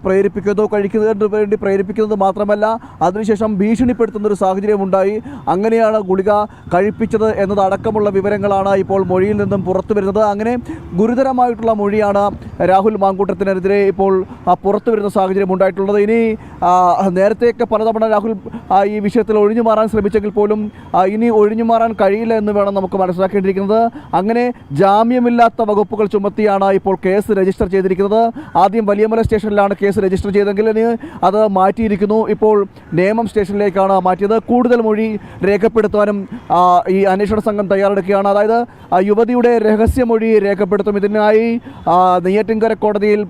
പ്രേരിപ്പിക്കുന്നത് മാത്രമല്ല അതിനുശേഷം ഭീഷണിപ്പെടുത്തുന്ന ഒരു സാഹചര്യം ഉണ്ടായി. അങ്ങനെയാണ് ഗുളിക കഴിപ്പിച്ചത് എന്നതടക്കമുള്ള വിവരങ്ങളാണ് ഇപ്പോൾ മൊഴിയിൽ നിന്നും പുറത്തു വരുന്നത്. അങ്ങനെ ഗുരുതരമായിട്ടുള്ള മൊഴിയാണ് രാഹുൽ മാങ്കൂട്ടത്തിനെതിരെ ഇപ്പോൾ പുറത്തു വരുന്ന സാഹചര്യം ഉണ്ടായിട്ടുള്ളത്. ഇനി നേരത്തെയൊക്കെ പലതവണ രാഹുൽ ഈ വിഷയത്തിൽ ഒഴിഞ്ഞു മാറാൻ ശ്രമിച്ചെങ്കിൽ പോലും ഇനി ഒഴിഞ്ഞു മാറാൻ കഴിയില്ല എന്ന് വേണം നമുക്ക് മനസ്സിലാക്കേണ്ടിയിരിക്കുന്നത്. അങ്ങനെ ജാമ്യമില്ലാത്ത വകുപ്പുകൾ ചുമത്തിയാണ് ഇപ്പോൾ കേസ് രജിസ്റ്റർ ചെയ്തിരിക്കുന്നത്. ആദ്യം വലിയമല സ്റ്റേഷനിലാണ് കേസ് രജിസ്റ്റർ ചെയ്തെങ്കിൽ ഇനി അത് മാറ്റിയിരിക്കുന്നു. ഇപ്പോൾ നേമം സ്റ്റേഷനിലേക്കാണ് മാറ്റിയത്. കൂടുതൽ മൊഴി രേഖപ്പെടുത്താനും ഈ അന്വേഷണ സംഘം തയ്യാറെടുക്കുകയാണ്. അതായത് യുവതിയുടെ രഹസ്യമൊഴി രേഖപ്പെടുത്തും. ഇതിനായി നെയ്യാറ്റിൻകര കോടതിയിൽ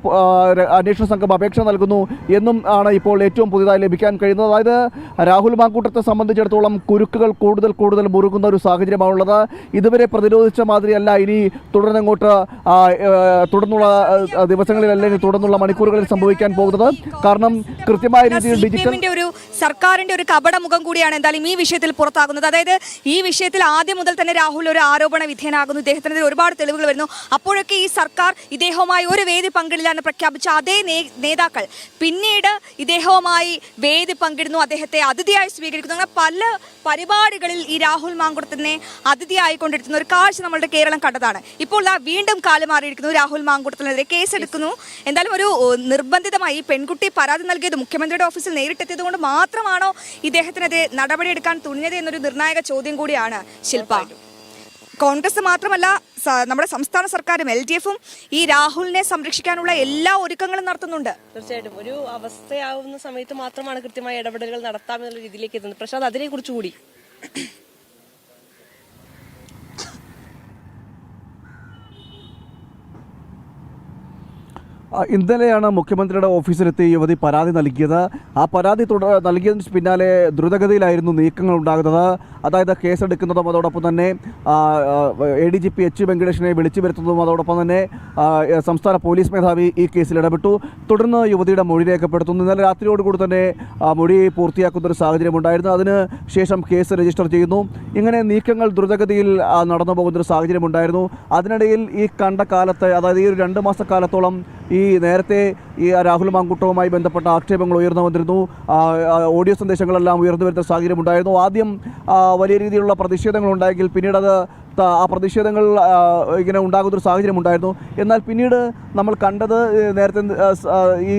അന്വേഷണ സംഘം അപേക്ഷ നൽകുന്നു എന്നും ആണ് ഇപ്പോൾ ഏറ്റവും പുതിയതായി ലഭിക്കാൻ കഴിയുന്നത്. അതായത് രാഹുൽ മാങ്കൂട്ടത്തെ സംബന്ധിച്ചിടത്തോളം കുരുക്കുകൾ കൂടുതൽ മുറുകുന്ന ഒരു സാഹചര്യമാണുള്ളത്. ഇതുവരെ പ്രതിരോധിച്ച മാതിരിയല്ല ഇനി തുടർന്നുള്ള ദിവസങ്ങളിൽ അല്ലെങ്കിൽ തുടർന്നുള്ള മണിക്കൂറുകളിൽ സംഭവിക്കാൻ പോകുന്നത്. കാരണം കൃത്യമായ രീതിയിൽ ഡിജിറ്റൽ ഒരു സർക്കാരിന്റെ ഒരു കപടമുഖം കൂടിയാണ് എന്തായാലും ഈ വിഷയത്തിൽ പുറത്താകുന്നത്. അതായത് ഈ വിഷയത്തിൽ ആദ്യം മുതൽ തന്നെ രാഹുൽ ഒരു ആരോപണ വിധേയനാകുന്നു. ഇദ്ദേഹത്തിനെതിരെ ഒരുപാട് തെളിവുകൾ വരുന്നു. അപ്പോഴൊക്കെ ഈ സർക്കാർ ഇദ്ദേഹവുമായി ഒരു വേദി പങ്കിടില്ലാന്ന് പ്രഖ്യാപിച്ച അതേ നേതാക്കൾ പിന്നീട് ഇദ്ദേഹവുമായി വേദി പങ്കിടുന്നു, അദ്ദേഹത്തെ അതിഥിയായി സ്വീകരിക്കുന്നു. അങ്ങനെ പല പരിപാടികളിൽ ഈ രാഹുൽ മാങ്കൂട്ടത്തിനെ അതിഥിയായി കൊണ്ടിരിക്കുന്ന ഒരു കാഴ്ച നമ്മളുടെ കേരളം കണ്ടതാണ്. ഇപ്പോൾ വീണ്ടും കാലം മാറിയിരിക്കുന്നു. രാഹുൽ മാങ്കൂട്ടത്തിനെതിരെ കേസെടുക്കുന്നു. എന്തായാലും ഒരു നിർബന്ധിതമായി പെൺകുട്ടി പരാതി നൽകിയത് മുഖ്യമന്ത്രിയുടെ ഓഫീസിൽ നേരിട്ടെത്തിയത് കൊണ്ട് മാത്രമാണോ ഇദ്ദേഹത്തിനെതിരെ നടപടിയെടുക്കാൻ തുനിഞ്ഞത് എന്നൊരു നിർണായക ചോദ്യം കൂടിയാണ് ശില്പ. കോൺഗ്രസ് മാത്രമല്ല നമ്മുടെ സംസ്ഥാന സർക്കാരും LDF-ഉം ഈ രാഹുലിനെ സംരക്ഷിക്കാനുള്ള എല്ലാ ഒരുക്കങ്ങളും നടത്തുന്നുണ്ട്. തീർച്ചയായിട്ടും ഒരു അവസ്ഥയാവുന്ന സമയത്ത് മാത്രമാണ് കൃത്യമായ ഇടപെടലുകൾ നടത്താമെന്നുള്ള രീതിയിലേക്ക് എത്തുന്നത്. പ്രശാന്ത്, അതിനെ കുറിച്ച് കൂടി ഇന്നലെയാണ് മുഖ്യമന്ത്രിയുടെ ഓഫീസിലെത്തി യുവതി പരാതി നൽകിയത്. ആ പരാതി നൽകിയതിന് പിന്നാലെ ദ്രുതഗതിയിലായിരുന്നു നീക്കങ്ങൾ ഉണ്ടാകുന്നത്. അതായത് കേസെടുക്കുന്നതും അതോടൊപ്പം തന്നെ ADGP H. വെങ്കടേഷിനെ വിളിച്ചു വരുത്തുന്നതും അതോടൊപ്പം തന്നെ സംസ്ഥാന പോലീസ് മേധാവി ഈ കേസിൽ ഇടപെട്ടു. തുടർന്ന് യുവതിയുടെ മൊഴി രേഖപ്പെടുത്തുന്നു. ഇന്നലെ രാത്രിയോടുകൂടി തന്നെ മൊഴി പൂർത്തിയാക്കുന്ന ഒരു സാഹചര്യമുണ്ടായിരുന്നു. അതിന് ശേഷം കേസ് രജിസ്റ്റർ ചെയ്യുന്നു. ഇങ്ങനെ നീക്കങ്ങൾ ദ്രുതഗതിയിൽ നടന്നു പോകുന്നൊരു സാഹചര്യമുണ്ടായിരുന്നു. അതിനിടയിൽ ഈ കണ്ട കാലത്ത്, അതായത് ഈ ഒരു 2 മാസക്കാലത്തോളം ഈ നേരത്തെ ഈ രാഹുൽ മാങ്കൂട്ടവുമായി ബന്ധപ്പെട്ട ആക്ഷേപങ്ങൾ ഉയർന്നു വന്നിരുന്നു. ഓഡിയോ സന്ദേശങ്ങളെല്ലാം ഉയർന്നു വരുന്ന സാഹചര്യമുണ്ടായിരുന്നു. ആദ്യം വലിയ രീതിയിലുള്ള പ്രതിഷേധങ്ങളുണ്ടായെങ്കിൽ പിന്നീട് അത് ആ പ്രതിഷേധങ്ങൾ ഇങ്ങനെ ഉണ്ടാകുന്നൊരു സാഹചര്യമുണ്ടായിരുന്നു. എന്നാൽ പിന്നീട് നമ്മൾ കണ്ടത് നേരത്തെ ഈ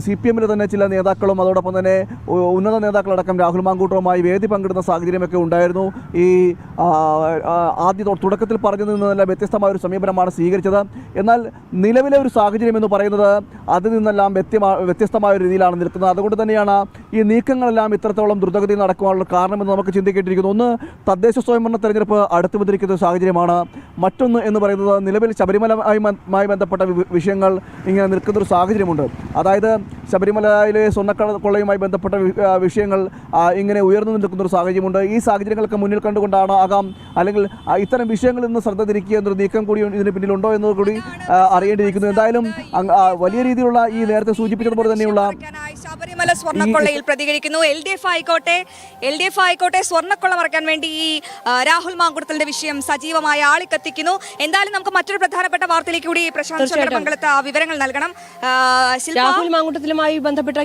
CPM-ലെ തന്നെ ചില നേതാക്കളും അതോടൊപ്പം തന്നെ ഉന്നത നേതാക്കളടക്കം രാഹുൽ മാങ്കൂട്ടവുമായി വേദി പങ്കിടുന്ന സാഹചര്യമൊക്കെ ഉണ്ടായിരുന്നു. ഈ തുടക്കത്തിൽ പറഞ്ഞു നിന്നതെല്ലാം വ്യത്യസ്തമായ ഒരു സമീപനമാണ് സ്വീകരിച്ചത്. എന്നാൽ നിലവിലെ ഒരു സാഹചര്യം എന്ന് പറയുന്നത് അതിൽ നിന്നെല്ലാം വ്യത്യസ്തമായ ഒരു രീതിയിലാണ് നിൽക്കുന്നത്. അതുകൊണ്ട് തന്നെയാണ് ഈ നീക്കങ്ങളെല്ലാം ഇത്രത്തോളം ദ്രുതഗതിയിൽ നടക്കുവാനുള്ള കാരണമെന്ന് നമുക്ക് ചിന്തിക്കേണ്ടിയിരിക്കുന്നു. ഒന്ന്, തദ്ദേശ സ്വയംഭരണ തെരഞ്ഞെടുപ്പ് അടുത്തു വന്നിരിക്കുന്ന സാഹചര്യമാണ്. മറ്റൊന്ന് എന്ന് പറയുന്നത് നിലവിൽ ശബരിമലയുമായി ബന്ധപ്പെട്ട വിഷയങ്ങൾ ഇങ്ങനെ നിൽക്കുന്നൊരു സാഹചര്യമുണ്ട്. അതായത് ശബരിമലയിലെ സ്വർണ്ണക്കൊള്ളയുമായി ബന്ധപ്പെട്ട വിഷയങ്ങൾ ഇങ്ങനെ ഉയർന്നു നിൽക്കുന്നൊരു സാഹചര്യമുണ്ട്. ഈ സാഹചര്യങ്ങൾക്ക് മുന്നിൽ കണ്ടുകൊണ്ടാണ് അല്ലെങ്കിൽ ഇത്തരം വിഷയങ്ങളിൽ നിന്ന് ശ്രദ്ധ തിരിക്കുക എന്നൊരു നീക്കം കൂടി ഇതിന് പിന്നിലുണ്ടോ എന്നത് കൂടി അറിയേണ്ടിയിരിക്കുന്നു. എന്തായാലും വലിയ രീതിയിലുള്ള ഈ നേരത്തെ സൂചിപ്പിച്ചതുപോലെ തന്നെയുള്ള ശബരിമല സ്വർണ്ണക്കൊള്ളയിൽ പ്രതികരിക്കുന്നു. LDF ആയിക്കോട്ടെ സ്വർണ്ണക്കൊള്ള മറക്കാൻ വേണ്ടി ഈ രാഹുൽ മാങ്കൂട്ടത്തിന്റെ വിഷയം സജീവമായി ആളിക്കത്തിക്കുന്നു. എന്തായാലും നമുക്ക് മറ്റൊരു പ്രധാനപ്പെട്ട വാർത്തയിലേക്ക് കൂടി പ്രശാന്ത് പങ്കെടുത്ത വിവരങ്ങൾ നൽകണം. രാഹുൽ മാങ്കൂട്ടത്തിലുമായി ബന്ധപ്പെട്ട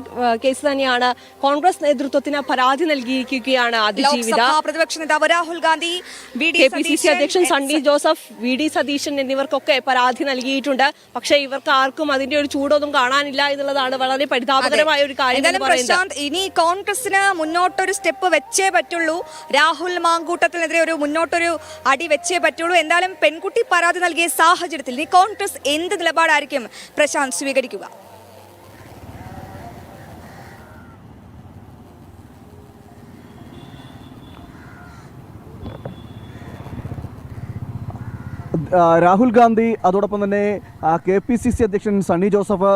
കേസ് തന്നെയാണ്. കോൺഗ്രസ് നേതൃത്വത്തിന് പരാതി നൽകിയിരിക്കുകയാണ് അതിജീവിത. പ്രതിപക്ഷ നേതാവ് രാഹുൽ ഗാന്ധി, KPCC അധ്യക്ഷൻ സണ്ണി ജോസഫ്, VD സതീശൻ എന്നിവർക്കൊക്കെ പരാതി നൽകിയിട്ടുണ്ട്. പക്ഷേ ഇവർക്ക് ആർക്കും അതിന്റെ ഒരു ചൂടൊന്നും കാണാനില്ല എന്നുള്ളതാണ് വളരെ പരിതാപകരമായ ഒരു കാര്യം. പ്രശാന്ത്, ഇനി കോൺഗ്രസിന് മുന്നോട്ടൊരു സ്റ്റെപ്പ് വെച്ചേ പറ്റുള്ളൂ. രാഹുൽ മാങ്കൂട്ടത്തിനെതിരെ ഒരു മുന്നോട്ടൊരു അടി വെച്ചേ പറ്റുള്ളൂ. എന്തായാലും പെൺകുട്ടി പരാതി നൽകിയ സാഹചര്യത്തിൽ ഇനി കോൺഗ്രസ് എന്ത് നിലപാടായിരിക്കും പ്രശാന്ത് സ്വീകരിക്കുക? രാഹുൽ ഗാന്ധി, അതോടൊപ്പം തന്നെ KPCC അധ്യക്ഷൻ സണ്ണി ജോസഫ്,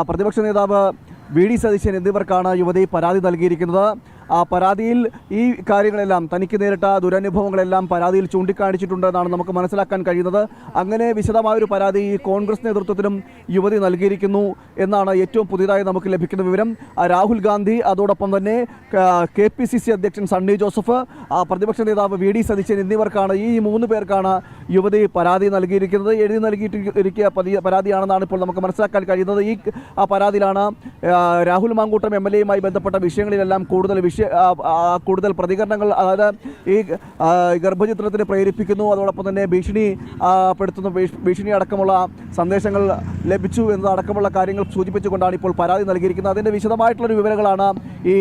പ്രതിപക്ഷ നേതാവ് VD സതീശൻ എന്നിവർക്കാണ് യുവതി പരാതി നൽകിയിരിക്കുന്നത്. ആ പരാതിയിൽ ഈ കാര്യങ്ങളെല്ലാം, തനിക്ക് നേരിട്ട ദുരനുഭവങ്ങളെല്ലാം പരാതിയിൽ ചൂണ്ടിക്കാണിച്ചിട്ടുണ്ടെന്നാണ് നമുക്ക് മനസ്സിലാക്കാൻ കഴിയുന്നത്. അങ്ങനെ വിശദമായൊരു പരാതി കോൺഗ്രസ് നേതൃത്വത്തിനും യുവതി നൽകിയിരിക്കുന്നു എന്നാണ് ഏറ്റവും പുതിയതായി നമുക്ക് ലഭിക്കുന്ന വിവരം. രാഹുൽ ഗാന്ധി, അതോടൊപ്പം തന്നെ KPCC അധ്യക്ഷൻ സണ്ണി ജോസഫ്, പ്രതിപക്ഷ നേതാവ് VD സതീശൻ എന്നിവർക്കാണ്, ഈ 3 പേർക്കാണ് യുവതി പരാതി നൽകിയിരിക്കുന്നത്. എഴുതി നൽകിയിരിക്കുക പരാതിയാണെന്നാണ് ഇപ്പോൾ നമുക്ക് മനസ്സിലാക്കാൻ കഴിയുന്നത്. ഈ പരാതിയിലാണ് രാഹുൽ മാങ്കൂട്ടം MLA-യുമായി ബന്ധപ്പെട്ട വിഷയങ്ങളിലെല്ലാം കൂടുതൽ പ്രതികരണങ്ങൾ, അതായത് ഈ ഗർഭചിത്രത്തിന് പ്രേരിപ്പിക്കുന്നു, അതോടൊപ്പം തന്നെ ഭീഷണി അടക്കമുള്ള സന്ദേശങ്ങൾ ലഭിച്ചു എന്നതടക്കമുള്ള കാര്യങ്ങൾ സൂചിപ്പിച്ചുകൊണ്ടാണ് ഇപ്പോൾ പരാതി നൽകിയിരിക്കുന്നത്. അതിൻ്റെ വിശദമായിട്ടുള്ളൊരു വിവരങ്ങളാണ് ഈ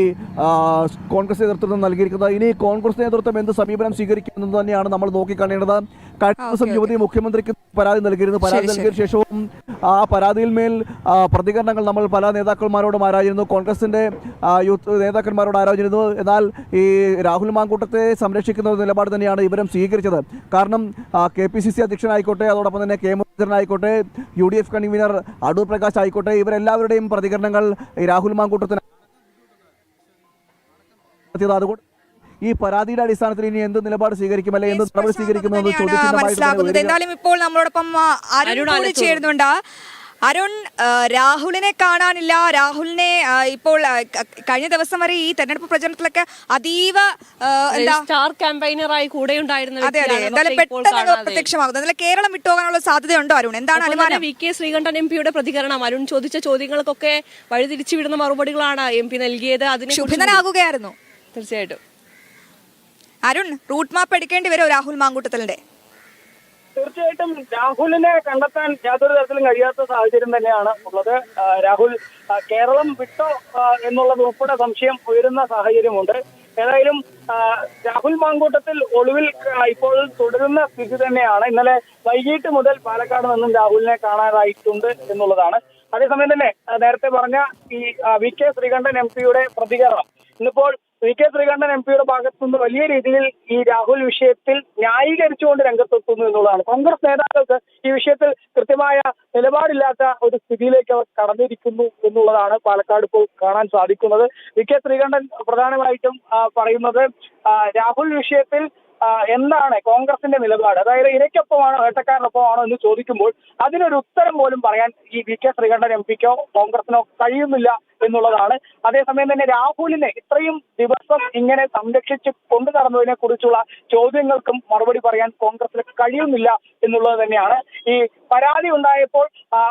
കോൺഗ്രസ് നേതൃത്വം നൽകിയിരിക്കുന്നത്. ഇനി കോൺഗ്രസ് നേതൃത്വം എന്ത് സമീപനം സ്വീകരിക്കുന്നത് തന്നെയാണ് നമ്മൾ നോക്കിക്കാണേണ്ടത്. കഴിഞ്ഞ ദിവസം യുവതി മുഖ്യമന്ത്രിക്ക് പരാതി നൽകിയിരുന്നു. പരാതി നൽകിയ ശേഷവും ആ പരാതിയിൽ മേൽ പ്രതികരണങ്ങൾ നമ്മൾ പല നേതാക്കന്മാരോടും ആരായിരുന്നു, കോൺഗ്രസിൻ്റെ യൂത്ത് നേതാക്കന്മാരോട് ആരായിരുന്നു. എന്നാൽ ഈ രാഹുൽ മാങ്കൂട്ടത്തെ സംരക്ഷിക്കുന്ന നിലപാട് തന്നെയാണ് ഇവരും സ്വീകരിച്ചത്. കാരണം KPCC അധ്യക്ഷനായിക്കോട്ടെ, അതോടൊപ്പം തന്നെ K. മുരളീധരൻ ആയിക്കോട്ടെ, UDF കൺവീനർ അടൂർ പ്രകാശ് ആയിക്കോട്ടെ, ഇവരെല്ലാവരുടെയും പ്രതികരണങ്ങൾ രാഹുൽ മാങ്കൂട്ടത്തിന്. അതുകൊണ്ട് ഈ പരാതിയുടെ അടിസ്ഥാനത്തിൽ ഇനി എന്ത് നിലപാട് സ്വീകരിക്കും, അല്ലെങ്കിൽ എന്ത് നടപടി സ്വീകരിക്കുമെന്ന് ചോദിക്കുന്നത്. എന്തായാലും ഇപ്പോൾ നമ്മളോടൊപ്പം അരുൺ ചേരുന്നുണ്ട്. അരുൺ, രാഹുലിനെ കാണാനില്ല. രാഹുലിനെ ഇപ്പോൾ കഴിഞ്ഞ ദിവസം വരെ ഈ തെരഞ്ഞെടുപ്പ് പ്രചരണത്തിലൊക്കെ അതീവ സ്റ്റാർ ക്യാമ്പയിനറായി കൂടെ ഉണ്ടായിരുന്ന, എന്തായാലും പെട്ടെന്ന് പ്രത്യക്ഷമാകുന്നത്. അതിൽ കേരളം വിട്ടുപോകാനുള്ള സാധ്യതയുണ്ടോ അരുൺ? എന്താണ് അനുമാനം? VK ശ്രീകണ്ഠൻ MP-യുടെ പ്രതികരണം, അരുൺ ചോദിച്ച ചോദ്യങ്ങൾക്കൊക്കെ വഴിതിരിച്ചു വിടുന്ന മറുപടികളാണ് MP നൽകിയത്. അതിന് ശുഭിതനാകുകയായിരുന്നു. തീർച്ചയായിട്ടും അരുൺ, റൂട്ട് മാപ്പ് എടുക്കേണ്ടി വരുമോ രാഹുൽ മാങ്കൂട്ടത്തിന്റെ? തീർച്ചയായിട്ടും രാഹുലിനെ കണ്ടെത്താൻ യാതൊരു തരത്തിലും കഴിയാത്ത സാഹചര്യം തന്നെയാണ് ഉള്ളത്. രാഹുൽ കേരളം വിട്ടോ എന്നുള്ളത് ഉൾപ്പെടെ സംശയം ഉയരുന്ന സാഹചര്യമുണ്ട്. ഏതായാലും രാഹുൽ മാങ്കൂട്ടത്തിൽ ഒളിവിൽ ഇപ്പോൾ തുടരുന്ന സ്ഥിതി തന്നെയാണ്. ഇന്നലെ വൈകിട്ട് മുതൽ പാലക്കാട് നിന്നും രാഹുലിനെ കാണാതായിട്ടുണ്ട് എന്നുള്ളതാണ്. അതേസമയം തന്നെ നേരത്തെ പറഞ്ഞ ഈ VK ശ്രീകണ്ഠൻ MP-യുടെ പ്രതികരണം ഇന്നിപ്പോൾ വി.കെ. ശ്രീകണ്ഠൻ എം.പിയുടെ ഭാഗത്തു നിന്ന് വലിയ രീതിയിൽ ഈ രാഹുൽ വിഷയത്തിൽ ന്യായീകരിച്ചുകൊണ്ട് രംഗത്തെത്തുന്നു എന്നുള്ളതാണ്. കോൺഗ്രസ് നേതാക്കൾക്ക് ഈ വിഷയത്തിൽ കൃത്യമായ നിലപാടില്ലാത്ത ഒരു സ്ഥിതിയിലേക്ക് അവർ കടന്നിരിക്കുന്നു എന്നുള്ളതാണ് പാലക്കാട് ഇപ്പോൾ കാണാൻ സാധിക്കുന്നത്. വി.കെ. ശ്രീകണ്ഠൻ പ്രധാനമായിട്ടും പറയുന്നത് രാഹുൽ വിഷയത്തിൽ എന്താണ് കോൺഗ്രസിന്റെ നിലപാട്, അതായത് ഇരയ്ക്കൊപ്പമാണോ വേട്ടക്കാരനൊപ്പമാണോ എന്ന് ചോദിക്കുമ്പോൾ അതിനൊരു ഉത്തരം പോലും പറയാൻ ഈ വി.കെ. ശ്രീകണ്ഠൻ എം.പിക്കോ കോൺഗ്രസിനോ കഴിയുന്നില്ല എന്നുള്ളതാണ്. അതേസമയം തന്നെ രാഹുലിനെ ഇത്രയും ദിവസം ഇങ്ങനെ സംരക്ഷിച്ച് കൊണ്ടു നടന്നതിനെ കുറിച്ചുള്ള ചോദ്യങ്ങൾക്കും മറുപടി പറയാൻ കോൺഗ്രസിന് കഴിയുന്നില്ല എന്നുള്ളത് തന്നെയാണ്. ഈ പരാതി ഉണ്ടായപ്പോൾ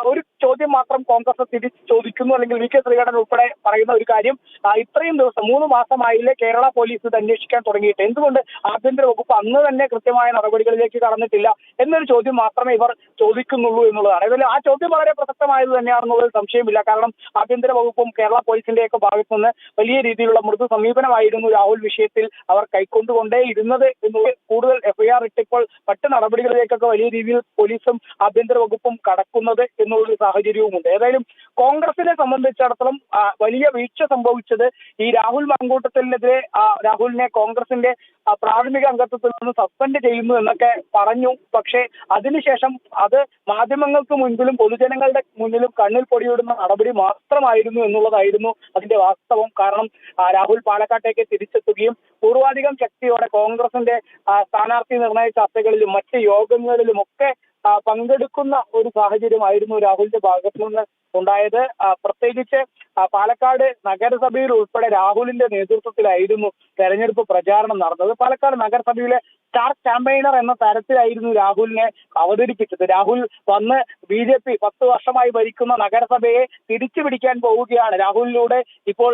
ഒരു ചോദ്യം മാത്രം കോൺഗ്രസ് തിരിച്ച് ചോദിക്കുന്നു, അല്ലെങ്കിൽ വി.കെ. ശ്രീകണ്ഠൻ ഉൾപ്പെടെ പറയുന്ന ഒരു കാര്യം, ഇത്രയും ദിവസം 3 മാസമായില്ലേ കേരള പോലീസ് ഇത് അന്വേഷിക്കാൻ തുടങ്ങിയിട്ട്, എന്തുകൊണ്ട് ആഭ്യന്തര വകുപ്പ് അന്ന് തന്നെ കൃത്യമായ നടപടികളിലേക്ക് കടന്നിട്ടില്ല എന്നൊരു ചോദ്യം മാത്രമേ ഇവർ ചോദിക്കുന്നുള്ളൂ എന്നുള്ളതാണ്. ഇതിൽ ആ ചോദ്യം വളരെ പ്രസക്തമായത് തന്നെയാണെന്നുള്ളതിൽ സംശയമില്ല. കാരണം ആഭ്യന്തര വകുപ്പും കേരള പോലീസിന്റെയൊക്കെ ഭാഗത്തു നിന്ന് വലിയ രീതിയിലുള്ള മൃദു സമീപനമായിരുന്നു രാഹുൽ വിഷയത്തിൽ അവർ കൈക്കൊണ്ടുകൊണ്ടേയിരുന്നത് എന്നുള്ളത്. കൂടുതൽ എഫ്ഐആർ ഇട്ടിപ്പോൾ മറ്റ് നടപടികളിലേക്കൊക്കെ വലിയ രീതിയിൽ പോലീസും ആഭ്യന്തര വകുപ്പും കടക്കുന്നത് എന്നുള്ളൊരു സാഹചര്യവുമുണ്ട്. ഏതായാലും കോൺഗ്രസിനെ സംബന്ധിച്ചിടത്തോളം വലിയ വീഴ്ച സംഭവിച്ചത് ഈ രാഹുൽ മാങ്കൂട്ടത്തിനെതിരെ രാഹുലിനെ കോൺഗ്രസിന്റെ പ്രാഥമിക അംഗത്വത്തിൽ നിന്ന് സസ്പെൻഡ് ചെയ്യുന്നു എന്നൊക്കെ പറഞ്ഞു. പക്ഷേ അതിനുശേഷം അത് മാധ്യമങ്ങൾക്ക് മുൻപിലും പൊതുജനങ്ങളുടെ മുന്നിലും കണ്ണിൽ പൊടിയിടുന്ന നടപടി മാത്രമായിരുന്നു എന്നുള്ളതായിരുന്നു അതിന്റെ വാസ്തവം. കാരണം രാഹുൽ പാലക്കാട്ടേക്ക് തിരിച്ചെത്തുകയും പൂർവാധികം ശക്തിയോടെ കോൺഗ്രസിന്റെ സ്ഥാനാർത്ഥി നിർണയ ചർച്ചകളിലും മറ്റ് യോഗങ്ങളിലും ഒക്കെ പങ്കെടുക്കുന്ന ഒരു സാഹചര്യമായിരുന്നു രാഹുലിന്റെ ഭാഗത്തു നിന്ന് ഉണ്ടായത്. പ്രത്യേകിച്ച് പാലക്കാട് നഗരസഭയിൽ ഉൾപ്പെടെ രാഹുലിന്റെ നേതൃത്വത്തിലായിരുന്നു തെരഞ്ഞെടുപ്പ് പ്രചാരണം നടന്നത്. പാലക്കാട് നഗരസഭയിലെ സ്റ്റാർ ക്യാമ്പയിനർ എന്ന തരത്തിലായിരുന്നു രാഹുലിനെ അവതരിപ്പിച്ചത്. രാഹുൽ വന്ന് BJP 10 വർഷമായി ഭരിക്കുന്ന നഗരസഭയെ തിരിച്ചു പിടിക്കാൻ പോവുകയാണ്, രാഹുലിലൂടെ ഇപ്പോൾ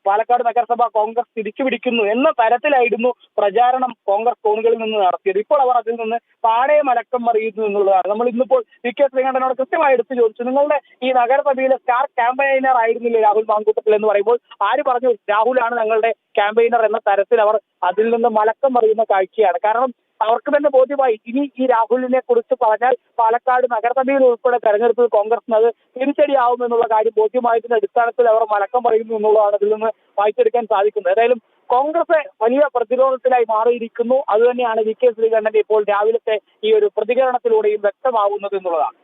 പാലക്കാട് നഗരസഭ കോൺഗ്രസ് തിരിച്ചു പിടിക്കുന്നു എന്ന തരത്തിലായിരുന്നു പ്രചാരണം കോൺഗ്രസ് കോണുകളിൽ നിന്ന് നടത്തിയത്. ഇപ്പോൾ അവർ അതിൽ നിന്ന് പാടെ മലക്കം മറിയുന്നു എന്നുള്ളതാണ്. നമ്മൾ ഇന്നിപ്പോൾ വി.കെ. ശ്രീകണ്ഠനോട് കൃത്യമായി എടുത്തു ചോദിച്ചു, നിങ്ങളുടെ ഈ നഗരസഭയിലെ സ്റ്റാർ ക്യാമ്പയിനർ ആയിരുന്നില്ലേ രാഹുൽ മാങ്കൂട്ടത്തിൽ എന്ന് പറയുമ്പോൾ ആര് പറഞ്ഞു രാഹുലാണ് ഞങ്ങളുടെ ക്യാമ്പയിനർ എന്ന തരത്തിൽ അവർ അതിൽ നിന്ന് മലക്കം മറിയുന്ന കാഴ്ചയാണ്. കാരണം അവർക്ക് തന്നെ ബോധ്യമായി ഇനി ഈ രാഹുലിനെ കുറിച്ച് പറഞ്ഞാൽ പാലക്കാട് നഗരസഭയിൽ ഉൾപ്പെടെ തെരഞ്ഞെടുപ്പിൽ കോൺഗ്രസിന് അത് തിരിച്ചടിയാവുമെന്നുള്ള കാര്യം ബോധ്യമായതിന്റെ അടിസ്ഥാനത്തിൽ അവർ മലക്കം പറയുന്നു എന്നുള്ളതാണ് ഇതിൽ നിന്ന് വായിച്ചെടുക്കാൻ സാധിക്കുന്നത്. ഏതായാലും കോൺഗ്രസ് വലിയ പ്രതിരോധത്തിലായി മാറിയിരിക്കുന്നു. അതുതന്നെയാണ് വി.കെ. ശ്രീകണ്ഠന്റെ ഇപ്പോൾ രാവിലത്തെ ഈ ഒരു പ്രതികരണത്തിലൂടെയും വ്യക്തമാവുന്നത് എന്നുള്ളതാണ്.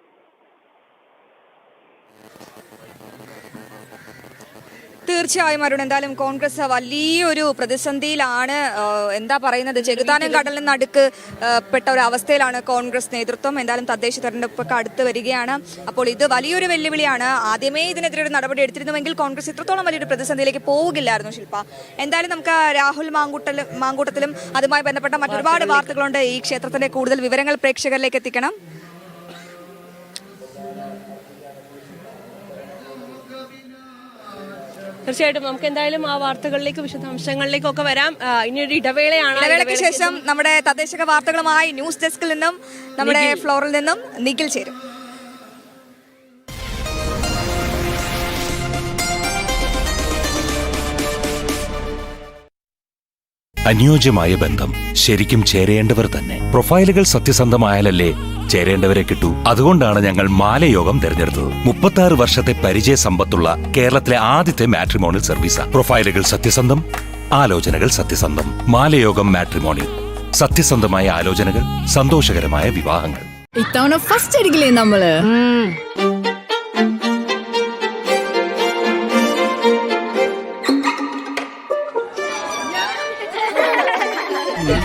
തീർച്ചയായും അരുൺ, എന്തായാലും കോൺഗ്രസ് വലിയൊരു പ്രതിസന്ധിയിലാണ്. എന്താ പറയുന്നത്, ചെകുത്താനും കടലിനും നടുക്ക് പെട്ട ഒരു അവസ്ഥയിലാണ് കോൺഗ്രസ് നേതൃത്വം. എന്തായാലും തദ്ദേശ തെരഞ്ഞെടുപ്പൊക്കെ അടുത്ത് വരികയാണ്. അപ്പോൾ ഇത് വലിയൊരു വെല്ലുവിളിയാണ്. ആദ്യമേ ഇതിനെതിരെ ഒരു നടപടി എടുത്തിരുന്നുവെങ്കിൽ കോൺഗ്രസ് ഇത്രത്തോളം വലിയൊരു പ്രതിസന്ധിയിലേക്ക് പോകില്ലായിരുന്നു ശില്പ. എന്തായാലും നമുക്ക് രാഹുൽ മാങ്കൂട്ടത്തിലും അതുമായി ബന്ധപ്പെട്ട മറ്റൊരുപാട് വാർത്തകളുണ്ട്. ഈ ക്ഷേത്രത്തിന്റെ കൂടുതൽ വിവരങ്ങൾ പ്രേക്ഷകരിലേക്ക് എത്തിക്കണം. തീർച്ചയായിട്ടും നമുക്ക് എന്തായാലും ആ വാർത്തകളിലേക്ക് വിശദാംശങ്ങളിലേക്കൊക്കെ വരാം. ഇനിയൊരു ഇടവേളയാണ്. ഇടവേളയ്ക്ക് ശേഷം നമ്മുടെ തദ്ദേശ വാർത്തകളുമായി ന്യൂസ് ഡെസ്കിൽ നിന്നും നമ്മുടെ ഫ്ലോറിൽ നിന്നും നിഖിൽ ചേരും. അനുയോജ്യമായ ബന്ധം ശരിക്കും ചേരേണ്ടവർ തന്നെ. പ്രൊഫൈലുകൾ സത്യസന്ധമായാലല്ലേ ചേരേണ്ടവരെ കിട്ടൂ. അതുകൊണ്ടാണ് ഞങ്ങൾ മാലയോഗം തിരഞ്ഞെടുത്തത്. 36 വർഷത്തെ പരിചയ സമ്പത്തുള്ള കേരളത്തിലെ ആദ്യത്തെ മാട്രിമോണിയൽ സർവീസ്. പ്രൊഫൈലുകൾ സത്യസന്ധം, ആലോചനകൾ സത്യസന്ധം. മാലയോഗം മാട്രിമോണിയൽ. സത്യസന്ധമായ ആലോചനകൾ, സന്തോഷകരമായ വിവാഹങ്ങൾ. ഇത്തവണ ഫസ്റ്റ് അടിക്കില്ലേ നമ്മള്?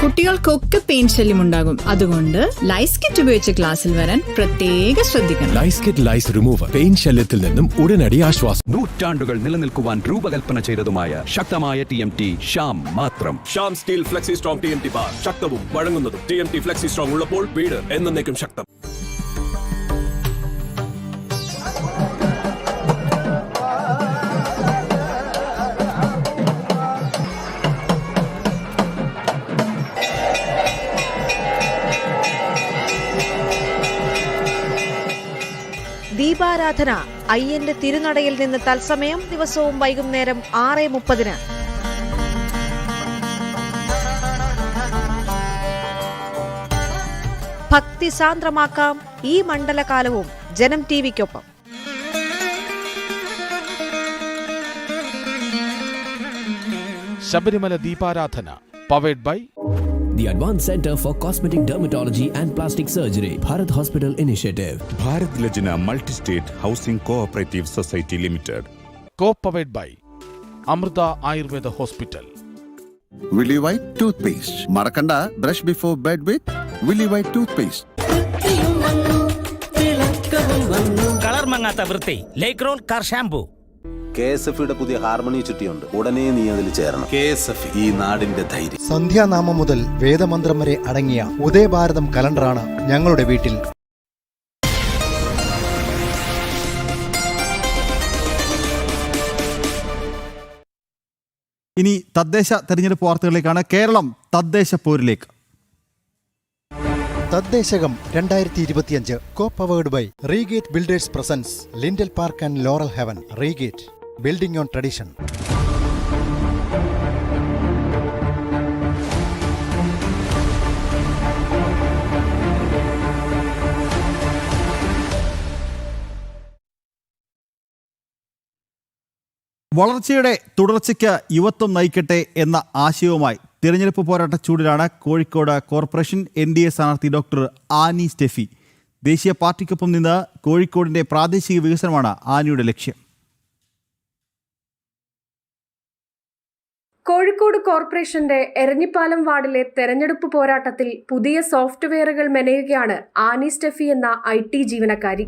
കുട്ടികൾക്കൊക്കെ പെയിൻ ശല്യം ഉണ്ടാകും. അതുകൊണ്ട് ലൈസ് കിറ്റ് ഉപയോഗിച്ച് ക്ലാസ്സിൽ വരാൻ പ്രത്യേകം ശ്രദ്ധിക്കണം. ലൈസ് കിറ്റ് ലൈസ് റിമൂവർ പെയിൻ ശല്യത്തിൽ നിന്നും ഉടനടി ആശ്വാസം. നൂറ്റാണ്ടുകൾ നിലനിൽക്കുവാൻ രൂപകൽപ്പന ചെയ്തതുമായ ശക്തമായ TMT ഷ്യാം മാത്രം. Shyam steel flexi strong TMT bar. ശക്തവും വഴങ്ങുന്നതും. TMT ഫ്ലെക്സി സ്ട്രോങ് ഉള്ളപ്പോൾ വീട് എന്നേക്കും ശക്തം. ദീപാരാധന അയ്യന്റെ തിരുനടയിൽ നിന്ന് തത്സമയം ദിവസവും വൈകുന്നേരം 6:30. ഭക്തിസാന്ദ്രമാക്കാം ഈ മണ്ഡലകാലവും ജനം ടിവിക്കൊപ്പം. ശബരിമല ദീപാരാധന powered by The Advanced Center for Cosmetic Dermatology and Plastic Surgery, Bharat Hospital Initiative. Bharat Lajna multi state housing cooperative society limited. Co powered by Amrita Ayurveda hospital. Willy White toothpaste. മറക്കണ്ട, brush before bed with Willy White toothpaste. Colour മങ്ങാത്ത വൃത്തി ലേക്രോൾ കാർ ഷാംപൂ. KSF-യുടെ പുതിയ ഹാർമണി ചുറ്റിയുണ്ട്. ഉടനെ നീ അതിൽ ചേരണം. KSF, ഈ നാടിന്റെ ധൈര്യം. സന്ധ്യാനാമം മുതൽ വേദമന്ത്രം വരെ അടങ്ങിയ ഉദയഭാരതം കലണ്ടറാണ് ഞങ്ങളുടെ വീട്ടിൽ. ഇനി തദ്ദേശ തെരഞ്ഞെടുപ്പ് വാർത്തകളിലേക്കാണ്. കേരളം തദ്ദേശ പോരിലേക്ക്. തദ്ദേശകം 2025 co powered by Reigate builders Presence Lindel Park and Laurel Heaven. Reigate, building on tradition. വളർച്ചയുടെ തുടർച്ചയ്ക്ക് യുവത്വം നയിക്കട്ടെ എന്ന ആശയവുമായി തിരഞ്ഞെടുപ്പ് പോരാട്ട ചൂടിലാണ് കോഴിക്കോട് കോർപ്പറേഷൻ NDA സ്ഥാനാർത്ഥി ഡോക്ടർ ആനി സ്റ്റെഫി. ദേശീയ പാർട്ടിക്കൊപ്പം നിന്ന് കോഴിക്കോടിന്റെ പ്രാദേശിക വികസനമാണ് ആനിയുടെ ലക്ഷ്യം. കോഴിക്കോട് കോർപ്പറേഷന്റെ എരഞ്ഞിപ്പാലം വാർഡിലെ തെരഞ്ഞെടുപ്പ് പോരാട്ടത്തിൽ പുതിയ സോഫ്റ്റ്വെയറുകൾ മെനയുകയാണ് ആനി സ്റ്റെഫി എന്ന IT ജീവനക്കാരി.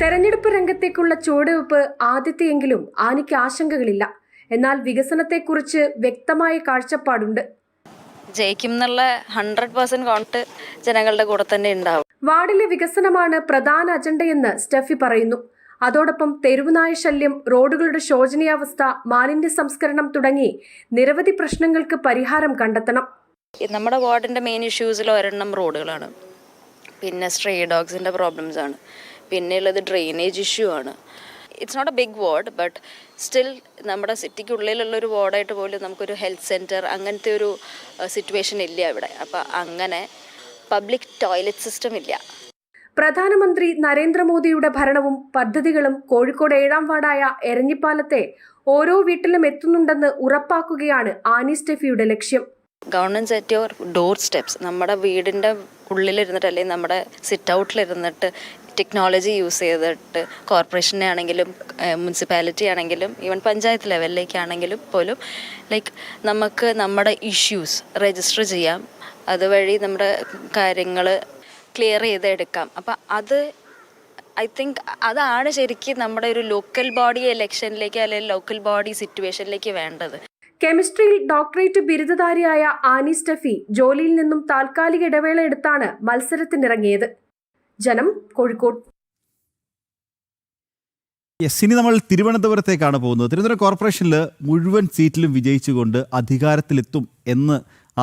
തെരഞ്ഞെടുപ്പ് രംഗത്തേക്കുള്ള ചുവടുവെപ്പ് ആദ്യത്തെയെങ്കിലും ആനിക്ക് ആശങ്കകളില്ല. എന്നാൽ വികസനത്തെക്കുറിച്ച് വ്യക്തമായ കാഴ്ചപ്പാടുണ്ട്. ജയിക്കും എന്നുള്ള 100% കോൺഫിഡൻസ് ജനങ്ങളുടെ കൂടെ തന്നെ ഉണ്ടാവും. വാർഡിലെ വികസനമാണ് പ്രധാന അജണ്ടയെന്ന് സ്റ്റെഫി പറയുന്നു. അതോടൊപ്പം തെരുവുനായ ശല്യം, റോഡുകളുടെ ശോചനീയാവസ്ഥ, മാലിന്യ സംസ്കരണം തുടങ്ങി നിരവധി പ്രശ്നങ്ങൾക്ക് പരിഹാരം കണ്ടെത്തണം. നമ്മുടെ വാർഡിന്റെ മെയിൻ ഇഷ്യൂസിൽ ഒരെണ്ണം റോഡുകളാണ്, പിന്നെ സ്ട്രേ ഡോഗ്സിന്റെ പ്രോബ്ലംസ് ആണ്, പിന്നെയുള്ളത് ഡ്രെയിനേജ് ഇഷ്യൂ ആണ്. It's not a big ward, but still നമ്മുടെ സിറ്റിക്കുള്ളിലുള്ളൊരു വാർഡായിട്ട് പോലും നമുക്കൊരു ഹെൽത്ത് സെൻറ്റർ അങ്ങനത്തെ ഒരു സിറ്റുവേഷൻ ഇല്ല ഇവിടെ. അപ്പം അങ്ങനെ പബ്ലിക് ടോയ്ലറ്റ് സിസ്റ്റം ഇല്ല. പ്രധാനമന്ത്രി നരേന്ദ്രമോദിയുടെ ഭരണവും പദ്ധതികളും കോഴിക്കോട് 7ാം വാർഡായ എരഞ്ഞിപ്പാലത്തെ ഓരോ വീട്ടിലും എത്തുന്നുണ്ടെന്ന് ഉറപ്പാക്കുകയാണ് ആനി സ്റ്റെഫിയുടെ ലക്ഷ്യം. Government set your door steps. നമ്മുടെ വീടിൻ്റെ ഉള്ളിലിരുന്നിട്ട് അല്ലെങ്കിൽ നമ്മുടെ സിറ്റ് ഔട്ടിലിരുന്നിട്ട് ടെക്നോളജി യൂസ് ചെയ്തിട്ട് കോർപ്പറേഷനെ ആണെങ്കിലും മുനിസിപ്പാലിറ്റി ആണെങ്കിലും ഈവൻ പഞ്ചായത്ത് ലെവലിലേക്കാണെങ്കിലും പോലും ലൈക്ക് നമുക്ക് നമ്മുടെ ഇഷ്യൂസ് രജിസ്റ്റർ ചെയ്യാം. അതുവഴി നമ്മുടെ കാര്യങ്ങൾ ക്ലിയർ ചെയ്തെടുക്കാം. അപ്പം അത് ഐ തിങ്ക് അതാണ് ശരിക്കും നമ്മുടെ ഒരു ലോക്കൽ ബോഡി ഇലക്ഷനിലേക്ക് അല്ലെങ്കിൽ ലോക്കൽ ബോഡി സിറ്റുവേഷനിലേക്ക് വേണ്ടത്. കെമിസ്ട്രിയിൽ ഡോക്ടറേറ്റ് ബിരുദധാരിയായ ആനി സ്റ്റെഫി ജോലിയിൽ നിന്നും താൽക്കാലിക ഇടവേള എടുത്താണ് മത്സരത്തിനിറങ്ങിയത്. ജനം, കോഴിക്കോട്. ഇനി നമ്മൾ തിരുവനന്തപുരത്തേക്കാണ് പോകുന്നത്. തിരുവനന്തപുരം കോർപ്പറേഷനിൽ മുഴുവൻ സീറ്റിലും വിജയിച്ചുകൊണ്ട് അധികാരത്തിലെത്തും എന്ന്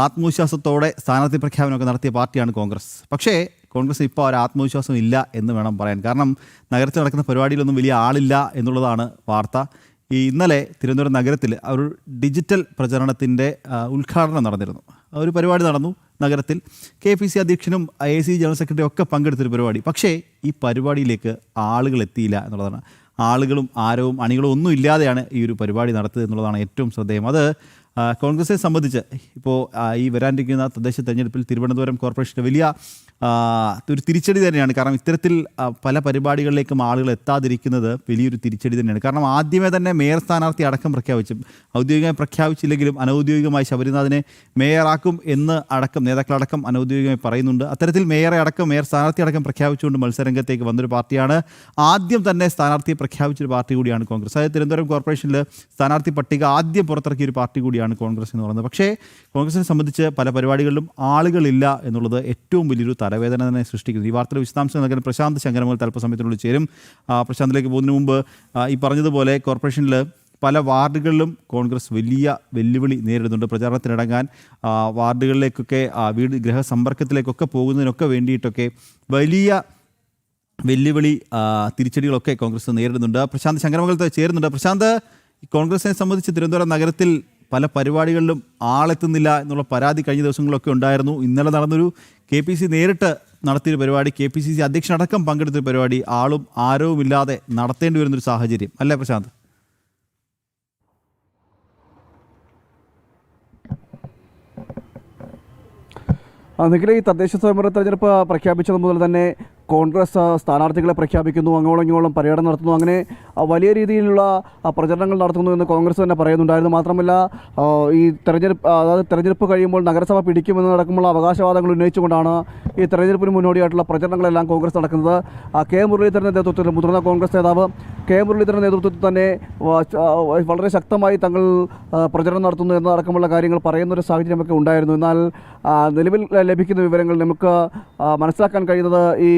ആത്മവിശ്വാസത്തോടെ സ്ഥാനാർത്ഥി പ്രഖ്യാപനമൊക്കെ നടത്തിയ പാർട്ടിയാണ് കോൺഗ്രസ്. പക്ഷേ കോൺഗ്രസ് ഇപ്പോൾ ഒരു ആത്മവിശ്വാസം ഇല്ല എന്ന് വേണം പറയാൻ. കാരണം നഗരത്തിൽ നടക്കുന്ന പരിപാടിയിലൊന്നും വലിയ ആളില്ല എന്നുള്ളതാണ് വാർത്ത. ഇന്നലെ തിരുവനന്തപുരം നഗരത്തിൽ ഒരു ഡിജിറ്റൽ പ്രചരണത്തിൻ്റെ ഉദ്ഘാടനം നടന്നിരുന്നു. ഒരു പരിപാടി നടന്നു നഗരത്തിൽ. KPC അധ്യക്ഷനും AIC ജനറൽ സെക്രട്ടറിയും ഒക്കെ പങ്കെടുത്തൊരു പരിപാടി. പക്ഷേ ഈ പരിപാടിയിലേക്ക് ആളുകൾ എത്തിയില്ല എന്നുള്ളതാണ്. ആളുകളും ആരവും അണികളും ഒന്നും ഇല്ലാതെയാണ് ഈ ഒരു പരിപാടി നടത്തിയത് എന്നുള്ളതാണ് ഏറ്റവും ശ്രദ്ധേയം. അത് കോൺഗ്രസിനെ സംബന്ധിച്ച് ഇപ്പോൾ ഈ വരാനിരിക്കുന്ന തദ്ദേശ തെരഞ്ഞെടുപ്പിൽ തിരുവനന്തപുരം കോർപ്പറേഷൻ്റെ വലിയ ഒരു തിരിച്ചടി തന്നെയാണ്. കാരണം ഇത്തരത്തിൽ പല പരിപാടികളിലേക്കും ആളുകൾ എത്താതിരിക്കുന്നത് വലിയൊരു തിരിച്ചടി തന്നെയാണ്. കാരണം ആദ്യമേ തന്നെ മേയർ സ്ഥാനാർത്ഥി അടക്കം പ്രഖ്യാപിച്ചു. ഔദ്യോഗികമായി പ്രഖ്യാപിച്ചില്ലെങ്കിലും അനൗദ്യോഗികമായി ശബരിനാഥിനെ മേയറാക്കും എന്ന് അടക്കം നേതാക്കളടക്കം അനൗദ്യോഗികമായി പറയുന്നുണ്ട്. അത്തരത്തിൽ മേയറെ അടക്കം മേയർ സ്ഥാനാർത്ഥി അടക്കം പ്രഖ്യാപിച്ചുകൊണ്ട് മത്സരരംഗത്തേക്ക് വന്നൊരു പാർട്ടിയാണ്. ആദ്യം തന്നെ സ്ഥാനാർത്ഥിയെ പ്രഖ്യാപിച്ചൊരു പാർട്ടി കൂടിയാണ് കോൺഗ്രസ്. അതായത് തിരുവനന്തപുരം കോർപ്പറേഷനിൽ സ്ഥാനാർത്ഥി പട്ടിക ആദ്യം പുറത്തിറക്കിയ ഒരു പാർട്ടി കൂടിയാണ് കോൺഗ്രസ് എന്ന് പറയുന്നത്. പക്ഷേ കോൺഗ്രസിനെ സംബന്ധിച്ച് പല പരിപാടികളിലും ആളുകളില്ല എന്നുള്ളത് ഏറ്റവും വലിയൊരു തലവേദന തന്നെ സൃഷ്ടിക്കുന്നു. ഈ വാർത്തയുടെ വിശദാംശം നൽകാൻ പ്രശാന്ത് ശങ്കരമുകൾ അല്പസമയത്തിനുള്ളിൽ ചേരും. പ്രശാന്തിലേക്ക് പോകുന്നതിന് മുമ്പ് ഈ പറഞ്ഞതുപോലെ കോർപ്പറേഷനിൽ പല വാർഡുകളിലും കോൺഗ്രസ് വലിയ വെല്ലുവിളി നേരിടുന്നുണ്ട്. പ്രചാരണത്തിനിടങ്ങാൻ വാർഡുകളിലേക്കൊക്കെ വീട് ഗൃഹസമ്പർക്കത്തിലേക്കൊക്കെ പോകുന്നതിനൊക്കെ വേണ്ടിയിട്ടൊക്കെ വലിയ വെല്ലുവിളി തിരിച്ചടികളൊക്കെ കോൺഗ്രസ് നേരിടുന്നുണ്ട്. പ്രശാന്ത് ശങ്കരമുകൾ ചേരുന്നുണ്ട്. പ്രശാന്ത്, കോൺഗ്രസിനെ സംബന്ധിച്ച് തിരുവനന്തപുരം നഗരത്തിൽ പല പരിപാടികളിലും ആളെത്തുന്നില്ല എന്നുള്ള പരാതി കഴിഞ്ഞ ദിവസങ്ങളിലൊക്കെ ഉണ്ടായിരുന്നു. ഇന്നലെ നടന്നൊരു KPC നേരിട്ട് നടത്തിയൊരു പരിപാടി, KPCC അധ്യക്ഷനടക്കം പങ്കെടുത്തൊരു പരിപാടി ആളും ആരവുമില്ലാതെ നടത്തേണ്ടി വരുന്നൊരു സാഹചര്യം അല്ലേ പ്രശാന്ത്? നിഖില, ഈ തദ്ദേശ സ്വയംഭരണ തെരഞ്ഞെടുപ്പ് പ്രഖ്യാപിച്ചത് മുതൽ തന്നെ കോൺഗ്രസ് സ്ഥാനാർത്ഥികളെ പ്രഖ്യാപിക്കുന്നു, അങ്ങോളം ഇങ്ങോളം പര്യടനം നടത്തുന്നു, അങ്ങനെ വലിയ രീതിയിലുള്ള പ്രചരണങ്ങൾ നടത്തുന്നു എന്ന് കോൺഗ്രസ് തന്നെ പറയുന്നുണ്ടായിരുന്നു. മാത്രമല്ല ഈ തെരഞ്ഞെടുപ്പ് കഴിയുമ്പോൾ നഗരസഭ പിടിക്കുമെന്ന് നടക്കുമ്പോൾ അവകാശവാദങ്ങൾ ഉന്നയിച്ചുകൊണ്ടാണ് ഈ തെരഞ്ഞെടുപ്പിന് മുന്നോടിയായിട്ടുള്ള പ്രചരണങ്ങളെല്ലാം കോൺഗ്രസ് നടക്കുന്നത്. കെ മുരളീധരൻ്റെ നേതൃത്വത്തിൽ, മുതിർന്ന കോൺഗ്രസ് നേതാവ് കെ മുരളീധരൻ്റെ നേതൃത്വത്തിൽ തന്നെ വളരെ ശക്തമായി തങ്ങൾ പ്രചരണം നടത്തുന്നു എന്നതടക്കമുള്ള കാര്യങ്ങൾ പറയുന്നൊരു സാഹചര്യമൊക്കെ ഉണ്ടായിരുന്നു. എന്നാൽ നിലവിൽ ലഭിക്കുന്ന വിവരങ്ങൾ നമുക്ക് മനസ്സിലാക്കാൻ കഴിയുന്നത് ഈ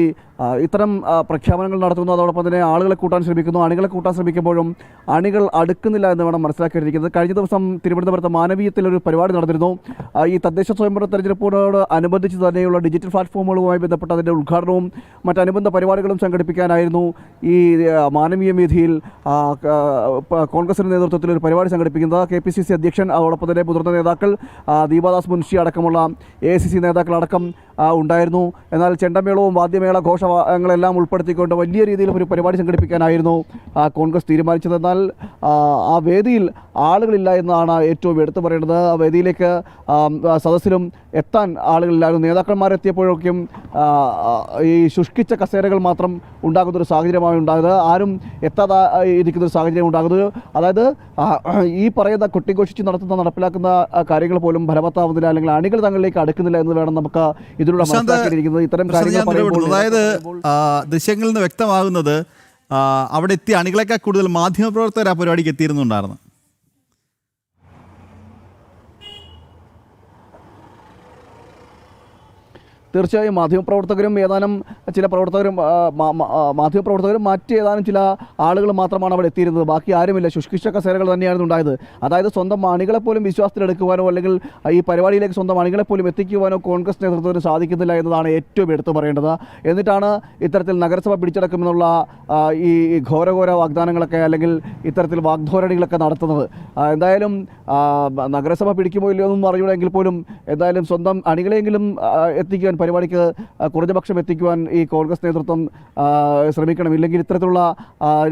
ഇത്തരം പ്രഖ്യാപനങ്ങൾ നടത്തുന്നു, അതോടൊപ്പം തന്നെ ആളുകളെ കൂട്ടാൻ ശ്രമിക്കുന്നു. അണികളെ കൂട്ടാൻ ശ്രമിക്കുമ്പോഴും അണികൾ അടുക്കുന്നില്ല എന്ന് വേണം മനസ്സിലാക്കിയിരിക്കുന്നത്. കഴിഞ്ഞ ദിവസം തിരുവനന്തപുരത്ത് മാനവീയത്തിലൊരു പരിപാടി നടന്നിരുന്നു. ഈ തദ്ദേശ സ്വയംഭരണ തെരഞ്ഞെടുപ്പിനോട് അനുബന്ധിച്ച് തന്നെയുള്ള ഡിജിറ്റൽ പ്ലാറ്റ്ഫോമുകളുമായി ബന്ധപ്പെട്ട അതിൻ്റെ ഉദ്ഘാടനവും മറ്റനുബന്ധ പരിപാടികളും സംഘടിപ്പിക്കാനായിരുന്നു ഈ മാനവീയ വീഥിയിൽ കോൺഗ്രസിൻ്റെ നേതൃത്വത്തിൽ ഒരു പരിപാടി സംഘടിപ്പിക്കുന്നത്. KPCC അധ്യക്ഷൻ, അതോടൊപ്പം തന്നെ മുതിർന്ന നേതാക്കൾ, ദീപാദാസ് മുൻഷി അടക്കമുള്ള AICC നേതാക്കളടക്കം ഉണ്ടായിരുന്നു. എന്നാൽ ചെണ്ടമേളവും വാദ്യമേള ഘോഷങ്ങളെല്ലാം ഉൾപ്പെടുത്തിക്കൊണ്ട് വലിയ രീതിയിൽ ഒരു പരിപാടി സംഘടിപ്പിക്കാനായിരുന്നു കോൺഗ്രസ് തീരുമാനിച്ചത്. എന്നാൽ ആ വേദിയിൽ ആളുകളില്ല എന്നതാണ് ഏറ്റവും എടുത്തു പറയേണ്ടത്. ആ വേദിയിലേക്ക് സദസ്സിലും എത്താൻ ആളുകളില്ലായിരുന്നു. നേതാക്കന്മാരെത്തിയപ്പോഴൊക്കെയും ഈ ശുഷ്കിച്ച കസേരകൾ മാത്രം ഉണ്ടാകുന്നൊരു സാഹചര്യമാണ് ഉണ്ടായത്. ആരും എത്താതെ ഇരിക്കുന്നൊരു സാഹചര്യം ഉണ്ടാകുന്നത്. അതായത് ഈ പറയുന്ന കൊട്ടിഘോഷിച്ച് നടപ്പിലാക്കുന്ന കാര്യങ്ങൾ പോലും ഫലവത്താവുന്നില്ല, അല്ലെങ്കിൽ അണികൾ തങ്ങളിലേക്ക് അടുക്കുന്നില്ല എന്ന് വേണം നമുക്ക് ഇതിലൂടെ മനസ്സിലാക്കിയിരിക്കുന്നത്. ഇത്തരം കാര്യങ്ങൾ, അതായത് ദൃശ്യങ്ങളിൽ നിന്ന് വ്യക്തമാകുന്നത് അവിടെ എത്തിയ അണികളെക്കാൾ കൂടുതൽ മാധ്യമപ്രവർത്തകർ ആ പരിപാടിക്ക് എത്തിയിരുന്നുണ്ടായിരുന്നു. തീർച്ചയായും മാധ്യമപ്രവർത്തകരും മറ്റ് ഏതാനും ചില ആളുകൾ മാത്രമാണ് അവിടെ എത്തിയിരുന്നത്. ബാക്കി ആരുമില്ല. ശുഷ്കിച്ച കസേരകൾ തന്നെയാണ് ഉണ്ടായത്. അതായത് സ്വന്തം അണികളെപ്പോലും വിശ്വാസത്തിലെടുക്കുവാനോ അല്ലെങ്കിൽ ഈ പരിപാടിയിലേക്ക് സ്വന്തം അണികളെപ്പോലും എത്തിക്കുവാനോ കോൺഗ്രസ് നേതൃത്വത്തിന് സാധിക്കുന്നില്ല എന്നതാണ് ഏറ്റവും എടുത്തു പറയേണ്ടത്. എന്നിട്ടാണ് ഇത്തരത്തിൽ നഗരസഭ പിടിച്ചടക്കുമെന്നുള്ള ഈ ഘോരഘോര വാഗ്ദാനങ്ങളൊക്കെ അല്ലെങ്കിൽ ഇത്തരത്തിൽ വാഗ്ധോരണികളൊക്കെ നടത്തുന്നത്. എന്തായാലും നഗരസഭ പിടിക്കുമോ ഇല്ലയോ എന്നും അറിയില്ലെങ്കിൽ പോലും എന്തായാലും സ്വന്തം അണികളെങ്കിലും എത്തിക്കുവാൻ, പരിപാടിക്ക് കുറഞ്ഞപക്ഷം എത്തിക്കുവാൻ ഈ കോൺഗ്രസ് നേതൃത്വം ശ്രമിക്കണം. ഇല്ലെങ്കിൽ ഇത്തരത്തിലുള്ള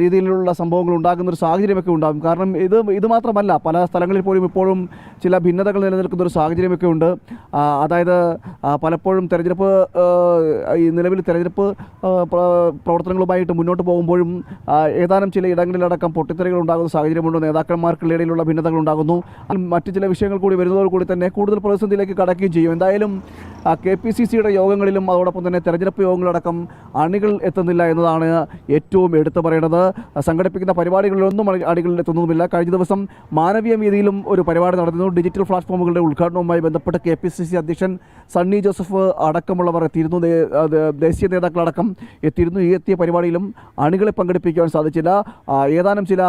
രീതിയിലുള്ള സംഭവങ്ങൾ ഉണ്ടാകുന്നൊരു സാഹചര്യമൊക്കെ ഉണ്ടാകും. കാരണം ഇത് മാത്രമല്ല, പല സ്ഥലങ്ങളിൽ പോലും ഇപ്പോഴും ചില ഭിന്നതകൾ നിലനിൽക്കുന്നൊരു സാഹചര്യമൊക്കെ ഉണ്ട്. അതായത് പലപ്പോഴും നിലവിൽ തെരഞ്ഞെടുപ്പ് പ്രവർത്തനങ്ങളുമായിട്ട് മുന്നോട്ട് പോകുമ്പോഴും ഏതാനും ചില ഇടങ്ങളിലടക്കം പൊട്ടിത്തെറികൾ ഉണ്ടാകുന്ന സാഹചര്യമുണ്ട്. നേതാക്കന്മാർക്കിടയിലുള്ള ഭിന്നതകൾ ഉണ്ടാകുന്നു. മറ്റു ചില വിഷയങ്ങൾ കൂടി വരുന്നതോടുകൂടി തന്നെ കൂടുതൽ പ്രതിസന്ധിയിലേക്ക് കടക്കുകയും ചെയ്യും. എന്തായാലും KPCCയുടെ യോഗങ്ങളിലും അതോടൊപ്പം തന്നെ തെരഞ്ഞെടുപ്പ് യോഗങ്ങളടക്കം അണികൾ എത്തുന്നില്ല എന്നതാണ് ഏറ്റവും എടുത്തു പറയേണ്ടത്. സംഘടിപ്പിക്കുന്ന പരിപാടികളിലൊന്നും അണികളിൽ എത്തുന്നതുമില്ല. കഴിഞ്ഞ ദിവസം മാനവീയ വീതിയിലും ഒരു പരിപാടി നടന്നു. ഡിജിറ്റൽ പ്ലാറ്റ്ഫോമുകളുടെ ഉദ്ഘാടനവുമായി ബന്ധപ്പെട്ട് KPCC അധ്യക്ഷൻ സണ്ണി ജോസഫ് അടക്കമുള്ളവർ എത്തിയിരുന്നു. ദേശീയ നേതാക്കളടക്കം എത്തിയിരുന്നു. ഈ എത്തിയ പരിപാടിയിലും അണികളെ പങ്കെടുപ്പിക്കുവാൻ സാധിച്ചില്ല. ഏതാനും ചില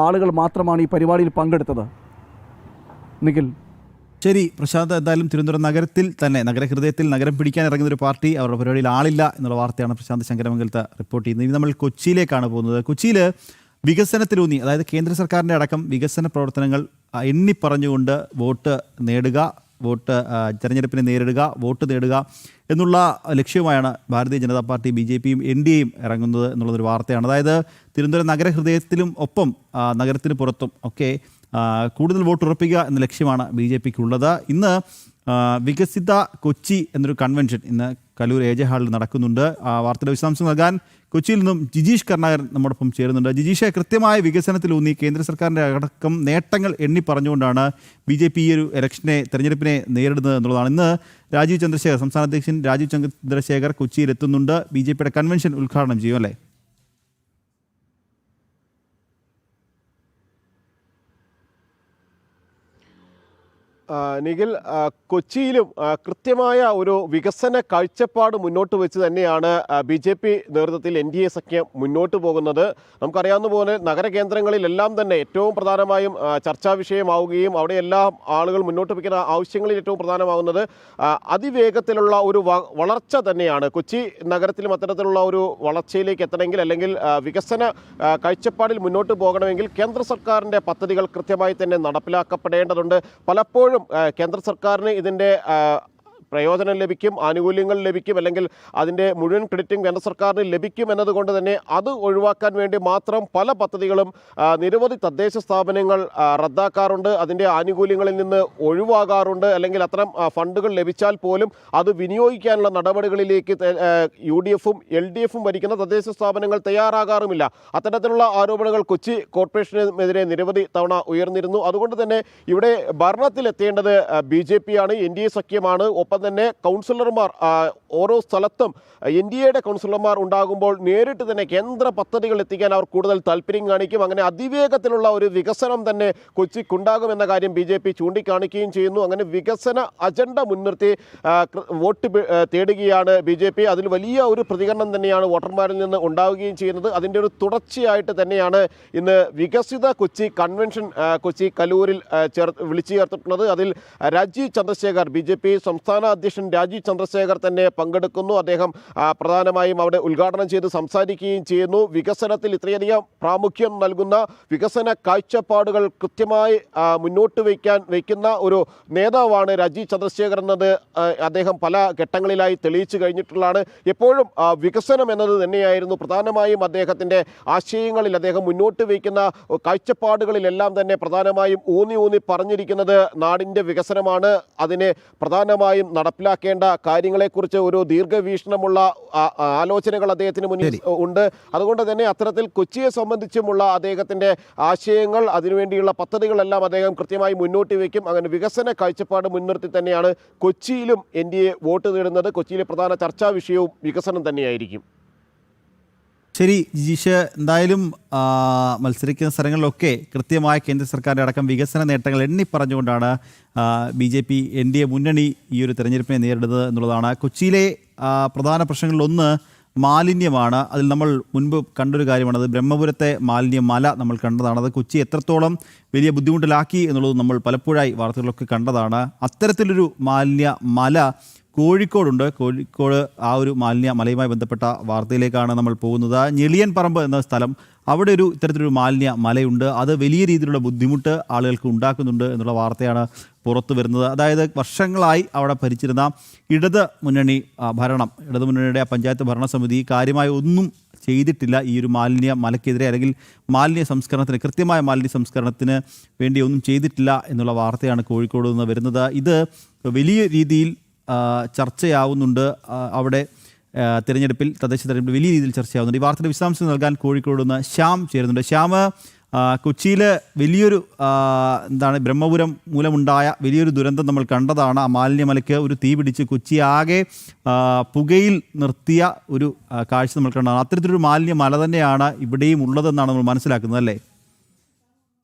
ആളുകൾ മാത്രമാണ് ഈ പരിപാടിയിൽ പങ്കെടുത്തത്. നിഖിൽ. ശരി പ്രശാന്ത്, എന്തായാലും തിരുവനന്തപുരം നഗരത്തിൽ തന്നെ, നഗരഹൃദയത്തിൽ നഗരം പിടിക്കാൻ ഇറങ്ങുന്നൊരു പാർട്ടി, അവരുടെ പരിപാടിയിൽ ആളില്ല എന്നുള്ള വാർത്തയാണ് പ്രശാന്ത് ശങ്കരമംഗലത്ത് റിപ്പോർട്ട് ചെയ്യുന്നത്. ഇനി നമ്മൾ കൊച്ചിയിലേക്കാണ് പോകുന്നത്. കൊച്ചിയിൽ വികസനത്തിലൂന്നി, അതായത് കേന്ദ്ര സർക്കാരിൻ്റെ അടക്കം വികസന പ്രവർത്തനങ്ങൾ എണ്ണിപ്പറഞ്ഞുകൊണ്ട് വോട്ട് നേടുക, തെരഞ്ഞെടുപ്പിനെ നേരിടുക, വോട്ട് നേടുക എന്നുള്ള ലക്ഷ്യമായാണ് ഭാരതീയ ജനതാ പാർട്ടി, BJPയും NDAയും ഇറങ്ങുന്നത് എന്നുള്ളതൊരു വാർത്തയാണ്. അതായത് തിരുവനന്തപുരം നഗരഹൃദയത്തിലും ഒപ്പം നഗരത്തിന് പുറത്തും ഒക്കെ കൂടുതൽ വോട്ട് ഉറപ്പിക്കുക എന്ന ലക്ഷ്യമാണ് BJPക്കുള്ളത്. ഇന്ന് വികസിത കൊച്ചി എന്നൊരു കൺവെൻഷൻ ഇന്ന് കലൂർ AJ ഹാളിൽ നടക്കുന്നുണ്ട്. വാർത്തയുടെ വിശദാംശം നൽകാൻ കൊച്ചിയിൽ നിന്നും ജിജീഷ് കരുണാകരൻ നമ്മോടൊപ്പം ചേരുന്നുണ്ട്. ജിജീഷ്, കൃത്യമായ വികസനത്തിലൂന്നി കേന്ദ്ര സർക്കാരിൻ്റെ അടക്കം നേട്ടങ്ങൾ എണ്ണി പറഞ്ഞുകൊണ്ടാണ് BJP ഈ ഒരു തെരഞ്ഞെടുപ്പിനെ നേരിടുന്നത് എന്നുള്ളതാണ്. ഇന്ന് രാജീവ് ചന്ദ്രശേഖർ, സംസ്ഥാന അധ്യക്ഷൻ രാജീവ് ചന്ദ്രശേഖർ കൊച്ചിയിൽ എത്തുന്നുണ്ട്. BJPയുടെ കൺവെൻഷൻ ഉദ്ഘാടനം ചെയ്യും അല്ലേ? നിഖിൽ, കൊച്ചിയിലും കൃത്യമായ ഒരു വികസന കാഴ്ചപ്പാട് മുന്നോട്ട് വെച്ച് തന്നെയാണ് BJP നേതൃത്വത്തിൽ NDA സഖ്യം മുന്നോട്ട് പോകുന്നത്. നമുക്കറിയാവുന്ന പോലെ നഗരകേന്ദ്രങ്ങളിലെല്ലാം തന്നെ ഏറ്റവും പ്രധാനമായും ചർച്ചാ വിഷയമാവുകയും അവിടെയെല്ലാം ആളുകൾ മുന്നോട്ട് വയ്ക്കുന്ന ആവശ്യങ്ങളിൽ ഏറ്റവും പ്രധാനമാകുന്നത് അതിവേഗത്തിലുള്ള ഒരു വളർച്ച തന്നെയാണ്. കൊച്ചി നഗരത്തിലും അത്തരത്തിലുള്ള ഒരു വളർച്ചയിലേക്ക് എത്തണമെങ്കിൽ, അല്ലെങ്കിൽ വികസന കാഴ്ചപ്പാടിൽ മുന്നോട്ട് പോകണമെങ്കിൽ കേന്ദ്ര സർക്കാരിൻ്റെ പദ്ധതികൾ കൃത്യമായി തന്നെ നടപ്പിലാക്കപ്പെടേണ്ടതുണ്ട്. പലപ്പോഴും കേന്ദ്ര സർക്കാരിന് ഇതിൻ്റെ പ്രയോജനം ലഭിക്കും, ആനുകൂല്യങ്ങൾ ലഭിക്കും, അല്ലെങ്കിൽ അതിൻ്റെ മുഴുവൻ ക്രെഡിറ്റും കേന്ദ്ര സർക്കാരിന് ലഭിക്കും എന്നതുകൊണ്ട് തന്നെ അത് ഒഴിവാക്കാൻ വേണ്ടി മാത്രം പല പദ്ധതികളും നിരവധി തദ്ദേശ സ്ഥാപനങ്ങൾ റദ്ദാക്കാറുണ്ട്, അതിൻ്റെ ആനുകൂല്യങ്ങളിൽ നിന്ന് ഒഴിവാകാറുണ്ട്, അല്ലെങ്കിൽ അത്തരം ഫണ്ടുകൾ ലഭിച്ചാൽ പോലും അത് വിനിയോഗിക്കാനുള്ള നടപടികളിലേക്ക് UDF-ഉം LDF-ഉം ഭരിക്കുന്ന തദ്ദേശ സ്ഥാപനങ്ങൾ തയ്യാറാകാറുമില്ല. അത്തരത്തിലുള്ള ആരോപണങ്ങൾ കൊച്ചി കോർപ്പറേഷനെതിരെ നിരവധി തവണ ഉയർന്നിരുന്നു. അതുകൊണ്ട് തന്നെ ഇവിടെ ഭരണത്തിലെത്തേണ്ടത് BJP ആണ്, NDA സഖ്യമാണ്. ഒപ്പം തന്നെ കൗൺസിലർമാർ ഓരോ സ്ഥലത്തും NDAയുടെ കൗൺസിലർമാർ ഉണ്ടാകുമ്പോൾ നേരിട്ട് തന്നെ കേന്ദ്ര പദ്ധതികൾ എത്തിക്കാൻ അവർ കൂടുതൽ താല്പര്യം കാണിക്കും. അങ്ങനെ അതിവേഗത്തിലുള്ള ഒരു വികസനം തന്നെ കൊച്ചിക്കുണ്ടാകുമെന്ന കാര്യം BJP ചൂണ്ടിക്കാണിക്കുകയും ചെയ്യുന്നു. അങ്ങനെ വികസന അജണ്ട മുൻനിർത്തി വോട്ട് തേടുകയാണ് BJP. അതിൽ വലിയ ഒരു പ്രതികരണം തന്നെയാണ് വോട്ടർമാരിൽ നിന്ന് ഉണ്ടാവുകയും ചെയ്യുന്നത്. അതിൻ്റെ ഒരു തുടർച്ചയായിട്ട് തന്നെയാണ് ഇന്ന് വികസിത കൊച്ചി കൺവെൻഷൻ കൊച്ചി കലൂരിൽ വിളിച്ചു ചേർത്തിട്ടുള്ളത്. അതിൽ രാജീവ് ചന്ദ്രശേഖർ, BJP സംസ്ഥാന അധ്യക്ഷൻ രാജീവ് ചന്ദ്രശേഖർ തന്നെ പങ്കെടുക്കുന്നു. അദ്ദേഹം പ്രധാനമായും അവിടെ ഉദ്ഘാടനം ചെയ്ത് സംസാരിക്കുകയും ചെയ്യുന്നു. വികസനത്തിൽ ഇത്രയധികം പ്രാമുഖ്യം നൽകുന്ന വികസന കാഴ്ചപ്പാടുകൾ കൃത്യമായി മുന്നോട്ട് വയ്ക്കുന്ന ഒരു നേതാവാണ് രാജീവ് ചന്ദ്രശേഖർ എന്നത് അദ്ദേഹം പല ഘട്ടങ്ങളിലായി തെളിയിച്ചു കഴിഞ്ഞിട്ടുള്ളതാണ്. എപ്പോഴും വികസനം എന്നത് തന്നെയായിരുന്നു പ്രധാനമായും അദ്ദേഹത്തിൻ്റെ ആശയങ്ങളിൽ, അദ്ദേഹം മുന്നോട്ട് വയ്ക്കുന്ന കാഴ്ചപ്പാടുകളിലെല്ലാം തന്നെ പ്രധാനമായും ഊന്നി പറഞ്ഞിരിക്കുന്നത് നാടിൻ്റെ വികസനമാണ്. അതിനെ പ്രധാനമായും നടപ്പിലാക്കേണ്ട കാര്യങ്ങളെക്കുറിച്ച് ഒരു ദീർഘവീക്ഷണമുള്ള ആലോചനകൾ അദ്ദേഹത്തിന് മുന്നിൽ ഉണ്ട്. അതുകൊണ്ട് തന്നെ അത്തരത്തിൽ കൊച്ചിയെ സംബന്ധിച്ചുമുള്ള അദ്ദേഹത്തിൻ്റെ ആശയങ്ങൾ, അതിനുവേണ്ടിയുള്ള പദ്ധതികളെല്ലാം അദ്ദേഹം കൃത്യമായി മുന്നോട്ട് വയ്ക്കും. അങ്ങനെ വികസന കാഴ്ചപ്പാട് മുൻനിർത്തി തന്നെയാണ് കൊച്ചിയിലും NDA വോട്ട് തേടുന്നത്. കൊച്ചിയിലെ പ്രധാന ചർച്ചാ വിഷയവും വികസനം തന്നെയായിരിക്കും. ശരി ജിജീഷ്, എന്തായാലും മത്സരിക്കുന്ന സ്ഥലങ്ങളിലൊക്കെ കൃത്യമായ കേന്ദ്ര സർക്കാരിൻ്റെ അടക്കം വികസന നേട്ടങ്ങൾ എണ്ണി പറഞ്ഞുകൊണ്ടാണ് BJP NDA മുന്നണി ഈ ഒരു തെരഞ്ഞെടുപ്പിനെ നേരിടുന്നത് എന്നുള്ളതാണ്. കൊച്ചിയിലെ പ്രധാന പ്രശ്നങ്ങളിലൊന്ന് മാലിന്യമാണ്. അതിൽ നമ്മൾ മുൻപ് കണ്ടൊരു കാര്യമാണ്, അത് ബ്രഹ്മപുരത്തെ മാലിന്യമല നമ്മൾ കണ്ടതാണ്. അത് കൊച്ചി എത്രത്തോളം വലിയ ബുദ്ധിമുട്ടിലാക്കി എന്നുള്ളത് നമ്മൾ പലപ്പോഴായി വാർത്തകളിലൊക്കെ കണ്ടതാണ്. അത്തരത്തിലൊരു മാലിന്യമല കോഴിക്കോടുണ്ട്. കോഴിക്കോട് ആ ഒരു മലയുമായി ബന്ധപ്പെട്ട വാർത്തയിലേക്കാണ് നമ്മൾ പോകുന്നത്. ഞെളിയൻ പറമ്പ് എന്ന സ്ഥലം, അവിടെ ഇത്തരത്തിലൊരു മലയുണ്ട്. അത് വലിയ രീതിയിലുള്ള ബുദ്ധിമുട്ട് ആളുകൾക്ക് ഉണ്ടാക്കുന്നുണ്ട് എന്നുള്ള വാർത്തയാണ് പുറത്തു വരുന്നത്. അതായത് വർഷങ്ങളായി അവിടെ ഭരിച്ചിരുന്ന ഇടതുമുന്നണി ഇടതുമുന്നണിയുടെ പഞ്ചായത്ത് ഭരണസമിതി കാര്യമായി ഒന്നും ചെയ്തിട്ടില്ല ഈ ഒരു മലയ്ക്കെതിരെ, അല്ലെങ്കിൽ കൃത്യമായ മാലിന്യ സംസ്കരണത്തിന് വേണ്ടി ഒന്നും ചെയ്തിട്ടില്ല എന്നുള്ള വാർത്തയാണ് കോഴിക്കോട് നിന്ന് വരുന്നത്. ഇത് വലിയ രീതിയിൽ ചർച്ചയാവുന്നുണ്ട്. അവിടെ തദ്ദേശ തെരഞ്ഞെടുപ്പിൽ വലിയ രീതിയിൽ ചർച്ചയാവുന്നുണ്ട്. ഈ വാർത്തയുടെ വിശദാംശം നൽകാൻ കോഴിക്കോട് നിന്ന് ശ്യാം ചേരുന്നുണ്ട്. ശ്യാം, കൊച്ചിയിൽ വലിയൊരു ബ്രഹ്മപുരം മൂലമുണ്ടായ വലിയൊരു ദുരന്തം നമ്മൾ കണ്ടതാണ്. ആ മാലിന്യമലയ്ക്ക് ഒരു തീ പിടിച്ച് കൊച്ചി ആകെ പുകയിൽ നിർത്തിയ ഒരു കാഴ്ച നമ്മൾ കണ്ടതാണ്. അത്തരത്തിലൊരു മാലിന്യമല തന്നെയാണ് ഇവിടെയും ഉള്ളതെന്നാണ് നമ്മൾ മനസ്സിലാക്കുന്നത്, അല്ലേ?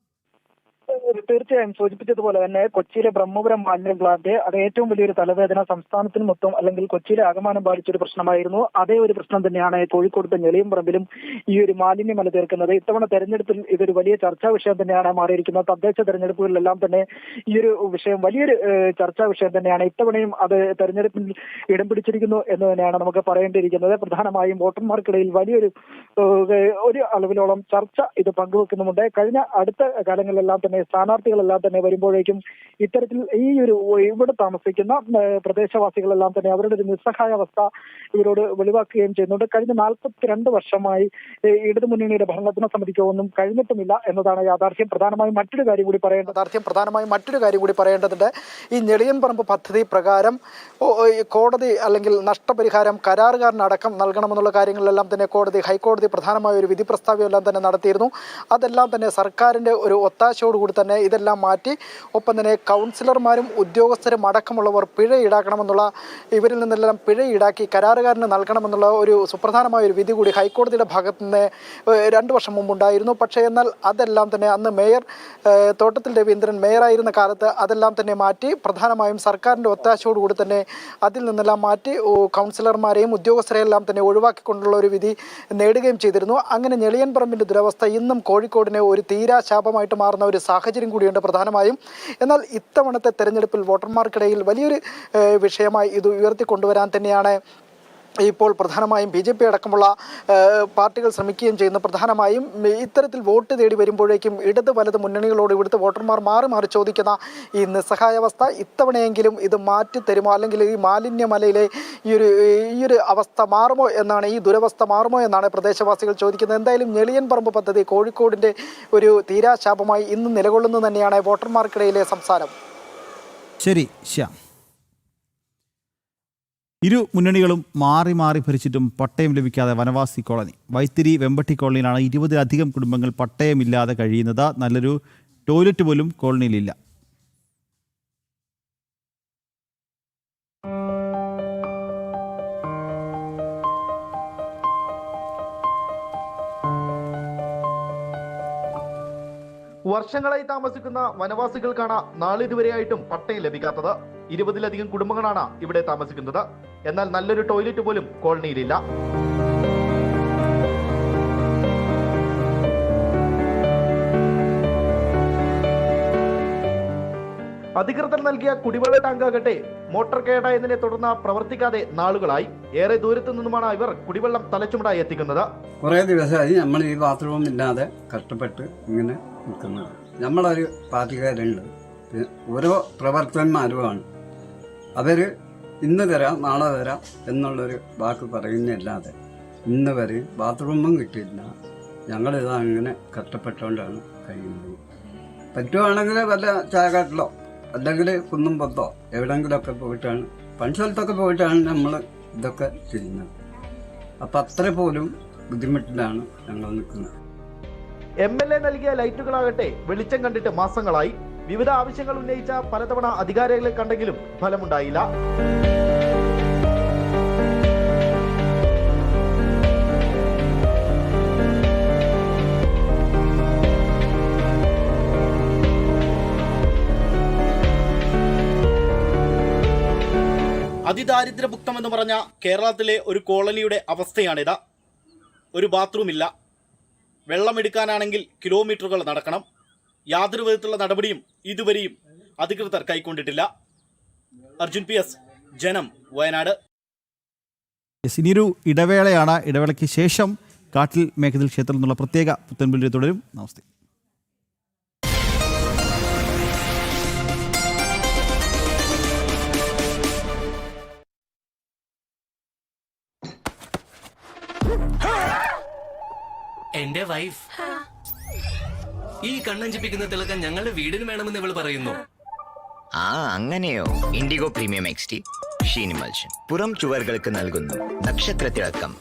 തീർച്ചയായും സൂചിപ്പിച്ചതുപോലെ തന്നെ കൊച്ചിയിലെ ബ്രഹ്മപുരം മാലിന്യ പ്ലാന്റ് അത് ഏറ്റവും വലിയൊരു തലവേദന സംസ്ഥാനത്തിന് മൊത്തം, അല്ലെങ്കിൽ കൊച്ചിയിലെ ആകമാനം ബാധിച്ചൊരു പ്രശ്നമായിരുന്നു. അതേ ഒരു പ്രശ്നം തന്നെയാണ് കോഴിക്കോടത്തെ ഞെളിയം പറമ്പിലും ഈ ഒരു മാലിന്യമല തീർക്കുന്നത്. ഇത്തവണ തെരഞ്ഞെടുപ്പിൽ ഇതൊരു വലിയ ചർച്ചാ വിഷയം തന്നെയാണ് മാറിയിരിക്കുന്നത്. തദ്ദേശ തെരഞ്ഞെടുപ്പുകളിലെല്ലാം തന്നെ ഈ ഒരു വിഷയം വലിയൊരു ചർച്ചാ വിഷയം തന്നെയാണ്. ഇത്തവണയും അത് തെരഞ്ഞെടുപ്പിൽ ഇടം പിടിച്ചിരിക്കുന്നു എന്ന് തന്നെയാണ് നമുക്ക് പറയേണ്ടിയിരിക്കുന്നത്. പ്രധാനമായും വോട്ടർമാർക്കിടയിൽ വലിയൊരു അളവിലോളം ചർച്ച ഇത് പങ്കുവെക്കുന്നുമുണ്ട്. കഴിഞ്ഞ അടുത്ത കാലങ്ങളിലെല്ലാം തന്നെ സ്ഥാനാർത്ഥികളെല്ലാം തന്നെ വരുമ്പോഴേക്കും ഇത്തരത്തിൽ ഈ ഒരു ഇവിടെ താമസിക്കുന്ന പ്രദേശവാസികളെല്ലാം തന്നെ അവരുടെ ഒരു നിസ്സഹായാവസ്ഥ ഇവരോട് വെളിവാക്കുകയും ചെയ്യുന്നുണ്ട്. കഴിഞ്ഞ 42 വർഷമായി ഇടതുമുന്നണിയുടെ ഭരണഘടനാ സമിതിക്ക് ഒന്നും കഴിഞ്ഞിട്ടുമില്ല എന്നതാണ് യാഥാർത്ഥ്യം. പ്രധാനമായും മറ്റൊരു കാര്യം കൂടി പറയേണ്ടതുണ്ട്. ഈ ഞെളിയൻ പറമ്പ് പദ്ധതി പ്രകാരം കോടതി അല്ലെങ്കിൽ നഷ്ടപരിഹാരം കരാറുകാരനടക്കം നൽകണമെന്നുള്ള കാര്യങ്ങളിലെല്ലാം തന്നെ ഹൈക്കോടതി പ്രധാനമായ ഒരു വിധി പ്രസ്താവമെല്ലാം തന്നെ നടത്തിയിരുന്നു. അതെല്ലാം തന്നെ സർക്കാരിൻ്റെ ഒരു ഒത്താശയോടുകൂടി തന്നെ ഇതെല്ലാം മാറ്റി, ഒപ്പം തന്നെ കൗൺസിലർമാരും ഉദ്യോഗസ്ഥരും അടക്കമുള്ളവർ പിഴ ഈടാക്കണമെന്നുള്ള, ഇവരിൽ നിന്നെല്ലാം പിഴ ഈടാക്കി കരാറുകാരന് നൽകണമെന്നുള്ള ഒരു സുപ്രധാനമായ ഒരു വിധി കൂടി ഹൈക്കോടതിയുടെ ഭാഗത്ത് നിന്ന് 2 വർഷം മുമ്പുണ്ടായിരുന്നു. പക്ഷേ എന്നാൽ അതെല്ലാം തന്നെ അന്ന് മേയർ തോട്ടത്തിൽ രവീന്ദ്രൻ മേയറായിരുന്ന കാലത്ത് അതെല്ലാം തന്നെ മാറ്റി, പ്രധാനമായും സർക്കാരിൻ്റെ ഒത്താശയോടുകൂടി തന്നെ അതിൽ നിന്നെല്ലാം മാറ്റി കൗൺസിലർമാരെയും ഉദ്യോഗസ്ഥരെയെല്ലാം തന്നെ ഒഴിവാക്കിക്കൊണ്ടുള്ള ഒരു വിധി നേടുകയും ചെയ്തിരുന്നു. അങ്ങനെ ഞെളിയൻ പറമ്പിൻ്റെ ദുരവസ്ഥ ഇന്നും കോഴിക്കോടിനെ ഒരു തീരാശാപമായിട്ട് മാറുന്ന ഒരു സാഹചര്യം കൂടിയുണ്ട് പ്രധാനമായും. എന്നാൽ ഇത്തവണത്തെ തെരഞ്ഞെടുപ്പിൽ വോട്ടർമാർക്കിടയിൽ വലിയൊരു വിഷയമായി ഇത് ഉയർത്തിക്കൊണ്ടുവരാൻ തന്നെയാണ് ഇപ്പോൾ പ്രധാനമായും BJP അടക്കമുള്ള പാർട്ടികൾ ശ്രമിക്കുകയും ചെയ്യുന്നു. പ്രധാനമായും ഇത്തരത്തിൽ വോട്ട് തേടി വരുമ്പോഴേക്കും ഇടത് വലത് മുന്നണികളോട് ഇവിടുത്തെ വോട്ടർമാർ മാറി മാറി ചോദിക്കുന്ന ഈ നിസ്സഹായാവസ്ഥ ഇത്തവണയെങ്കിലും ഇത് മാറ്റിത്തരുമോ, അല്ലെങ്കിൽ ഈ മാലിന്യമലയിലെ ഈ ഒരു അവസ്ഥ മാറുമോ എന്നാണ്, ഈ ദുരവസ്ഥ മാറുമോ എന്നാണ് പ്രദേശവാസികൾ ചോദിക്കുന്നത്. എന്തായാലും ഞെളിയൻ പറമ്പ് പദ്ധതി കോഴിക്കോടിൻ്റെ ഒരു തീരാശാപമായി ഇന്ന് നിലകൊള്ളുന്നു തന്നെയാണ് വോട്ടർമാർക്കിടയിലെ സംസാരം. ശരി ശ്യാം. ഇരു മുന്നണികളും മാറി മാറി ഭരിച്ചിട്ടും പട്ടയം ലഭിക്കാതെ വനവാസി കോളനി. വൈത്തിരി വെമ്പട്ടി കോളനിയിലാണ് 20-ലധികം കുടുംബങ്ങൾ പട്ടയമില്ലാതെ കഴിയുന്നത്. നല്ലൊരു ടോയ്ലറ്റ് പോലും കോളനിയിലില്ല. വർഷങ്ങളായി താമസിക്കുന്ന വനവാസികൾക്കാണ് നാളിതുവരെയായിട്ടും പട്ടയം ലഭിക്കാത്തത്. 20-ലധികം കുടുംബങ്ങളാണ് ഇവിടെ താമസിക്കുന്നത്. എന്നാൽ നല്ലൊരു ടോയ്ലറ്റ് പോലും കോളനിയിലില്ല. അധികൃതർ നൽകിയ കുടിവെള്ള ടാങ്കാകട്ടെ മോട്ടോർ കേടായതിനെ തുടർന്ന് പ്രവർത്തിക്കാതെ നാളുകളായി. ഏറെ ദൂരത്തു നിന്നുമാണ് ഇവർ കുടിവെള്ളം തലച്ചുമടായി എത്തിക്കുന്നത്. കുറെ ദിവസമായി നമ്മൾ ഈ ബാത്റൂം ഇല്ലാതെ കഷ്ടപ്പെട്ട് ഇങ്ങനെ നിൽക്കുന്നത്. നമ്മളൊരു പാർട്ടിക്കാരുണ്ട്, ഓരോ പ്രവർത്തകന്മാരുമാണ്. അവർ ഇന്ന് തരാം നാളെ തരാം എന്നുള്ളൊരു വാക്ക് പറയുന്നല്ലാതെ ഇന്ന് വരെ ബാത്റൂമും കിട്ടിയില്ല. ഞങ്ങളിതാ അങ്ങനെ കഷ്ടപ്പെട്ടുകൊണ്ടാണ് കഴിയുന്നത്. പറ്റുവാണെങ്കിൽ വല്ല ചായക്കാട്ടിലോ അല്ലെങ്കിൽ കുന്നും പൊത്തോ എവിടെയെങ്കിലുമൊക്കെ പോയിട്ടാണ്, പണിസ്ഥലത്തൊക്കെ പോയിട്ടാണ് നമ്മൾ ഇതൊക്കെ ചെയ്യുന്നത്. അപ്പം അത്ര പോലും ബുദ്ധിമുട്ടിലാണ് ഞങ്ങൾ നിൽക്കുന്നത്. MLA നൽകിയ ലൈറ്റുകളാകട്ടെ വെളിച്ചം കണ്ടിട്ട് മാസങ്ങളായി. വിവിധ ആവശ്യങ്ങൾ ഉന്നയിച്ച പലതവണ അധികാരികളെ കണ്ടെങ്കിലും ഫലമുണ്ടായില്ല. അതിദാരിദ്ര്യമുക്തമെന്ന് പറഞ്ഞ കേരളത്തിലെ ഒരു കോളനിയുടെ അവസ്ഥയാണിത്. ഒരു ബാത്റൂമില്ല, വെള്ളമെടുക്കാനാണെങ്കിൽ കിലോമീറ്ററുകൾ നടക്കണം. യാതൊരു വിധത്തിലുള്ള നടപടിയും ഇതുവരെയും അധികൃതർ കൈക്കൊണ്ടിട്ടില്ല. അർജുൻ PS, ജനം, വയനാട്. ഇനിയൊരു ഇടവേളയാണ്. ഇടവേളയ്ക്ക് ശേഷം കാട്ടിൽ മേഘതിൽ ക്ഷേത്രത്തിൽ നിന്നുള്ള പ്രത്യേക പുത്തൻപുലരി തുടരും. നമസ്തേ. എന്റെ വൈഫ് ഈ കണ്ണഞ്ചിപ്പിക്കുന്ന തിളക്കം ഞങ്ങളുടെ വീടിന് വേണമെന്ന് ഇവള് പറയുന്നു. അങ്ങനെയോ? Indigo premium XT sheen emulsion പുറം ചുവറുകൾക്ക് നൽകുന്നു നക്ഷത്ര തിളക്കം.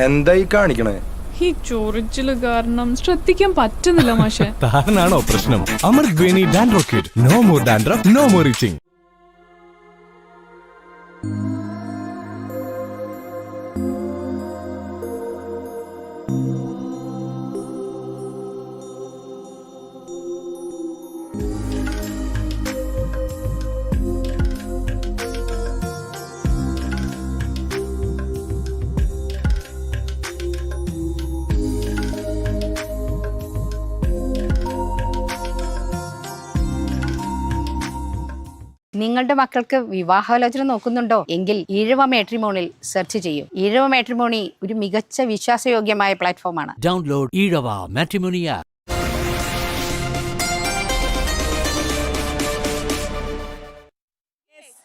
എന്തായി കാണിക്കണേ? ഈ ചൊറിച്ചില് കാരണം ശ്രദ്ധിക്കാൻ പറ്റുന്നില്ല മാഷെ. താരനാണോ പ്രശ്നം? Amrit dandruff kit. No more dandruff, no more itching. നിങ്ങളുടെ മക്കൾക്ക് വിവാഹാലോചന നോക്കുന്നുണ്ടോ എങ്കിൽ ഈഴവ മാട്രിമോണിയിൽ സെർച്ച് ചെയ്യൂ. ഈഴവ മാട്രിമോണി ഒരു മികച്ച വിശ്വാസയോഗ്യമായ പ്ലാറ്റ്ഫോമാണ്. Download Ezhava matrimony app.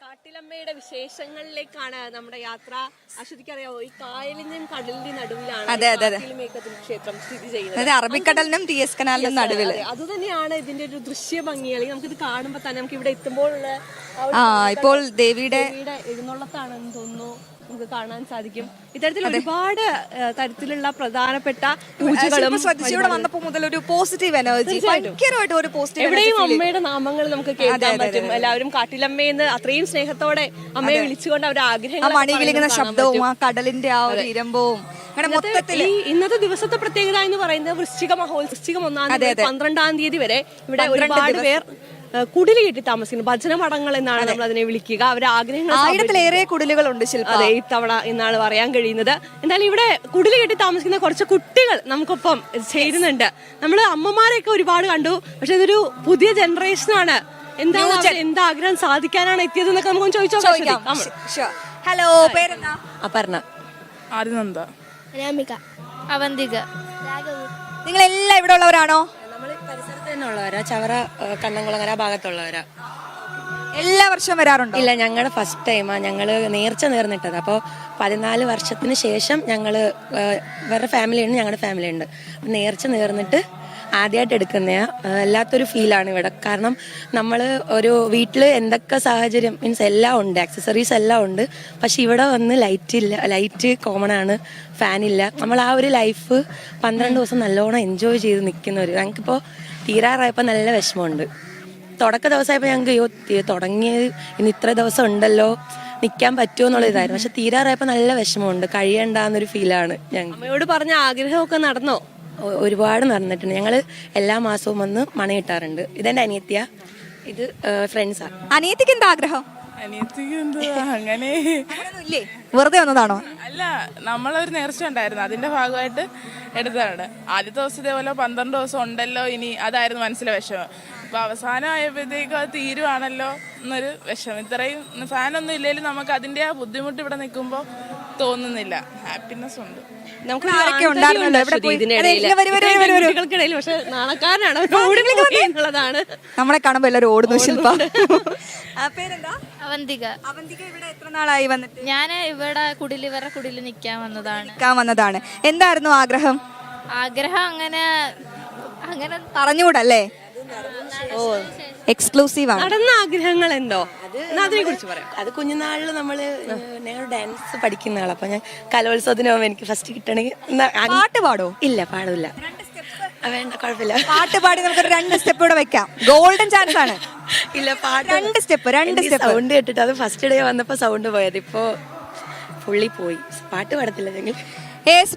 കാട്ടിലമ്മയുടെ വിശേഷങ്ങളിലേക്കാണ് നമ്മുടെ യാത്ര. അശ്വതിക്കറിയാവോ, ഈ കായലിന്റെയും കടലിന്റെയും നടുവിലാണ് കാട്ടിലമ്മേക്കത്തിൽ ക്ഷേത്രം സ്ഥിതി ചെയ്യുന്നത്. അറബിക്കടലിനും TS കനാലിനും നടുവിൽ. അത് തന്നെയാണ് ഇതിന്റെ ഒരു ദൃശ്യ ഭംഗി. അല്ലെങ്കിൽ നമുക്കിത് കാണുമ്പോൾ തന്നെ നമുക്ക് ഇവിടെ എത്തുമ്പോഴുള്ള ഇപ്പോൾ ദേവിയുടെ എഴുന്നള്ളത്താണെന്ന് തോന്നുന്നു നമുക്ക് കാണാൻ സാധിക്കും. ഇത്തരത്തിൽ ഒരുപാട് തരത്തിലുള്ള പ്രധാനപ്പെട്ട പൂജകളും ശ്രദ്ധിച്ചൂടെ വന്നപ്പോൾ മുതൽ ഒരു പോസിറ്റീവ് എനർജി, ഭയങ്കരമായിട്ട് ഒരു പോസിറ്റീവ്. എവിടെയും അമ്മയുടെ നാമങ്ങൾ നമുക്ക് കേൾക്കാൻ പറ്റും. എല്ലാവരും കാട്ടിലമ്മയെന്ന് അത്രയും സ്നേഹത്തോടെ അമ്മയെ വിളിച്ചുകൊണ്ട് അവരുടെ ആഗ്രഹങ്ങൾ മണികിലിങ്ങനെ ശബ്ദവും ആ കടലിന്റെ ആ ഒരു ഇരമ്പവും ഇന്നത്തെ ദിവസത്തെ പ്രത്യേകത എന്ന് പറയുന്നത് വൃശ്ചികം 1-ാം തീയതി 12-ാം തീയതി വരെ ഇവിടെ ഒരുപാട് പേർ കുടില് കെട്ടി താമസിക്കുന്നു. ഭജന മഠങ്ങൾ എന്നാണ് നമ്മൾ അതിനെ വിളിക്കുക. അവരുടെ ആഗ്രഹങ്ങൾ 1000-ലേറെ കുടിലുകളുണ്ട് ശില്പ. അതെ, ഇത്തവണ എന്നാണ് പറയാൻ കഴിയുന്നത്. എന്തായാലും ഇവിടെ കുടില് കെട്ടി താമസിക്കുന്ന കുറച്ച് കുട്ടികൾ നമുക്കൊപ്പം ചേരുന്നുണ്ട്. നമ്മൾ അമ്മമാരെയൊക്കെ ഒരുപാട് കണ്ടു, പക്ഷെ ഇതൊരു പുതിയ ജനറേഷനാണ്. എന്താ ആഗ്രഹം സാധിക്കാനാണ് എത്തിയതെന്നൊക്കെ നമുക്ക് ചോദിച്ചോക്കാം. ഹലോ, പേരെന്താ? അപർണ, ആദിനന്ദ, രാമിക, അവന്തിക. നിങ്ങളെല്ലാം ഇവിടെ ഉള്ളവരാണോ? നമ്മൾ പരിസരത്ത് തന്നെ ഉള്ളവരാ. ചവറ, കണ്ണംകുളങ്ങര ഭാഗത്തുള്ളവരാ. എല്ലാ വർഷവും വരാറുണ്ടോ? ഇല്ല, ഞങ്ങളുടെ ഫസ്റ്റ് ടൈമാണ്. ഞങ്ങൾ നേർച്ച നേർന്നിട്ടത്. അപ്പോൾ 14 വർഷത്തിന് ശേഷം ഞങ്ങൾ വേറെ ഫാമിലി ഉണ്ട്, ഞങ്ങളുടെ ഫാമിലി ഉണ്ട്. നേർച്ച നേർന്നിട്ട് ആദ്യമായിട്ട് എടുക്കുന്നതാണ്. വല്ലാത്തൊരു ഫീലാണ് ഇവിടെ. കാരണം നമ്മൾ ഒരു വീട്ടിൽ എന്തൊക്കെ സാഹചര്യം മീൻസ് എല്ലാം ഉണ്ട്, ആക്സസറീസ് എല്ലാം ഉണ്ട്. പക്ഷെ ഇവിടെ വന്ന് ലൈറ്റ് കോമൺ ആണ്, ഫാനില്ല. നമ്മൾ ആ ഒരു ലൈഫ് 12 ദിവസം നല്ലോണം എൻജോയ് ചെയ്ത് നിൽക്കുന്നവർ. ഞങ്ങൾക്കിപ്പോൾ തീരാറായപ്പോൾ നല്ല വിഷമമുണ്ട്. തുടക്ക ദിവസമായപ്പോൾ ഞങ്ങൾക്ക് തുടങ്ങിയത് ഇനി ഇത്ര ദിവസം ഉണ്ടല്ലോ, നിൽക്കാൻ പറ്റുമോ എന്നുള്ള ഇതായിരുന്നു. പക്ഷെ തീരാറായപ്പോൾ നല്ല വിഷമമുണ്ട്, കഴിയണ്ടെന്നൊരു ഫീലാണ്. ഞങ്ങൾ അമ്മയോട് പറഞ്ഞ ആഗ്രഹമൊക്കെ നടന്നോ? ഒരുപാട് നടന്നിട്ടുണ്ട്. ഞങ്ങൾ എല്ലാ മാസവും വന്ന് മണി കിട്ടാറുണ്ട്. ഇതെന്റെ അനിയത്തിയ, ഇത് ഫ്രണ്ട്സാ. അനിയത്തിക്ക് എന്താ ആഗ്രഹം? അനിയത്തിക്ക് എന്താ അങ്ങനെ വെറുതെ വന്നതാണോ? അല്ല, നമ്മളൊരു നേർച്ച ഉണ്ടായിരുന്നു, അതിന്റെ ഭാഗമായിട്ട് എടുത്തതാണ്. ആദ്യത്തെ ദിവസം ഇതേപോലെ 12 ദിവസം ഉണ്ടല്ലോ ഇനി, അതായിരുന്നു മനസ്സിലെ വിഷമം. അപ്പൊ അവസാനം ആയപ്പോഴത്തേക്കും അത് തീരുവാണല്ലോ എന്നൊരു വിഷമം. ഇത്രയും ഫാനൊന്നും ഇല്ലെങ്കിലും നമുക്ക് അതിന്റെ ആ ബുദ്ധിമുട്ട് ഇവിടെ നിൽക്കുമ്പോൾ തോന്നുന്നില്ല. ഹാപ്പിനെസ് ഉണ്ട്. നമുക്ക് നമ്മളെ കാണുമ്പോ എല്ലാവരും ഓടുന്നു. ശില്പ, പേരെന്താ? അവന്തിക. അവന്തിക, ഇവിടെ എത്ര നാളായി വന്നിട്ട്? ഞാൻ ഇവിടെ ഇവരുടെ കുടില് നിൽക്കാൻ വന്നതാണ്. എന്തായിരുന്നു ആഗ്രഹം? ആഗ്രഹം അങ്ങനെ പറഞ്ഞുകൂടല്ലേ? എക്സ്ക്ലൂസീവ് ആണ്. നടന്ന ആഗ്രഹങ്ങൾ എന്തോ അതിനെ കുറിച്ച് പറയാം. അത് കുഞ്ഞുനാളിൽ നമ്മള് ഞങ്ങൾ ഡാൻസ് പഠിക്കുന്ന ആളാ. അപ്പൊ ഞാൻ കലോത്സവത്തിന് പോകുമ്പോൾ എനിക്ക് ഫസ്റ്റ് കിട്ടണമെങ്കിൽ പാട്ട് പാടോ? ഇല്ല, പാടില്ല. വേണ്ട, കുഴപ്പമില്ല. പാട്ട് പാടി നമുക്ക് 2 സ്റ്റെപ്പ് കൂടെ വെക്കാം. ഗോൾഡൻ ചാൻസ് ആണ്. ഇല്ല, പാട്ട് 2 സ്റ്റെപ്പ് സൗണ്ട് കേട്ടിട്ട് അത് ഫസ്റ്റ് ഡേ വന്നപ്പോ സൗണ്ട് പോയത്. ഇപ്പോ ഫുള്ളി പോയി. പാട്ട് പാടത്തില്ല ഞങ്ങൾ.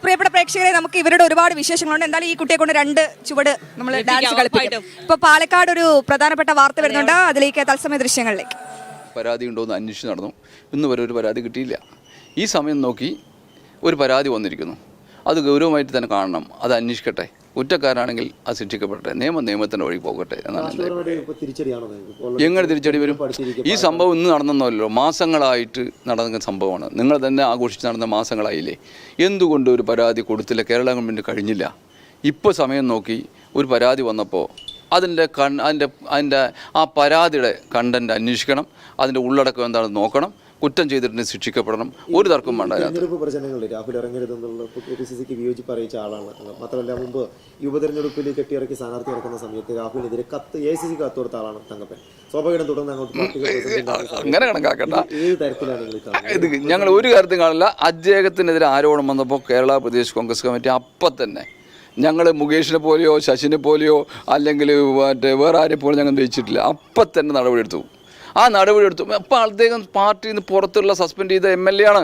പ്രിയപ്പെട്ട പ്രേക്ഷകരെ, നമുക്ക് ഇവരുടെ ഒരുപാട് വിശേഷങ്ങളുണ്ട്. എന്തായാലും ഈ കുട്ടിയെ കൊണ്ട് 2 ചുവട് നമ്മൾ ഡാൻസ് കളിപ്പിക്കും. ഇപ്പൊ പാലക്കാട് ഒരു പ്രധാനപ്പെട്ട വാർത്ത വരുന്നുണ്ട്, അതിലേക്ക് തത്സമയ ദൃശ്യങ്ങളിലേക്ക്. പരാതി ഉണ്ടോയെന്ന് അന്വേഷിച്ച് നടന്നു. ഇന്ന് വരെ ഒരു പരാതി കിട്ടിയില്ല. ഈ സമയം നോക്കി ഒരു പരാതി വന്നിരിക്കുന്നു. അത് ഗൗരവമായിട്ട് തന്നെ കാണണം, അത് അന്വേഷിക്കട്ടെ. കുറ്റക്കാരാണെങ്കിൽ അത് ശിക്ഷിക്കപ്പെടട്ടെ. നിയമത്തിൻ്റെ വഴി പോകട്ടെ എന്നാണ് എൻ്റെ. എങ്ങനെ തിരിച്ചടി വരും? ഈ സംഭവം ഇന്ന് നടന്നല്ലോ, മാസങ്ങളായിട്ട് നടന്ന സംഭവമാണ്. നിങ്ങൾ തന്നെ ആഘോഷിച്ച് നടന്ന മാസങ്ങളായില്ലേ? എന്തുകൊണ്ട് ഒരു പരാതി കൊടുത്തില്ല? കേരള ഗവൺമെൻറ് കഴിഞ്ഞില്ല. ഇപ്പോൾ സമയം നോക്കി ഒരു പരാതി വന്നപ്പോൾ അതിൻ്റെ ആ പരാതിയുടെ കണ്ടന്റ് അന്വേഷിക്കണം, അതിൻ്റെ ഉള്ളടക്കം എന്താണെന്ന് നോക്കണം, കുറ്റം ചെയ്തിട്ടുണ്ടെങ്കിൽ ശിക്ഷിക്കപ്പെടണം. ഒരു തർക്കം വേണ്ട. തെരഞ്ഞെടുപ്പ് പ്രചരണങ്ങളിൽ രാഹുൽ ഇറങ്ങരുതെന്നുള്ള KPCCക്ക് വിയോജിപ്പ് അറിയിച്ച ആളാണ്. മാത്രമല്ല, മുമ്പ് ഉപതെരഞ്ഞെടുപ്പിൽ കെട്ടിയിറക്കി സ്ഥാനാർത്ഥി ഇറക്കുന്ന സമയത്ത് രാഹുലിനെതിരെ AICC കത്ത് കൊടുത്ത ആളാണ് തങ്കപ്പൻ. സ്വാഭാവികം തുടർന്ന് അങ്ങോട്ട് അങ്ങനെ കണക്കാക്കണ്ട. ഏത് തരത്തിലാണ് ഇത് ഞങ്ങൾ ഒരു കാര്യത്തിൽ കാണില്ല. അദ്ദേഹത്തിനെതിരെ ആരോപണം വന്നപ്പോൾ കേരള പ്രദേശ് കോൺഗ്രസ് കമ്മിറ്റി അപ്പം തന്നെ ഞങ്ങൾ മുകേഷിനെ പോലെയോ ശശിനെ പോലെയോ അല്ലെങ്കിൽ വേറെ ആരെ പോലും ഞങ്ങൾ ജയിച്ചിട്ടില്ല. അപ്പം തന്നെ നടപടിയെടുത്തു. ആ നടപടിയെടുത്തു. അപ്പോൾ അദ്ദേഹം പാർട്ടിയിൽ നിന്ന് പുറത്തുള്ള സസ്പെൻഡ് ചെയ്ത MLA ആണ്.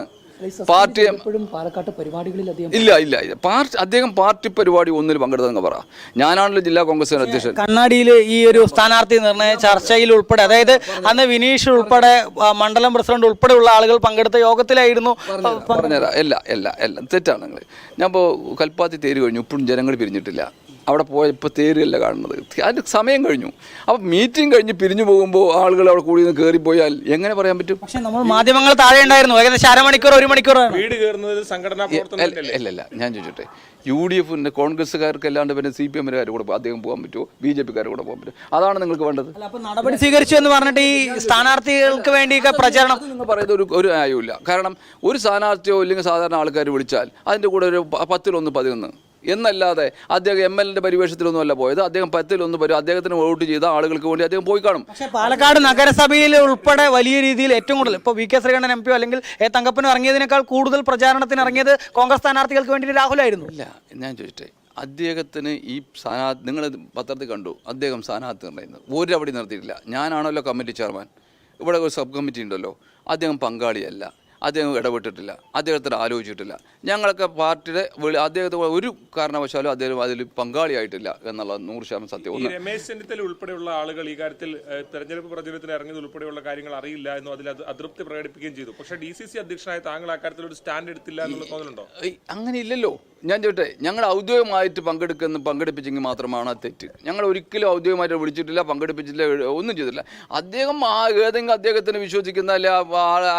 പാർട്ടി ഇല്ല അദ്ദേഹം പാർട്ടി പരിപാടി ഒന്നിൽ പങ്കെടുത്തെന്ന് പറ. ഞാനാണല്ലോ ജില്ലാ കോൺഗ്രസ് അധ്യക്ഷൻ. കണ്ണാടിയിൽ ഈ ഒരു സ്ഥാനാർത്ഥി നിർണയ ചർച്ചയിൽ ഉൾപ്പെടെ, അതായത് അന്ന് വിനീഷ് ഉൾപ്പെടെ മണ്ഡലം പ്രസിഡന്റ് ഉൾപ്പെടെയുള്ള ആളുകൾ പങ്കെടുത്ത യോഗത്തിലായിരുന്നു. പറഞ്ഞുതരാം. എല്ലാം തെറ്റാണ്. നിങ്ങൾ ഞാൻ ഇപ്പോൾ കൽപ്പാത്തി തേര് കഴിഞ്ഞു, ഇപ്പോഴും ജനങ്ങൾ പിരിഞ്ഞിട്ടില്ല. അവിടെ പോയപ്പോൾ തേരുകയല്ല കാണുന്നത്, അതിന് സമയം കഴിഞ്ഞു. അപ്പോൾ മീറ്റിംഗ് കഴിഞ്ഞ് പിരിഞ്ഞു പോകുമ്പോൾ ആളുകൾ അവിടെ കൂടി നിന്ന് കയറിപ്പോയാൽ എങ്ങനെ പറയാൻ പറ്റും? പക്ഷേ നമ്മൾ മാധ്യമങ്ങൾ താഴെ ഉണ്ടായിരുന്നു, ഏകദേശം അരമണിക്കൂർ 1 മണിക്കൂർ. വീട് കയറുന്നത് സംഘടനാ അല്ല. ഞാൻ ചോദിച്ചോട്ടെ, UDF-ന്റെ കോൺഗ്രസ്സുകാർക്ക് അല്ലാണ്ട് പിന്നെ CPM-കാർ കൂടെ അദ്ദേഹം പോകാൻ പറ്റുമോ? BJP-കാർ കൂടെ പോകാൻ പറ്റുമോ? അതാണ് നിങ്ങൾക്ക് വേണ്ടത്. നടപടി സ്വീകരിച്ചു എന്ന് പറഞ്ഞിട്ട് ഈ സ്ഥാനാർത്ഥികൾക്ക് വേണ്ടിയൊക്കെ പ്രചരണം എന്ന് പറയുന്നത് ഒരു ന്യായമില്ല. കാരണം ഒരു സ്ഥാനാർത്ഥിയോ ഇല്ലെങ്കിൽ സാധാരണ ആൾക്കാർ വിളിച്ചാൽ അതിൻ്റെ കൂടെ ഒരു 10-1 11 എന്നല്ലാതെ അദ്ദേഹം MLA പരിവേഷത്തിലൊന്നും അല്ല പോയത്. അദ്ദേഹം 10-1 വരും. അദ്ദേഹത്തിന് വോട്ട് ചെയ്ത ആളുകൾക്ക് വേണ്ടി അദ്ദേഹം പോയി കാണും. പക്ഷേ പാലക്കാട് നഗരസഭയിൽ ഉൾപ്പെടെ വലിയ രീതിയിൽ ഏറ്റവും കൂടുതൽ ഇപ്പോൾ VK ശ്രീകണ്ഠൻ MP അല്ലെങ്കിൽ തങ്കപ്പനും ഇറങ്ങിയതിനേക്കാൾ കൂടുതൽ പ്രചാരണത്തിന് ഇറങ്ങിയത് കോൺഗ്രസ് സ്ഥാനാർത്ഥികൾക്ക് വേണ്ടി രാഹുലായിരുന്നു. ഇല്ല, ഞാൻ ചോദിച്ചേ, അദ്ദേഹത്തിന് ഈ സ്ഥാനാർത്ഥി നിങ്ങൾ പത്രത്തിൽ കണ്ടു, അദ്ദേഹം സ്ഥാനാർത്ഥി നിർണ്ണയിക്കുന്നത് ഒരു അവിടെ നിർത്തിയിട്ടില്ല. ഞാനാണല്ലോ കമ്മിറ്റി ചെയർമാൻ. ഇവിടെ ഒരു സബ് കമ്മിറ്റി ഉണ്ടല്ലോ, അദ്ദേഹം പങ്കാളിയല്ല. അദ്ദേഹം ഇടപെട്ടിട്ടില്ല, അദ്ദേഹത്തിന് ആലോചിച്ചിട്ടില്ല. ഞങ്ങളൊക്കെ പാർട്ടിയുടെ അദ്ദേഹത്തെ ഒരു കാരണവശാലും അദ്ദേഹം അതിൽ പങ്കാളിയായിട്ടില്ല എന്നുള്ളത് 100% സത്യം. രമേശ് ചെന്നിത്തല ഉൾപ്പെടെയുള്ള ആളുകൾ ഈ കാര്യത്തിൽ തെരഞ്ഞെടുപ്പ് പ്രചരണത്തിന് ഇറങ്ങിയത് ഉൾപ്പെടെയുള്ള കാര്യങ്ങൾ അറിയില്ല എന്നും അതിൽ അതൃപ്തി പ്രകടിപ്പിക്കുകയും ചെയ്തു. പക്ഷേ DCC അധ്യക്ഷനായ താങ്കൾ ആ കാര്യത്തിൽ ഒരു സ്റ്റാൻഡ് എടുത്തില്ല എന്നുള്ള തോന്നലുണ്ടോ? അങ്ങനെ ഇല്ലല്ലോ. ഞാൻ ചോട്ടെ, ഞങ്ങൾ ഔദ്യോഗികമായിട്ട് പങ്കെടുപ്പിച്ചെങ്കിൽ മാത്രമാണ് അത് തെറ്റ്. ഞങ്ങൾ ഒരിക്കലും ഔദ്യോഗികമായിട്ട് വിളിച്ചിട്ടില്ല, പങ്കെടുപ്പിച്ചില്ല, ഒന്നും ചെയ്തില്ല. അദ്ദേഹം ഏതെങ്കിലും അദ്ദേഹത്തിന് വിശ്വസിക്കുന്ന അല്ലെ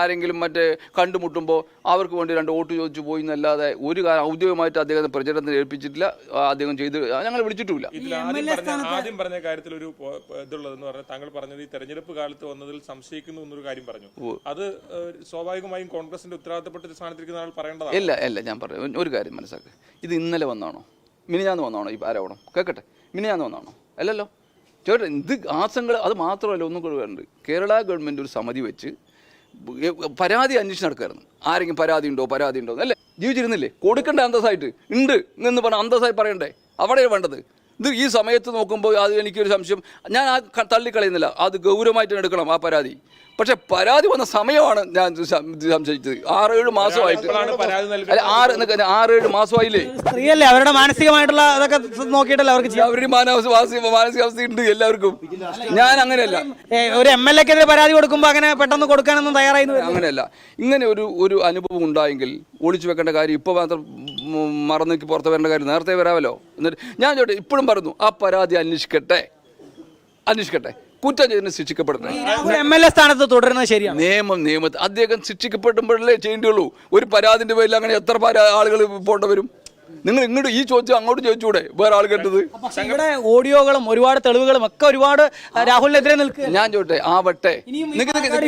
ആരെങ്കിലും മറ്റേ കണ്ടുമുട്ടുമ്പോൾ അവർക്ക് വേണ്ടി 2 വോട്ട് ചോദിച്ചു പോയി എന്നല്ലാതെ ഒരു ഔദ്യോഗികമായിട്ട് അദ്ദേഹത്തെ പ്രചരണത്തിന് ഏൽപ്പിച്ചിട്ടില്ല. അദ്ദേഹം ചെയ്ത് ഞങ്ങൾ വിളിച്ചിട്ടുമില്ല. ആദ്യം പറഞ്ഞ കാര്യത്തിൽ ഒരു ഇതുള്ളതെന്ന് പറഞ്ഞാൽ താങ്കൾ പറഞ്ഞത് ഈ തെരഞ്ഞെടുപ്പ് കാലത്ത് വന്നതിൽ സംശയിക്കുന്നു എന്നൊരു കാര്യം പറഞ്ഞു. അത് സ്വാഭാവികമായും കോൺഗ്രസിന്റെ ഉത്തരവാദിത്തപ്പെട്ട സ്ഥാനത്തിരിക്കുന്ന ആൾ പറയേണ്ടതാണ്. അല്ല ഞാൻ പറഞ്ഞു ഒരു കാര്യം മനസ്സിലാക്കുക. ഇത് ഇന്നലെ വന്നാണോ മിനിഞ്ഞാന്ന് വന്നാണോ ഈ ആരോപണം? കേൾക്കട്ടെ, മിനിഞ്ഞാന്ന് വന്നാണോ? അല്ലല്ലോ ചേട്ടാ. ഇത് ആസങ്ങൾ അത് മാത്രമല്ല, ഒന്നും കൂടെ വേണ്ട. കേരള ഗവൺമെൻറ് ഒരു സമിതി വെച്ച് പരാതി അന്വേഷണം നടക്കുമായിരുന്നു. ആരെങ്കിലും പരാതി ഉണ്ടോ അല്ലേ? ജീവിച്ചിരുന്നില്ലേ? കൊടുക്കേണ്ട അന്തസ്സായിട്ട് ഉണ്ട് എന്ന് പറഞ്ഞാൽ അന്തസ്സായി പറയണ്ടേ? അവിടെയാണ് വേണ്ടത്. ഇത് ഈ സമയത്ത് നോക്കുമ്പോൾ അത് എനിക്കൊരു സംശയം, ഞാൻ തള്ളിക്കളയുന്നില്ല, അത് ഗൗരവമായിട്ട് എടുക്കണം ആ പരാതി. പക്ഷെ പരാതി വന്ന സമയമാണ് ഞാൻ സംശയിച്ചത്. 6-7 മാസമായിട്ട്. അല്ല 6-7 മാസമായില്ലേ? സ്ത്രീയല്ലേ, അവരുടെ മാനസികമായിട്ടുള്ള അതൊക്കെ നോക്കിയിട്ടല്ലേ അവർക്ക് അവരുടെ മാനസികാവസ്ഥ ഉണ്ട് എല്ലാവർക്കും. ഞാൻ അങ്ങനെയല്ല. ഒരു MLA-ക്കെതിരെ പരാതി കൊടുക്കുമ്പോൾ അങ്ങനെ പെട്ടെന്ന് കൊടുക്കാനൊന്നും തയ്യാറായി അങ്ങനെയല്ല. ഇങ്ങനെ ഒരു അനുഭവം ഉണ്ടായെങ്കിൽ ഒളിച്ചു വെക്കേണ്ട കാര്യം ഇപ്പോൾ മാത്രം മറന്നേക്ക് പുറത്ത് വരേണ്ട കാര്യം നേരത്തെ വരാമല്ലോ. എന്നിട്ട് ഞാൻ ചോട്ടെ, ഇപ്പോഴും പറഞ്ഞു ആ പരാതി അന്വേഷിക്കട്ടെ, കുറ്റം ചെയ്തതിന് ശിക്ഷിക്കപ്പെടട്ടെ. MLA സ്ഥാനത്ത് തുടരുന്നത് ശരിയാണ്. നിയമത്തിൽ അദ്ദേഹം ശിക്ഷിക്കപ്പെടുമ്പോഴല്ലേ ചെയ്യേണ്ടുള്ളൂ. ഒരു പരാതിന്റെ പേരിൽ അങ്ങനെ എത്ര ആളുകൾ പോകേണ്ടി വരും? നിങ്ങൾ ഇങ്ങോട്ട് ഈ ചോദ്യം അങ്ങോട്ട് ചോദിച്ചുകൂടെ? വേറെ ആൾ കേട്ടത് ഇവിടെ ഓഡിയോകളും ഒരുപാട് തെളിവുകളും ഒക്കെ ഒരുപാട് രാഹുലിനെതിരെ നിൽക്കുക. ഞാൻ ചോട്ടെ ആവട്ടെ.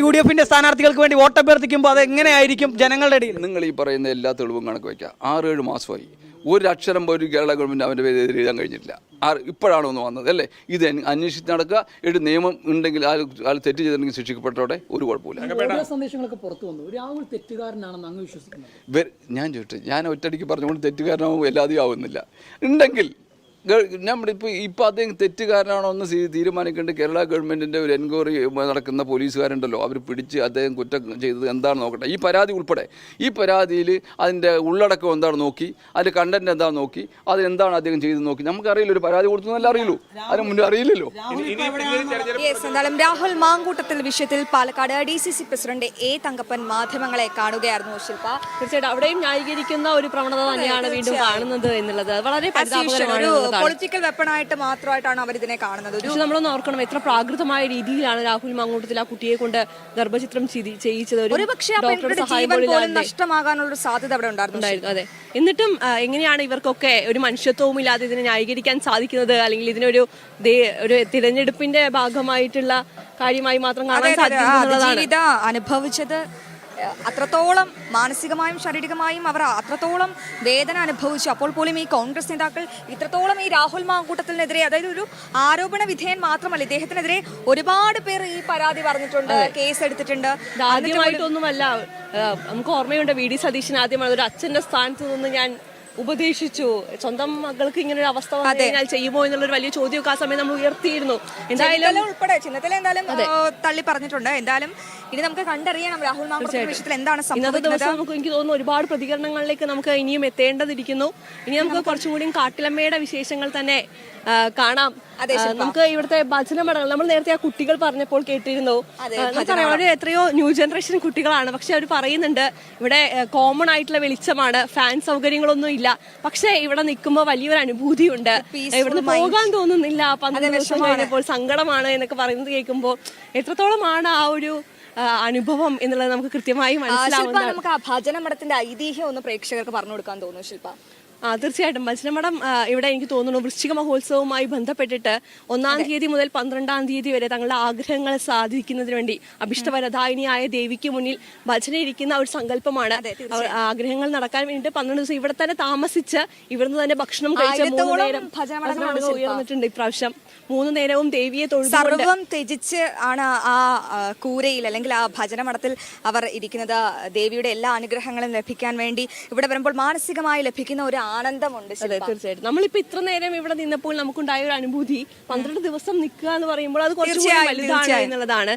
UDF-ന്റെ സ്ഥാനാർത്ഥികൾക്ക് വേണ്ടി വോട്ടഭ്യർത്ഥിക്കുമ്പോൾ അത് എങ്ങനെയായിരിക്കും ജനങ്ങളുടെ ഇടയിൽ? നിങ്ങൾ ഈ പറയുന്ന എല്ലാ തെളിവും കണക്ക് വയ്ക്കുക. 6-7 മാസമായി ഒരു അക്ഷരം പോലും കേരള ഗവൺമെന്റ് അവൻ്റെ പേര് എഴുതാൻ കഴിഞ്ഞിട്ടില്ല. ഇപ്പോഴാണ് ഒന്ന് വന്നത് അല്ലേ? ഇത് അന്വേഷിച്ച് നടക്കുക. ഒരു നിയമം ഉണ്ടെങ്കിൽ ആൾ തെറ്റ് ചെയ്തിട്ടുണ്ടെങ്കിൽ ശിക്ഷിക്കപ്പെട്ടോടെ, ഒരു കുഴപ്പമില്ല. സന്ദേശങ്ങളൊക്കെ പുറത്തു വന്നു. രാഹുൽ തെറ്റുകാരനാണെന്ന് അങ്ങ് വിശ്വസിക്കുന്നത്? ഞാൻ ചോദിച്ചു, ഞാൻ ഒറ്റടിക്ക് പറഞ്ഞുകൊണ്ട് തെറ്റുകാരനാവും എല്ലാതെയും ആവുന്നില്ല. ഉണ്ടെങ്കിൽ ഇപ്പോൾ അദ്ദേഹം തെറ്റുകാരനാണോ എന്ന് തീരുമാനിക്കേണ്ട കേരള ഗവൺമെൻറ്റിൻ്റെ ഒരു എൻക്വയറി നടക്കുന്ന പോലീസുകാരുണ്ടല്ലോ, അവർ പിടിച്ച് അദ്ദേഹം കുറ്റം ചെയ്തത് എന്താണെന്ന് നോക്കട്ടെ. ഈ പരാതി ഉൾപ്പെടെ ഈ പരാതിയിൽ അതിൻ്റെ ഉള്ളടക്കം എന്താണ് നോക്കി, അതിൻ്റെ കണ്ടന്റ് എന്താണെന്ന് നോക്കി, അതെന്താണ് അദ്ദേഹം ചെയ്ത് നോക്കി. നമുക്കറിയില്ല, ഒരു പരാതി കൊടുത്തതല്ല അറിയുള്ളൂ, അതിന് മുന്നേ അറിയില്ലല്ലോ. എന്തായാലും രാഹുൽ മാങ്കൂട്ടത്തിൽ വിഷയത്തിൽ Palakkad DCC president A Thankappan മാധ്യമങ്ങളെ കാണുകയായിരുന്നു. ശില്പ, തീർച്ചയായിട്ടും അവിടെയും ന്യായീകരിക്കുന്ന ഒരു പ്രവണത തന്നെയാണ് വീണ്ടും കാണുന്നത് എന്നുള്ളത് വളരെ പരിതാപകരമാണ്. പൊളിറ്റിക്കൽ വെപ്പണായിട്ട് മാത്രമായിട്ടാണ് അവർ ഇതിനെ കാണുന്നത്. പക്ഷെ നമ്മളൊന്ന് ഓർക്കണം, എത്ര പ്രാകൃതമായ രീതിയിലാണ് രാഹുൽ മാങ്കൂട്ടത്തിൽ ആ കുട്ടിയെ കൊണ്ട് ഗർഭചിത്രം ചെയ്യിച്ചത്. നഷ്ടമാകാനുള്ള സാധ്യത അവിടെ ഉണ്ടായിരുന്നു. അതെ. എന്നിട്ടും എങ്ങനെയാണ് ഇവർക്കൊക്കെ ഒരു മനുഷ്യത്വവും ഇല്ലാതെ ഇതിനെ ന്യായീകരിക്കാൻ സാധിക്കുന്നത്? അല്ലെങ്കിൽ ഇതിനൊരു തിരഞ്ഞെടുപ്പിന്റെ ഭാഗമായിട്ടുള്ള കാര്യമായി മാത്രം കാണാൻ സാധിക്കുന്നത്? അനുഭവിച്ചത് അത്രത്തോളം മാനസികമായും ശാരീരികമായും അവർ അത്രത്തോളം വേദന അനുഭവിച്ചു. അപ്പോൾ പോലും ഈ കോൺഗ്രസ് നേതാക്കൾ ഇത്രത്തോളം ഈ രാഹുൽ മാങ്കൂട്ടത്തിനെതിരെ, അതായത് ഒരു ആരോപണ വിധേയൻ മാത്രമല്ല, ഇദ്ദേഹത്തിനെതിരെ ഒരുപാട് പേർ ഈ പരാതി പറഞ്ഞിട്ടുണ്ട്, കേസ് എടുത്തിട്ടുണ്ട്. ആദ്യമായിട്ടൊന്നുമല്ല, നമുക്ക് ഓർമ്മയുണ്ട് VD സതീശൻ ആദ്യമാണ് ഒരു അച്ഛന്റെ സ്ഥാനത്ത് നിന്ന് ഞാൻ ഉപദേശിച്ചു, സ്വന്തം മകൾക്ക് ഇങ്ങനെ ഒരു അവസ്ഥ വന്നു കഴിഞ്ഞാൽ ചെയ്യുമോ എന്നുള്ളൊരു വലിയ ചോദ്യമൊക്കെ ആ സമയം നമ്മൾ ഉയർത്തിയിരുന്നു. എന്തായാലും ഉൾപ്പെടെ ചിഹ്നത്തിൽ എന്തായാലും തള്ളി പറഞ്ഞിട്ടുണ്ട്. എന്തായാലും ഇനി നമുക്ക് കണ്ടറിയണം രാഹുൽ മാങ്കൂട്ടത്തിന്റെ വിഷയത്തിൽ എന്താണ് ഇന്നത്തെ ദിവസം. എനിക്ക് തോന്നുന്നു ഒരുപാട് പ്രതികരണങ്ങളിലേക്ക് നമുക്ക് ഇനിയും എത്തേണ്ടതിരിക്കുന്നു. ഇനി നമുക്ക് കുറച്ചും കൂടിയും കാട്ടിലമ്മയുടെ വിശേഷങ്ങൾ തന്നെ കാണാം. നമുക്ക് ഇവിടുത്തെ ഭജനമടങ്ങൾ, നമ്മൾ നേരത്തെ ആ കുട്ടികൾ പറഞ്ഞപ്പോൾ കേട്ടിരുന്നു. നമുക്കറിയാം അവർ എത്രയോ ന്യൂ ജനറേഷൻ കുട്ടികളാണ്. പക്ഷെ അവർ പറയുന്നുണ്ട് ഇവിടെ കോമൺ ആയിട്ടുള്ള വെളിച്ചമാണ്, ഫാൻ സൗകര്യങ്ങളൊന്നും ഇല്ല. പക്ഷെ ഇവിടെ നിൽക്കുമ്പോൾ വലിയൊരു അനുഭൂതിയുണ്ട്, ഇവിടുന്ന് പോകാൻ തോന്നുന്നില്ല. 12 ദിവസം കഴിഞ്ഞപ്പോൾ സങ്കടമാണ് എന്നൊക്കെ പറയുന്നത് കേൾക്കുമ്പോൾ എത്രത്തോളമാണ് ആ ഒരു അനുഭവം എന്നുള്ളത് നമുക്ക് കൃത്യമായി മനസ്സിലാവുന്നത്. നമുക്ക് ആ ഭജനമഠത്തിന്റെ ഐതിഹ്യം ഒന്ന് പ്രേക്ഷകർക്ക് പറഞ്ഞു കൊടുക്കാൻ തോന്നുന്നു ശില്പ. തീർച്ചയായിട്ടും ഭജനമഠം ഇവിടെ എനിക്ക് തോന്നുന്നു വൃശ്ചിക മഹോത്സവവുമായി ബന്ധപ്പെട്ടിട്ട് 1-ാം തീയതി മുതൽ 12-ാം തീയതി വരെ തങ്ങളുടെ ആഗ്രഹങ്ങൾ സാധിക്കുന്നതിന് വേണ്ടി അഭിഷ്ടവരദായിനിയായ ദേവിക്ക് മുന്നിൽ ഭജന ഇരിക്കുന്ന ഒരു സങ്കല്പമാണ്. ആഗ്രഹങ്ങൾ നടക്കാൻ വേണ്ടിയിട്ട് 12 ദിവസം ഇവിടെ തന്നെ താമസിച്ച് ഇവിടുന്ന് തന്നെ ഭക്ഷണം കഴിച്ച 3 നേരം ഉയർന്നിട്ടുണ്ട് ഇപ്രാവശ്യം. 3 നേരവും ദേവിയെ തൊഴുതുകൊണ്ട് സർവം ത്യജിച്ച് ആണ് ആ കൂരയിൽ അല്ലെങ്കിൽ ആ ഭജനമഠത്തിൽ അവർ ഇരിക്കുന്നത്. ദേവിയുടെ എല്ലാ അനുഗ്രഹങ്ങളും ലഭിക്കാൻ വേണ്ടി ഇവിടെ വരുമ്പോൾ മാനസികമായി ലഭിക്കുന്ന ഒരു ആനന്ദമുണ്ട്. അതെ, തീർച്ചയായിട്ടും. നമ്മളിപ്പോ ഇത്ര നേരം ഇവിടെ നിന്നപ്പോൾ നമുക്കുണ്ടായ ഒരു അനുഭൂതി 12 ദിവസം നിൽക്കുക എന്ന് പറയുമ്പോൾ അത് കുറച്ചുകൂടി വലുതാണ് എന്നുള്ളതാണ്.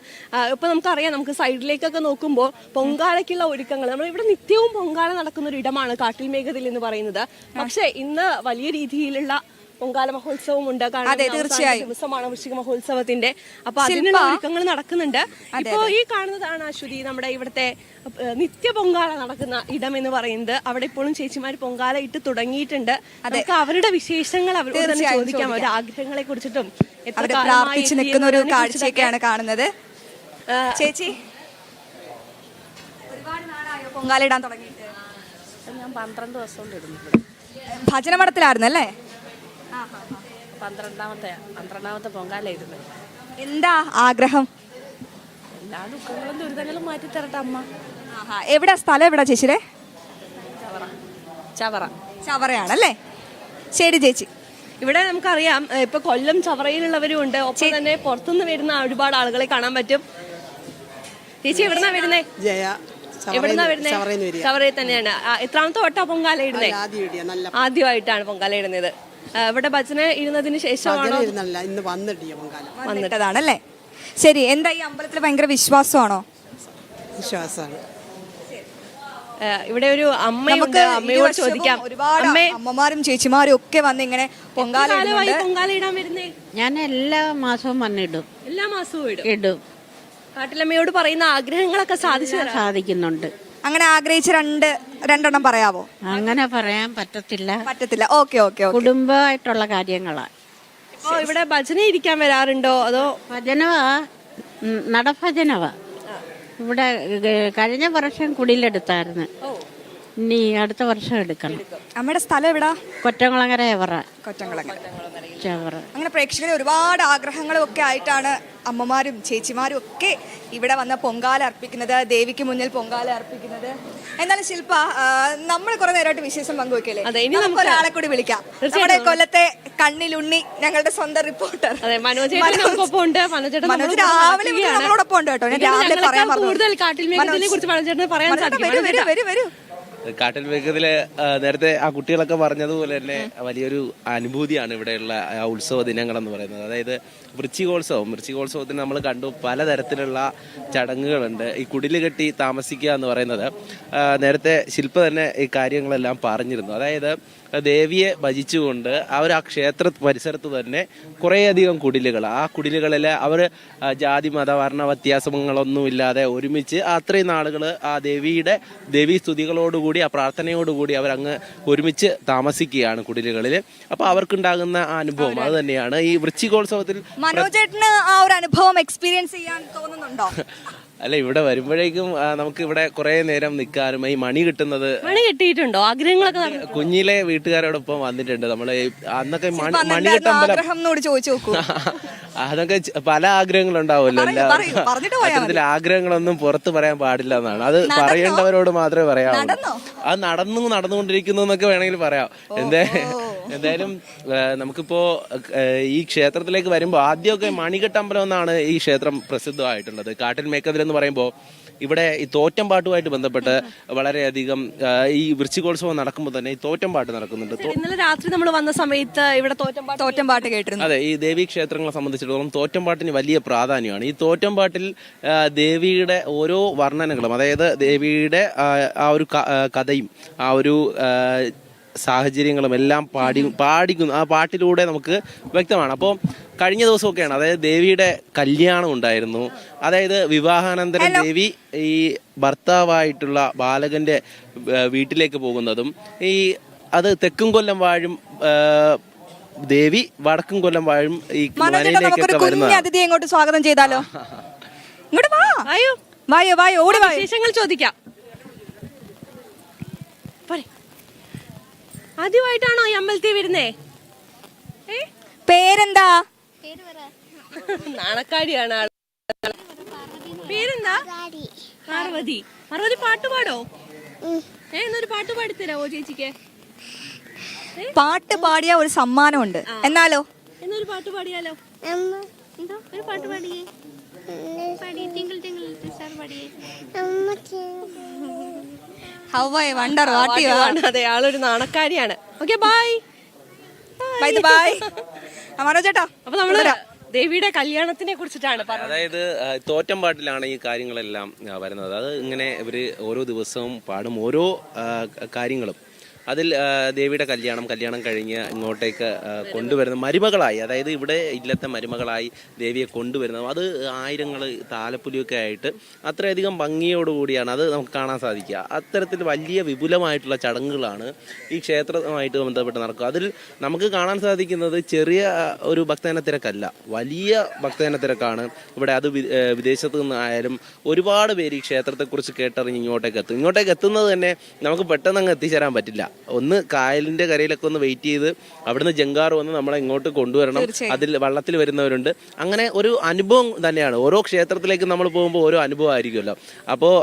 ഇപ്പൊ നമുക്കറിയാം, നമുക്ക് സൈഡിലേക്കൊക്കെ നോക്കുമ്പോൾ പൊങ്കാലയ്ക്കുള്ള ഒരുക്കങ്ങൾ, നമ്മൾ ഇവിടെ നിത്യവും പൊങ്കാല നടക്കുന്ന ഒരു ഇടമാണ് കാട്ടിൽ മേഘതിൽ എന്ന് പറയുന്നത്. പക്ഷെ ഇന്ന് വലിയ രീതിയിലുള്ള പൊങ്കാല മഹോത്സവം ഉണ്ട്. തീർച്ചയായും ദിവസമാണ് വൃശ്ചിക മഹോത്സവത്തിന്റെ. അപ്പൊ അതിനുള്ള ഒരുക്കങ്ങൾ നടക്കുന്നുണ്ട്. ഇപ്പോ ഈ കാണുന്നതാണ് അശ്വതി നമ്മുടെ ഇവിടുത്തെ നിത്യ പൊങ്കാല നടക്കുന്ന ഇടം എന്ന് പറയുന്നത്. അവിടെ ഇപ്പോഴും ചേച്ചിമാർ പൊങ്കാല ഇട്ട് തുടങ്ങിയിട്ടുണ്ട്. നമുക്ക് അവരുടെ വിശേഷങ്ങൾ അവരോട് തന്നെ ചോദിക്കാം, അവരുടെ ആഗ്രഹങ്ങളെ കുറിച്ചിട്ടും പ്രാർത്ഥിച്ചു നിൽക്കുന്ന ഒരു കാഴ്ചയൊക്കെയാണ് കാണുന്നത്. ചേച്ചി, ഒരുപാട് നാളായോ പൊങ്കാല ഇടാൻ തുടങ്ങിയിട്ട്? ഞാൻ 12 ദിവസം ഇടുന്നുണ്ട്. ഭജനമഠത്തിലായിരുന്നല്ലേ? 12ാമത്തെ പൊങ്കാല ഇടുന്നത്. എന്താ ആഗ്രഹം? എല്ലാ ദുഃഖങ്ങളും ദുരിതങ്ങളും മാറ്റി തരട്ടെ അമ്മ. എവിടെ സ്ഥലം? എവിടെ ചേച്ചിയുടെ? ചവറയാണല്ലേ? ശരി ചേച്ചി. ഇവിടെ നമുക്കറിയാം, ഇപ്പൊ കൊല്ലം ചവറയിലുള്ളവരും ഉണ്ട്, ഒപ്പം തന്നെ പുറത്തുനിന്ന് വരുന്ന ഒരുപാട് ആളുകളെ കാണാൻ പറ്റും. ചേച്ചി എവിടുന്നാ വരുന്നേ? എവിടുന്നാ വരുന്നേ? ചവറയിൽ തന്നെയാണ്. എത്രാമത്തെ വട്ടാ പൊങ്കാല ഇടുന്നേ? ആദ്യമായിട്ടാണ് പൊങ്കാല ഇടുന്നത്. ഇവിടെ ഭജന ഇരുന്നതിന് ശേഷമാണോ? വന്നിട്ടതാണല്ലേ? ശരി. എന്താ ഈ അമ്പലത്തിൽ ഭയങ്കര വിശ്വാസമാണോ? വിശ്വാസമാണ്. ഇവിടെ ഒരു അമ്മയുണ്ട്, അമ്മയോട് ചോദിക്കാം. ഒരുപാട് അമ്മമാരും ചേച്ചിമാരും ഒക്കെ വന്ന് ഇങ്ങനെ പൊങ്കാല ഇടാൻ വരുന്നേ? ഞാൻ എല്ലാ മാസവും വന്നിടും. എല്ലാ മാസവും ഇടും. കാട്ടിലമ്മയോട് പറയുന്ന ആഗ്രഹങ്ങളൊക്കെ സാധിക്കുന്നുണ്ട്. അങ്ങനെ ആഗ്രഹിച്ച രണ്ടെണ്ണം പറയാവോ? അങ്ങനെ പറയാൻ പറ്റത്തില്ല. ഓക്കെ. കുടുംബമായിട്ടുള്ള കാര്യങ്ങളാണ്. ഇപ്പോ ഇവിടെ ഭജന ഇരിക്കാൻ വരാറുണ്ടോ? അതോ ഭജനവാ? നടഭജനവാ. ഇവിടെ കഴിഞ്ഞ വർഷം കുടിലെടുത്തായിരുന്നു. ഇനി അടുത്ത വർഷം എടുക്കണം. അമ്മയുടെ സ്ഥലം എവിടാ? കൊറ്റംകുളങ്ങര ചവറ. അങ്ങനെ പ്രേക്ഷകരെ ഒരുപാട് ആഗ്രഹങ്ങളും ഒക്കെ ആയിട്ടാണ് അമ്മമാരും ചേച്ചിമാരും ഒക്കെ ഇവിടെ വന്ന് പൊങ്കാല അർപ്പിക്കുന്നത്, ദേവിക്ക് മുന്നിൽ പൊങ്കാല അർപ്പിക്കുന്നത്. എന്നാലും ശില്പ, നമ്മൾ കുറെ നേരമായിട്ട് വിശേഷം പങ്കുവെക്കല്ലേ? നമുക്ക് ഒരാളെ കൂടി വിളിക്കാം. നമ്മുടെ കൊല്ലത്തെ കണ്ണിലുണ്ണി, ഞങ്ങളുടെ സ്വന്തം റിപ്പോർട്ടർ മനോജ് രാവിലെ നമ്മളോടൊപ്പം ഉണ്ട് കേട്ടോ. രാവിലെ പറയാൻ വരൂ. കാട്ടിൽ മേഘത്തിലെ നേരത്തെ ആ കുട്ടികളൊക്കെ പറഞ്ഞതുപോലെ തന്നെ വലിയൊരു അനുഭൂതിയാണ് ഇവിടെയുള്ള ആ ഉത്സവ ദിനങ്ങളെന്ന് പറയുന്നത്. അതായത് വൃശ്ചികോത്സവത്തിന് നമ്മൾ കണ്ടു പലതരത്തിലുള്ള ചടങ്ങുകളുണ്ട്. ഈ കുടില് കെട്ടി താമസിക്കുക എന്ന് പറയുന്നത് നേരത്തെ ശില്പ തന്നെ ഈ കാര്യങ്ങളെല്ലാം പറഞ്ഞിരുന്നു. അതായത് ദേവിയെ ഭജിച്ചുകൊണ്ട് ആ ക്ഷേത്ര പരിസരത്ത് തന്നെ കുറേയധികം കുടിലുകൾ, ആ കുടിലുകളിൽ അവർ ജാതി മത വർണ്ണ വ്യത്യാസങ്ങളൊന്നുമില്ലാതെ ഒരുമിച്ച് അത്രയും നാളുകൾ ആ ദേവീ സ്തുതികളോടുകൂടി, ആ പ്രാർത്ഥനയോടുകൂടി അവരങ്ങ് ഒരുമിച്ച് താമസിക്കുകയാണ് കുടിലുകളിൽ. അപ്പോൾ അവർക്കുണ്ടാകുന്ന ആ അനുഭവം അത് തന്നെയാണ് ഈ വൃശ്ചികോത്സവത്തിൽ. മനോജേട്ടന് ആ ഒരു അനുഭവം എക്സ്പീരിയൻസ് ചെയ്യാൻ തോന്നുന്നുണ്ടോ? അല്ല, ഇവിടെ വരുമ്പോഴേക്കും നമുക്ക് ഇവിടെ കുറെ നേരം നിൽക്കാനും ഈ മണി കിട്ടിയിട്ടുണ്ടോ? ആഗ്രഹങ്ങളൊക്കെ കുഞ്ഞിലെ വീട്ടുകാരോടൊപ്പം വന്നിട്ടുണ്ട്. നമ്മള് അന്നൊക്കെ മണികെട്ടമ്പലം ചോദിച്ചു നോക്കൂ. അതൊക്കെ പല ആഗ്രഹങ്ങളുണ്ടാവുമല്ലോ. അത്തരത്തിൽ ആഗ്രഹങ്ങളൊന്നും പുറത്ത് പറയാൻ പാടില്ല എന്നാണ്. അത് പറയേണ്ടവരോട് മാത്രമേ പറയാവൂ. അത് നടന്നുകൊണ്ടിരിക്കുന്നു എന്നൊക്കെ വേണമെങ്കിൽ പറയാം. എന്തായാലും നമുക്കിപ്പോ ഈ ക്ഷേത്രത്തിലേക്ക് വരുമ്പോൾ ആദ്യമൊക്കെ മണികെട്ടമ്പലം എന്നാണ് ഈ ക്ഷേത്രം പ്രസിദ്ധമായിട്ടുള്ളത്. കാട്ടിൽ മേക്കതിൽ എന്ന് പറയുമ്പോൾ ഇവിടെ ഈ തോറ്റംപാട്ടുമായിട്ട് ബന്ധപ്പെട്ട് വളരെയധികം ഈ വൃശ്ചികോത്സവം നടക്കുമ്പോൾ തന്നെ ഈ തോറ്റംപാട്ട് നടക്കുന്നുണ്ട്. ഇന്നലെ രാത്രി നമ്മൾ വന്ന സമയത്ത് ഇവിടെ തോറ്റംപാട്ട് കേട്ടിരുന്നു. അതെ, ഈ ദേവീ ക്ഷേത്രങ്ങളെ സംബന്ധിച്ചിടത്തോളം തോറ്റംപാട്ടിന് വലിയ പ്രാധാന്യമാണ്. ഈ തോറ്റംപാട്ടിൽ ദേവിയുടെ ഓരോ വർണ്ണനകളും, അതായത് ദേവിയുടെ ആ ഒരു കഥയും ആ ഒരു സാഹചര്യങ്ങളും എല്ലാം പാടിക്കുന്നു. ആ പാട്ടിലൂടെ നമുക്ക് വ്യക്തമാണ്. അപ്പോൾ കഴിഞ്ഞ ദിവസമൊക്കെയാണ്, അതായത് ദേവിയുടെ കല്യാണം ഉണ്ടായിരുന്നു. അതായത് വിവാഹാനന്തരം ദേവി ഈ ഭർത്താവായിട്ടുള്ള ബാലകന്റെ വീട്ടിലേക്ക് പോകുന്നതും, അത് തെക്കും കൊല്ലം വാഴും ദേവി വടക്കും കൊല്ലം വാഴും ഈ മനയിലേക്കൊക്കെ വരുന്നത്. അതിഥിയെ ഇങ്ങോട്ട് സ്വാഗതം ചെയ്താലോ? ഇങ്ങോട്ട് വായോ, ഓടി വായോ, വിശേഷങ്ങൾ ചോദിക്കാം. ആദ്യമായിട്ടാണോ ഈ അമ്പലത്തിൽ വരുന്നേ? പേരെന്താ? നാണക്കാടിയാണ്. പേരെന്താ? പാർവതി. പാട്ട് പാടോ? എന്നൊരു പാട്ട് പാടിത്തരാവോ ചേച്ചിക്ക്? പാട്ട് പാടിയ ഒരു സമ്മാനമുണ്ട്. എന്നാലോ? എന്നൊരു പാട്ട് പാടിയാലോ? എന്തോ ഒരു പാട്ട് പാടിയേ, പാടി ടിങ്കിൾ ടിങ്കിൾ സ്റ്റാർ പാടിയേ. How I wonder what you are. അതെ, ആളൊരു നാണക്കാരിയാണ്. Okay, bye bye. അമരോ ചേട്ടാ, അപ്പൊ നമ്മള് ദേവിയുടെ കല്യാണത്തിനെ കുറിച്ചിട്ടാണ് പറഞ്ഞത്. അതായത് തോറ്റമ്പാട്ടിലാണ് ഈ കാര്യങ്ങളെല്ലാം വരുന്നത്. അത് ഇങ്ങനെ ഇവര് ഓരോ ദിവസവും പാടും ഓരോ കാര്യങ്ങളും. അതിൽ ദേവിയുടെ കല്യാണം കഴിഞ്ഞ് ഇങ്ങോട്ടേക്ക് കൊണ്ടുവരുന്ന മരുമകളായി, അതായത് ഇവിടെ ഇല്ലത്തെ മരുമകളായി ദേവിയെ കൊണ്ടുവരുന്നത്, അത് ആയിരങ്ങൾ താലപ്പൊലിയൊക്കെ ആയിട്ട് അത്രയധികം ഭംഗിയോടുകൂടിയാണ് അത് നമുക്ക് കാണാൻ സാധിക്കുക. അത്തരത്തിൽ വലിയ വിപുലമായിട്ടുള്ള ചടങ്ങുകളാണ് ഈ ക്ഷേത്രവുമായിട്ട് ബന്ധപ്പെട്ട് നടക്കുക. അതിൽ നമുക്ക് കാണാൻ സാധിക്കുന്നത് ചെറിയ ഒരു ഭക്തജന തിരക്കല്ല, വലിയ ഭക്തജന തിരക്കാണ് ഇവിടെ. അത് വിദേശത്ത് നിന്നായാലും ഒരുപാട് പേര് ഈ ക്ഷേത്രത്തെക്കുറിച്ച് കേട്ടറിഞ്ഞ് ഇങ്ങോട്ടേക്ക് എത്തുന്നത് തന്നെ നമുക്ക് പെട്ടെന്ന് അങ്ങ് എത്തിച്ചേരാൻ പറ്റില്ല. ഒന്ന് കായലിന്റെ കരയിലൊക്കെ ഒന്ന് വെയിറ്റ് ചെയ്ത് അവിടുന്ന് ജങ്കാർ വന്ന് നമ്മളെ ഇങ്ങോട്ട് കൊണ്ടുവരണം. അതിൽ വള്ളത്തിൽ വരുന്നവരുണ്ട്. അങ്ങനെ ഒരു അനുഭവം തന്നെയാണ്. ഓരോ ക്ഷേത്രത്തിലേക്ക് നമ്മൾ പോകുമ്പോൾ ഓരോ അനുഭവം ആയിരിക്കുമല്ലോ. അപ്പോൾ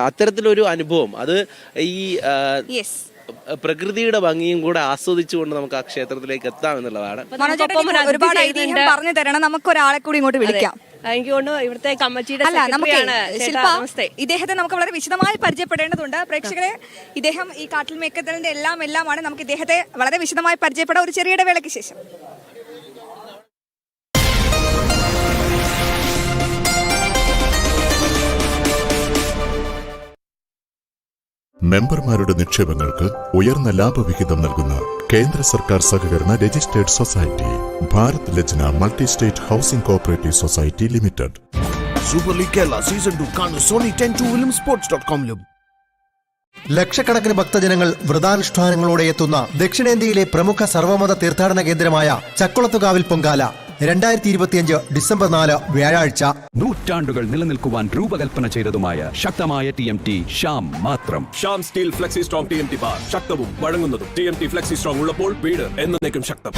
അത്തരത്തിലൊരു അനുഭവം അത് ഈ പ്രകൃതിയുടെ ഭംഗിയും കൂടെ ആസ്വദിച്ചുകൊണ്ട് നമുക്ക് ആ ക്ഷേത്രത്തിലേക്ക് എത്താം എന്നുള്ളതാണ്. ഒരുപാട് ഐതിഹ്യം പറഞ്ഞു തരണം, നമുക്ക് ഒരാളെ കൂടി ഇങ്ങോട്ട് വിളിക്കാം. എനിക്ക് തോന്നുന്നു ഇവിടുത്തെ കമ്മിറ്റിയുടെ ഇദ്ദേഹത്തെ നമുക്ക് വളരെ വിശദമായി പരിചയപ്പെടേണ്ടതുണ്ട്. പ്രേക്ഷകരെ, ഇദ്ദേഹം ഈ കാട്ടിൽ മേക്കത്തലിന്റെ എല്ലാമാണ്. നമുക്ക് ഇദ്ദേഹത്തെ വളരെ വിശദമായി പരിചയപ്പെടാം ഒരു ചെറിയ ഇടവേളയ്ക്ക് ശേഷം. മെമ്പർമാരുടെ നിക്ഷേപങ്ങൾക്ക് ഉയർന്ന ലാഭവിഹിതം നൽകുന്ന കേന്ദ്ര സർക്കാർ സഹകരണ registered society Bharat Lajna multi state housing cooperative society limited. Super league Kerala season 2 കാണൂ സോണി 10 sports.com-ലും. ലക്ഷക്കണക്കിന് ഭക്തജനങ്ങൾ വ്രതാനുഷ്ഠാനങ്ങളോടെ എത്തുന്ന ദക്ഷിണേന്ത്യയിലെ പ്രമുഖ സർവമത തീർത്ഥാടന കേന്ദ്രമായ ചക്കുളത്തുകാവിൽ പൊങ്കാല 2025 ഡിസംബർ 4 വ്യാഴാഴ്ച. നൂറ്റാണ്ടുകൾ നിലനിൽക്കുവാൻ രൂപകൽപ്പന ചെയ്തതുമായ ശക്തമായ TMT ഷാം മാത്രം. Sham steel flexi strong TMT bar, ശക്തവും വഴങ്ങുന്നതും. TMT ഫ്ലെക്സി സ്ട്രോങ് ഉള്ളപ്പോൾ വീട് എന്നേക്കും ശക്തം.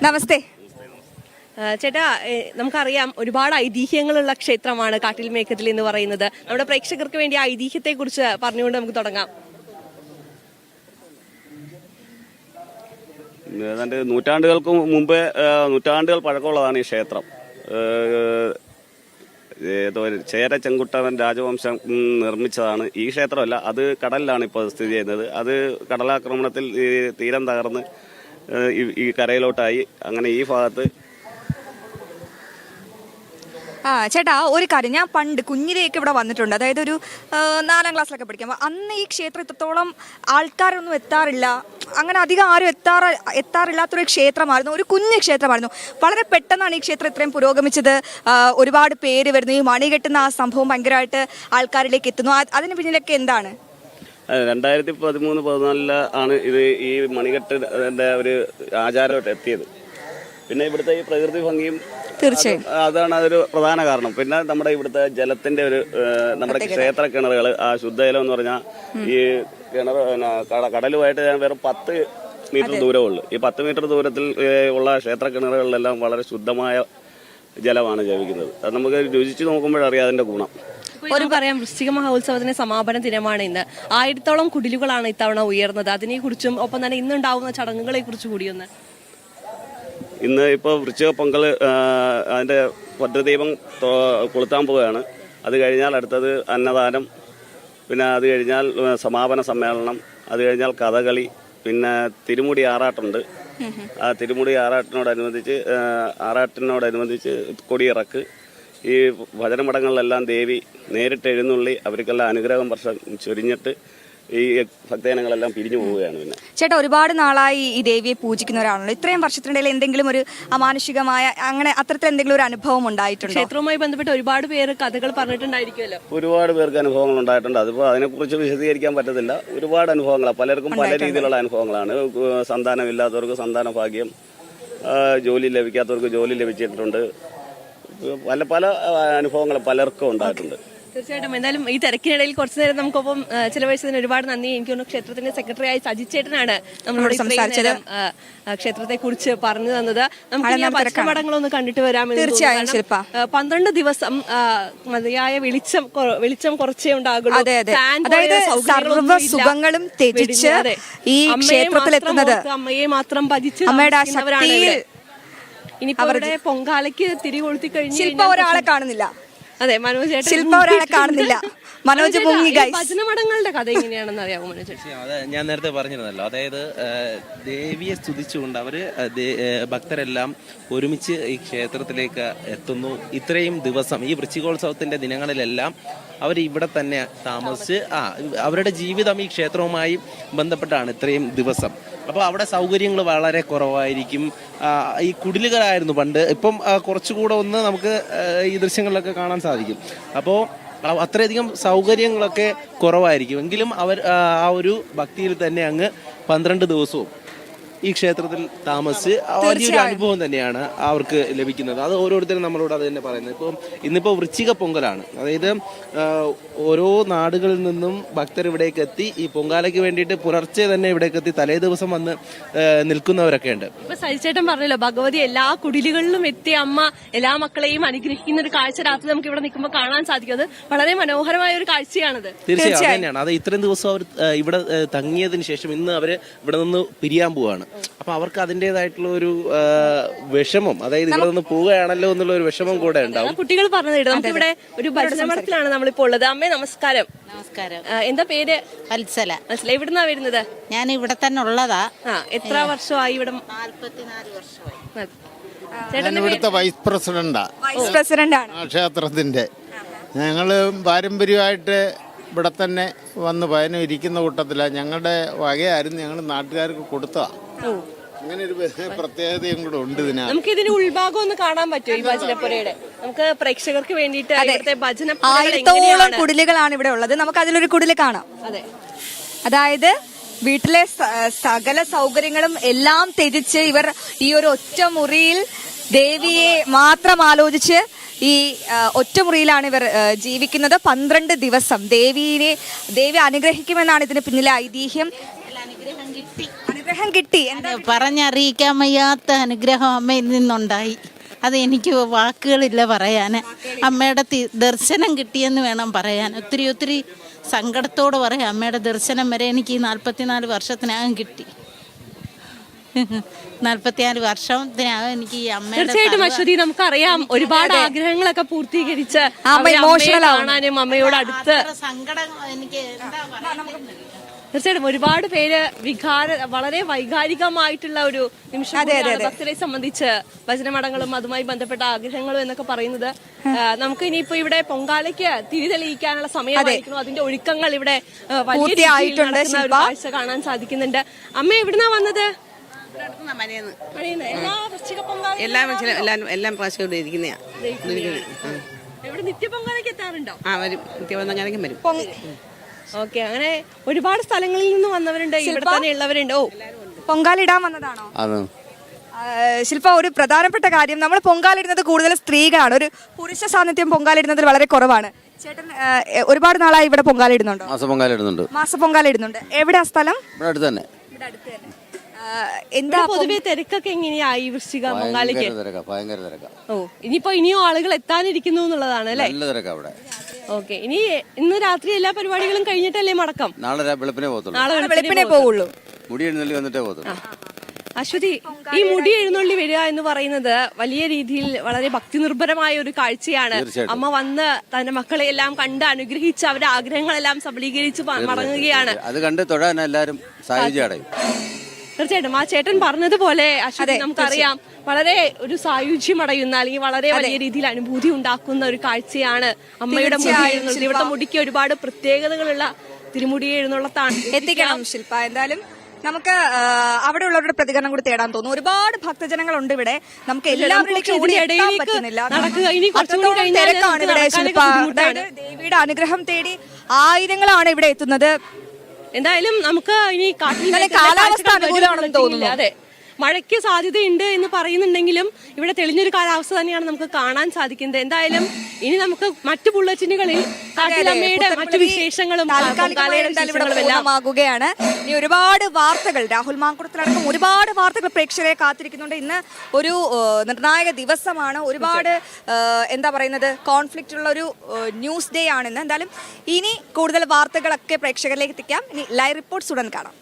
നമസ്തേ ചേട്ടാ, നമുക്കറിയാം ഒരുപാട് ഐതിഹ്യങ്ങളുള്ള ക്ഷേത്രമാണ് കാട്ടിൽ മേക്കത്തിൽ എന്ന് പറയുന്നത്. നമ്മുടെ പ്രേക്ഷകർക്ക് വേണ്ടി ആ ഐതിഹ്യത്തെ കുറിച്ച് പറഞ്ഞുകൊണ്ട് നമുക്ക് തുടങ്ങാം. ഏതാണ്ട് നൂറ്റാണ്ടുകൾക്ക് മുമ്പേ നൂറ്റാണ്ടുകൾ പഴക്കമുള്ളതാണ് ഈ ക്ഷേത്രം. ചേര ചെങ്കുട്ടവൻ രാജവംശം നിർമ്മിച്ചതാണ് ഈ ക്ഷേത്രമല്ല, അത് കടലിലാണ് ഇപ്പോൾ സ്ഥിതി ചെയ്യുന്നത്. അത് കടലാക്രമണത്തിൽ ഈ തീരം തകർന്ന് ഈ കരയിലോട്ടായി. അങ്ങനെ ഈ ഭാഗത്ത് ചേട്ടാ, ഒരു കാര്യം, ഞാൻ പണ്ട് കുഞ്ഞിലേക്ക് ഇവിടെ വന്നിട്ടുണ്ട്. അതായത് ഒരു 4ാം ക്ലാസ്സിലൊക്കെ പഠിക്കുമ്പോൾ അന്ന് ഈ ക്ഷേത്രം ഇത്രത്തോളം ആൾക്കാരൊന്നും എത്താറില്ല, അങ്ങനെ അധികം ആരും എത്താറില്ലാത്തൊരു ക്ഷേത്രമായിരുന്നു. ഒരു കുഞ്ഞു ക്ഷേത്രമായിരുന്നു. വളരെ പെട്ടെന്നാണ് ഈ ക്ഷേത്രം ഇത്രയും പുരോഗമിച്ചത്. ഒരുപാട് പേര് വരുന്നു. ഈ മണി കെട്ടുന്ന ആ സംഭവം ഭയങ്കരമായിട്ട് ആൾക്കാരിലേക്ക് എത്തുന്നു. അതിന് പിന്നിലൊക്കെ എന്താണ്? 2013-14 ആണ് ഇത് ഈ മണികെട്ടിന്റെ ഒരു ആചാരമായിട്ട് എത്തിയത്. പിന്നെ ഇവിടുത്തെ ഈ പ്രകൃതി ഭംഗിയും തീർച്ചയായും അതാണ് അതൊരു പ്രധാന കാരണം. പിന്നെ നമ്മുടെ ഇവിടുത്തെ ജലത്തിന്റെ ഒരു നമ്മുടെ ക്ഷേത്ര കിണറുകൾ, ആ ശുദ്ധജലം എന്ന് പറഞ്ഞാൽ ഈ കിണർ കടലുമായിട്ട് വെറും 10 മീറ്റർ ദൂരമുള്ളൂ. ഈ 10 മീറ്റർ ദൂരത്തിൽ ഉള്ള ക്ഷേത്ര കിണറുകളിലെല്ലാം വളരെ ശുദ്ധമായ ജലമാണ് ലഭിക്കുന്നത്. അത് നമുക്ക് രുചിച്ച് നോക്കുമ്പോഴറിയാം അതിന്റെ ഗുണം. ഒരു പറയാം, വൃശ്ചിക മഹോത്സവത്തിന് സമാപന ദിനമാണ് ഇന്ന്. 1000-ഓളം കുടിലുകളാണ് ഇത്തവണ ഉയർന്നത്. അതിനെക്കുറിച്ചും ഒപ്പം തന്നെ ഇന്നുണ്ടാവുന്ന ചടങ്ങുകളെ കുറിച്ച് കൂടിയൊന്ന്. ഇന്ന് ഇപ്പോൾ വൃശ്ചിക പൊങ്കൽ, അതിൻ്റെ ഭദ്രദീപം കൊളുത്താൻ പോവുകയാണ്. അത് കഴിഞ്ഞാൽ അടുത്തത് അന്നദാനം, പിന്നെ അത് കഴിഞ്ഞാൽ സമാപന സമ്മേളനം, അത് കഴിഞ്ഞാൽ കഥകളി, പിന്നെ തിരുമുടി ആറാട്ടുണ്ട്. ആ തിരുമുടി ആറാട്ടിനോടനുബന്ധിച്ച് കൊടിയിറക്ക്. ഈ ഭജനമഠങ്ങളിലെല്ലാം ദേവി നേരിട്ട് എഴുന്നള്ളി അവർക്കെല്ലാം അനുഗ്രഹം വർഷം ചൊരിഞ്ഞിട്ട് ഈ ഭക്തജനങ്ങളെല്ലാം പിരിഞ്ഞു പോവുകയാണ്. പിന്നെ ചേട്ടാ, ഒരുപാട് നാളായി ഈ ദേവിയെ പൂജിക്കുന്ന ഒരാളാണല്ലോ. ഇത്രയും വർഷത്തിനിടയിൽ എന്തെങ്കിലും ഒരു അമാനുഷികമായ അങ്ങനെ അത്തരത്തിൽ എന്തെങ്കിലും ഒരു അനുഭവം ഉണ്ടായിട്ടുണ്ടോ? ക്ഷേത്രവുമായി ബന്ധപ്പെട്ട് ഒരുപാട് പേര് കഥകൾ പറഞ്ഞിട്ടുണ്ടായിരിക്കുമല്ലോ. ഒരുപാട് പേർക്ക് അനുഭവങ്ങൾ ഉണ്ടായിട്ടുണ്ട്. അതിപ്പോൾ അതിനെക്കുറിച്ച് വിശദീകരിക്കാൻ പറ്റത്തില്ല. ഒരുപാട് അനുഭവങ്ങളാണ്. പലർക്കും പല രീതിയിലുള്ള അനുഭവങ്ങളാണ്. സന്താനമില്ലാത്തവർക്ക് സന്താന ഭാഗ്യം, ജോലി ലഭിക്കാത്തവർക്ക് ജോലി ലഭിച്ചിട്ടുണ്ട്. പല അനുഭവങ്ങൾ പലർക്കും ഉണ്ടായിട്ടുണ്ട്. തീർച്ചയായിട്ടും. എന്തായാലും ഈ തിരക്കിനിടയിൽ കുറച്ചു നേരം നമുക്കൊപ്പം ചിലവഴിച്ചതിന് ഒരുപാട് നന്ദി. എനിക്ക് തോന്നുന്നു ക്ഷേത്രത്തിന്റെ സെക്രട്ടറിയായ സജിച്ചേട്ടനാണ് നമ്മളോട് സംസാരിച്ചത്, ക്ഷേത്രത്തെ കുറിച്ച് പറഞ്ഞു തന്നത്. നമുക്ക് ഭജനമടങ്ങളൊന്ന് കണ്ടിട്ട് വരാമെന്ന് തീർച്ചയായും ശില്പ. 12 ദിവസം മതിയായ വെളിച്ചം കുറച്ചേ ഉണ്ടാകുള്ളൂ. അതായത് സർവ്വ സുഖങ്ങളും ത്യജിച്ച് ഈ ക്ഷേത്രത്തിലെത്തുന്നത് അമ്മയെ മാത്രം ഭജിച്ച് അമ്മയുടെ ആ ശക്തിയിൽ. ഇനിയിപ്പോ അവരുടെ പൊങ്കാലയ്ക്ക് തിരി കൊളുത്തി കഴിഞ്ഞ് ശില്പ ഒരാളെ കാണുന്നില്ല. അതെ, മനോജ് ചേട്ടൻ ശില്പ ഒരാളെ കാണുന്നില്ല. മനോജ് മുങ്ങി. ഭജനമടങ്ങളുടെ കഥ എങ്ങനെയാണെന്ന് അറിയാമോ മനോജ് ചേട്ടൻ? അതെ, ഞാൻ നേരത്തെ പറഞ്ഞിരുന്നല്ലോ, അതായത് ദേവിയെ സ്തുതിച്ചുകൊണ്ട് അവര് ഭക്തരെല്ലാം ഒരുമിച്ച് ഈ ക്ഷേത്രത്തിലേക്ക് എത്തുന്നു. ഇത്രയും ദിവസം ഈ വൃശ്ചികോത്സവത്തിന്റെ ദിനങ്ങളിലെല്ലാം അവർ ഇവിടെ തന്നെ താമസിച്ച് അവരുടെ ജീവിതം ഈ ക്ഷേത്രവുമായി ബന്ധപ്പെട്ടാണ് ഇത്രയും ദിവസം. അപ്പോൾ അവിടെ സൗകര്യങ്ങൾ വളരെ കുറവായിരിക്കും. ഈ കുടിലുകളായിരുന്നു പണ്ട്. ഇപ്പം കുറച്ചുകൂടെ ഒന്ന് നമുക്ക് ഈ ദൃശ്യങ്ങളിലൊക്കെ കാണാൻ സാധിക്കും. അപ്പോൾ അത്രയധികം സൗകര്യങ്ങളൊക്കെ കുറവായിരിക്കും. എങ്കിലും അവർ ആ ഒരു ഭക്തിയിൽ തന്നെ അങ്ങ് 12 ദിവസവും ഈ ക്ഷേത്രത്തിൽ താമസിച്ച് വലിയൊരു അനുഭവം തന്നെയാണ് അവർക്ക് ലഭിക്കുന്നത്. അത് ഓരോരുത്തരും നമ്മളോട് അത് തന്നെ പറയുന്നത്. ഇപ്പം ഇന്നിപ്പോൾ വൃശ്ചിക പൊങ്കലാണ്. അതായത് ഓരോ നാടുകളിൽ നിന്നും ഭക്തർ ഇവിടേക്ക് എത്തി ഈ പൊങ്കാലയ്ക്ക് വേണ്ടിയിട്ട് പുലർച്ചെ തന്നെ ഇവിടേക്ക് എത്തി തലേ ദിവസം വന്ന് നിൽക്കുന്നവരൊക്കെ ഉണ്ട്. ഇപ്പൊ സജിച്ചേട്ടൻ പറഞ്ഞല്ലോ, ഭഗവതി എല്ലാ കുടിലുകളിലും എത്തി അമ്മ എല്ലാ മക്കളെയും അനുഗ്രഹിക്കുന്ന ഒരു കാഴ്ച രാത്രി നമുക്ക് ഇവിടെ നിൽക്കുമ്പോൾ കാണാൻ സാധിക്കും. അത് വളരെ മനോഹരമായ ഒരു കാഴ്ചയാണത്. തീർച്ചയായും അത് തന്നെയാണ്. അത് ഇത്രയും ദിവസം അവർ ഇവിടെ തങ്ങിയതിന് ശേഷം ഇന്ന് അവര് ഇവിടെ നിന്ന് പിരിയാൻ പോവാണ്. അപ്പൊ അവർക്ക് അതിൻ്റെതായിട്ടുള്ള ഒരു വിഷമം, അതായത് ഇവിടെ നിന്ന് പോവുകയാണല്ലോ എന്നുള്ള ഒരു വിഷമം കൂടെ ഉണ്ടാവും. കുട്ടികൾ പറഞ്ഞത് നമുക്ക് ഇവിടെ ഒരു ഭജനമഠത്തിലാണ് നമ്മളിപ്പോ ഉള്ളത്. അമ്മേ നമസ്കാരം. നമസ്കാരം. എന്താ പേര്? വത്സല. എവിടുന്നാ വരുന്നത്? ഞാൻ ഇവിടെ തന്നെ ഉള്ളതാ. എത്ര വർഷമായി ഇവിടെ? 44 വർഷമായി. ചേട്ടൻ ഇവിടുത്തെ വൈസ് പ്രസിഡന്റാ. വൈസ് പ്രസിഡന്റ് ആണ് ക്ഷേത്രത്തിന്റെ. ഞങ്ങള് പാരമ്പര്യമായിട്ട് ഇവിടെ തന്നെ വന്ന് പയനം ഇരിക്കുന്ന കൂട്ടത്തിലാണ്. ഞങ്ങളുടെ വകയായിരുന്നു, ഞങ്ങൾ നാട്ടുകാർക്ക് കൊടുത്തതാ. അങ്ങനെ ഒരു പ്രത്യേകതയും കൂടെ ഉണ്ട് ഇതിനകത്ത്. നമുക്ക് ഇതിന്റെ ഉൾഭാഗം ഒന്ന് കാണാൻ പറ്റുമോ ഈ ഭജനപ്പുരയുടെ? നമുക്ക് പ്രേക്ഷകർക്ക് വേണ്ടിയിട്ട് ഭജന 1000ഓളം കുടിലുകളാണ് ഇവിടെ ഉള്ളത്. നമുക്ക് അതിലൊരു കുടില് കാണാം. അതെ, അതായത് വീട്ടിലെ സകല സൗകര്യങ്ങളും എല്ലാം ത്യജിച്ച് ഇവർ ഈ ഒരു ഒറ്റ മുറിയിൽ ദേവിയെ മാത്രം ആലോചിച്ച് ഈ ഒറ്റമുറിയിലാണ് ഇവർ ജീവിക്കുന്നത്. 12 ദിവസം ദേവി അനുഗ്രഹിക്കുമെന്നാണ് ഇതിന് പിന്നിലെ ഐതിഹ്യം. അനുഗ്രഹം കിട്ടി. പറഞ്ഞറിയിക്കാൻ വയ്യാത്ത അനുഗ്രഹം അമ്മയിൽ നിന്നുണ്ടായി. അത് എനിക്ക് വാക്കുകളില്ല പറയാൻ. അമ്മയുടെ ദർശനം കിട്ടിയെന്ന് വേണം പറയാൻ. ഒത്തിരി സങ്കടത്തോട് പറയാം. അമ്മയുടെ ദർശനം വരെ എനിക്ക് ഈ 44 വർഷത്തിനകം കിട്ടി. 44 വർഷത്തിനകം എനിക്ക് ഈ അമ്മയുടെ. തീർച്ചയായിട്ടും അശ്വതി, നമുക്കറിയാം ഒരുപാട് ആഗ്രഹങ്ങളൊക്കെ പൂർത്തീകരിച്ച് അമ്മയെ കാണാനും അമ്മയോട് അടുത്ത്. സങ്കടം എനിക്ക് തീർച്ചയായിട്ടും ഒരുപാട് പേര് വളരെ വൈകാരികമായിട്ടുള്ള ഒരു നിമിഷം ഭക്തരെ സംബന്ധിച്ച് ഭജനമടങ്ങളും അതുമായി ബന്ധപ്പെട്ട ആഗ്രഹങ്ങളും എന്നൊക്കെ പറയുന്നത്. നമുക്ക് ഇനിയിപ്പോ ഇവിടെ പൊങ്കാലയ്ക്ക് തിരി തെളിയിക്കാനുള്ള സമയമായിരിക്കുന്നു. അതിന്റെ ഒരുക്കങ്ങൾ ഇവിടെ വലിയ കാഴ്ച കാണാൻ സാധിക്കുന്നുണ്ട്. അമ്മ എവിടുന്നാ വന്നത്? എല്ലാം പ്രാവശ്യം ഇവിടെ ഇരിക്കുന്നയാ. ഇവിടെ നിത്യപൊങ്കാലയ്ക്ക് എത്താറുണ്ടോ? വരും, നിത്യപൊങ്കാലയ്ക്കും വരും. ഓക്കെ, അങ്ങനെ ഒരുപാട് സ്ഥലങ്ങളിൽ നിന്ന് വന്നവരുണ്ട്, ഇവിടെ തന്നെ ഉള്ളവരുണ്ട്. പൊങ്കാലിടാൻ വന്നതാണോ? ശില്പ, ഒരു പ്രധാനപ്പെട്ട കാര്യം, നമ്മൾ പൊങ്കാലിടുന്നത് കൂടുതൽ സ്ത്രീകളാണ്. ഒരു പുരുഷ സാന്നിധ്യം പൊങ്കാലിടുന്നതിൽ വളരെ കുറവാണ്. ചേട്ടൻ ഒരുപാട് നാളായി ഇവിടെ പൊങ്കാലിടുന്നുണ്ടോ? മാസപ്പൊങ്കാലിടുന്നുണ്ട്. എവിടെയാ സ്ഥലം? ഇവിടെ അടുത്ത് തന്നെ. എന്താ പൊതുവെ തിരക്കൊക്കെ എങ്ങനെയായി വൃശ്ചിക പൊങ്കാലയ്ക്ക്? ഭയങ്കര തിരക്കാ. ഇനിയും ആളുകൾ എത്താനിരിക്കുന്നു എന്നുള്ളതാണ് അല്ലേ? നല്ല തിരക്കാ ഇവിടെ. ഓക്കെ, ഇന്ന് രാത്രി എല്ലാ പരിപാടികളും കഴിഞ്ഞിട്ടല്ലേ മടക്കം? നാളെ വെളുപ്പിനെ പോകത്തുള്ളൂ. നാളെ വെളുപ്പിനെ പോവുള്ളൂ. മുടി എഴുന്നള്ളി വന്നിട്ടേ പോകത്തുള്ളൂ. അശ്വതി, ഈ മുടി എഴുന്നള്ളി വരിക എന്ന് പറയുന്നത് വലിയ രീതിയിൽ വളരെ ഭക്തി നിർഭരമായ ഒരു കാഴ്ചയാണ്. അമ്മ വന്ന് തന്റെ മക്കളെ എല്ലാം കണ്ട് അനുഗ്രഹിച്ച് അവരുടെ ആഗ്രഹങ്ങളെല്ലാം സബലീകരിച്ച് മടങ്ങുകയാണ്. അത് കണ്ട് തൊഴാൻ എല്ലാവരും സായുജ്യം അടയും. തീർച്ചയായിട്ടും ആ ചേട്ടൻ പറഞ്ഞതുപോലെ അശ്വതി, നമുക്കറിയാം വളരെ ഒരു സായുജ്യം അടയുന്ന അല്ലെങ്കിൽ വളരെ വലിയ രീതിയിൽ അനുഭൂതി ഉണ്ടാക്കുന്ന ഒരു കാഴ്ചയാണ് അമ്മയുടെ മുടി എഴുന്നള്ളി. ഇവിടുത്തെ മുടിക്ക് ഒരുപാട് പ്രത്യേകതകളുള്ള തിരുമുടി എഴുന്നള്ളത്താണ്. എത്തിക്കണം ശില്പ. എന്തായാലും നമുക്ക് അവിടെ ഉള്ളവരുടെ പ്രതികരണം കൂടി തേടാൻ തോന്നുന്നു. ഒരുപാട് ഭക്തജനങ്ങളുണ്ട് ഇവിടെ. നമുക്ക് എല്ലാവരിലേക്കും നടക്കുക. ഇനി തിരക്കാണ് ഇവിടെ ശില്പ. ദേവിയുടെ അനുഗ്രഹം തേടി ആയിരങ്ങളാണ് ഇവിടെ എത്തുന്നത്. എന്തായാലും നമുക്ക് ഇനി കാലാവസ്ഥ അനുകൂലമാണെന്ന് തോന്നുന്നു. അതെ, മഴയ്ക്ക് സാധ്യതയുണ്ട് എന്ന് പറയുന്നുണ്ടെങ്കിലും ഇവിടെ തെളിഞ്ഞൊരു കാലാവസ്ഥ തന്നെയാണ് നമുക്ക് കാണാൻ സാധിക്കുന്നത്. എന്തായാലും ഇനി നമുക്ക് മറ്റു ബുള്ളറ്റിനുകളിൽ കാട്ടിലമ്മയുടെ മറ്റു വിശേഷങ്ങളും പൂർണ്ണമാകുകയാണ്. ഇനി ഒരുപാട് വാർത്തകൾ രാഹുൽ മാങ്കുളത്തിലടക്കം ഒരുപാട് വാർത്തകൾ പ്രേക്ഷകരെ കാത്തിരിക്കുന്നുണ്ട്. ഇന്ന് ഒരു നിർണായക ദിവസമാണ്. ഒരുപാട് എന്താ പറയുന്നത് കോൺഫ്ലിക്റ്റ് ഉള്ള ഒരു ന്യൂസ് ഡേ ആണെന്ന്. എന്തായാലും ഇനി കൂടുതൽ വാർത്തകളൊക്കെ പ്രേക്ഷകരിലേക്ക് എത്തിക്കാം. ഇനി ലൈവ് റിപ്പോർട്ട്സ് ഉടൻ കാണാം.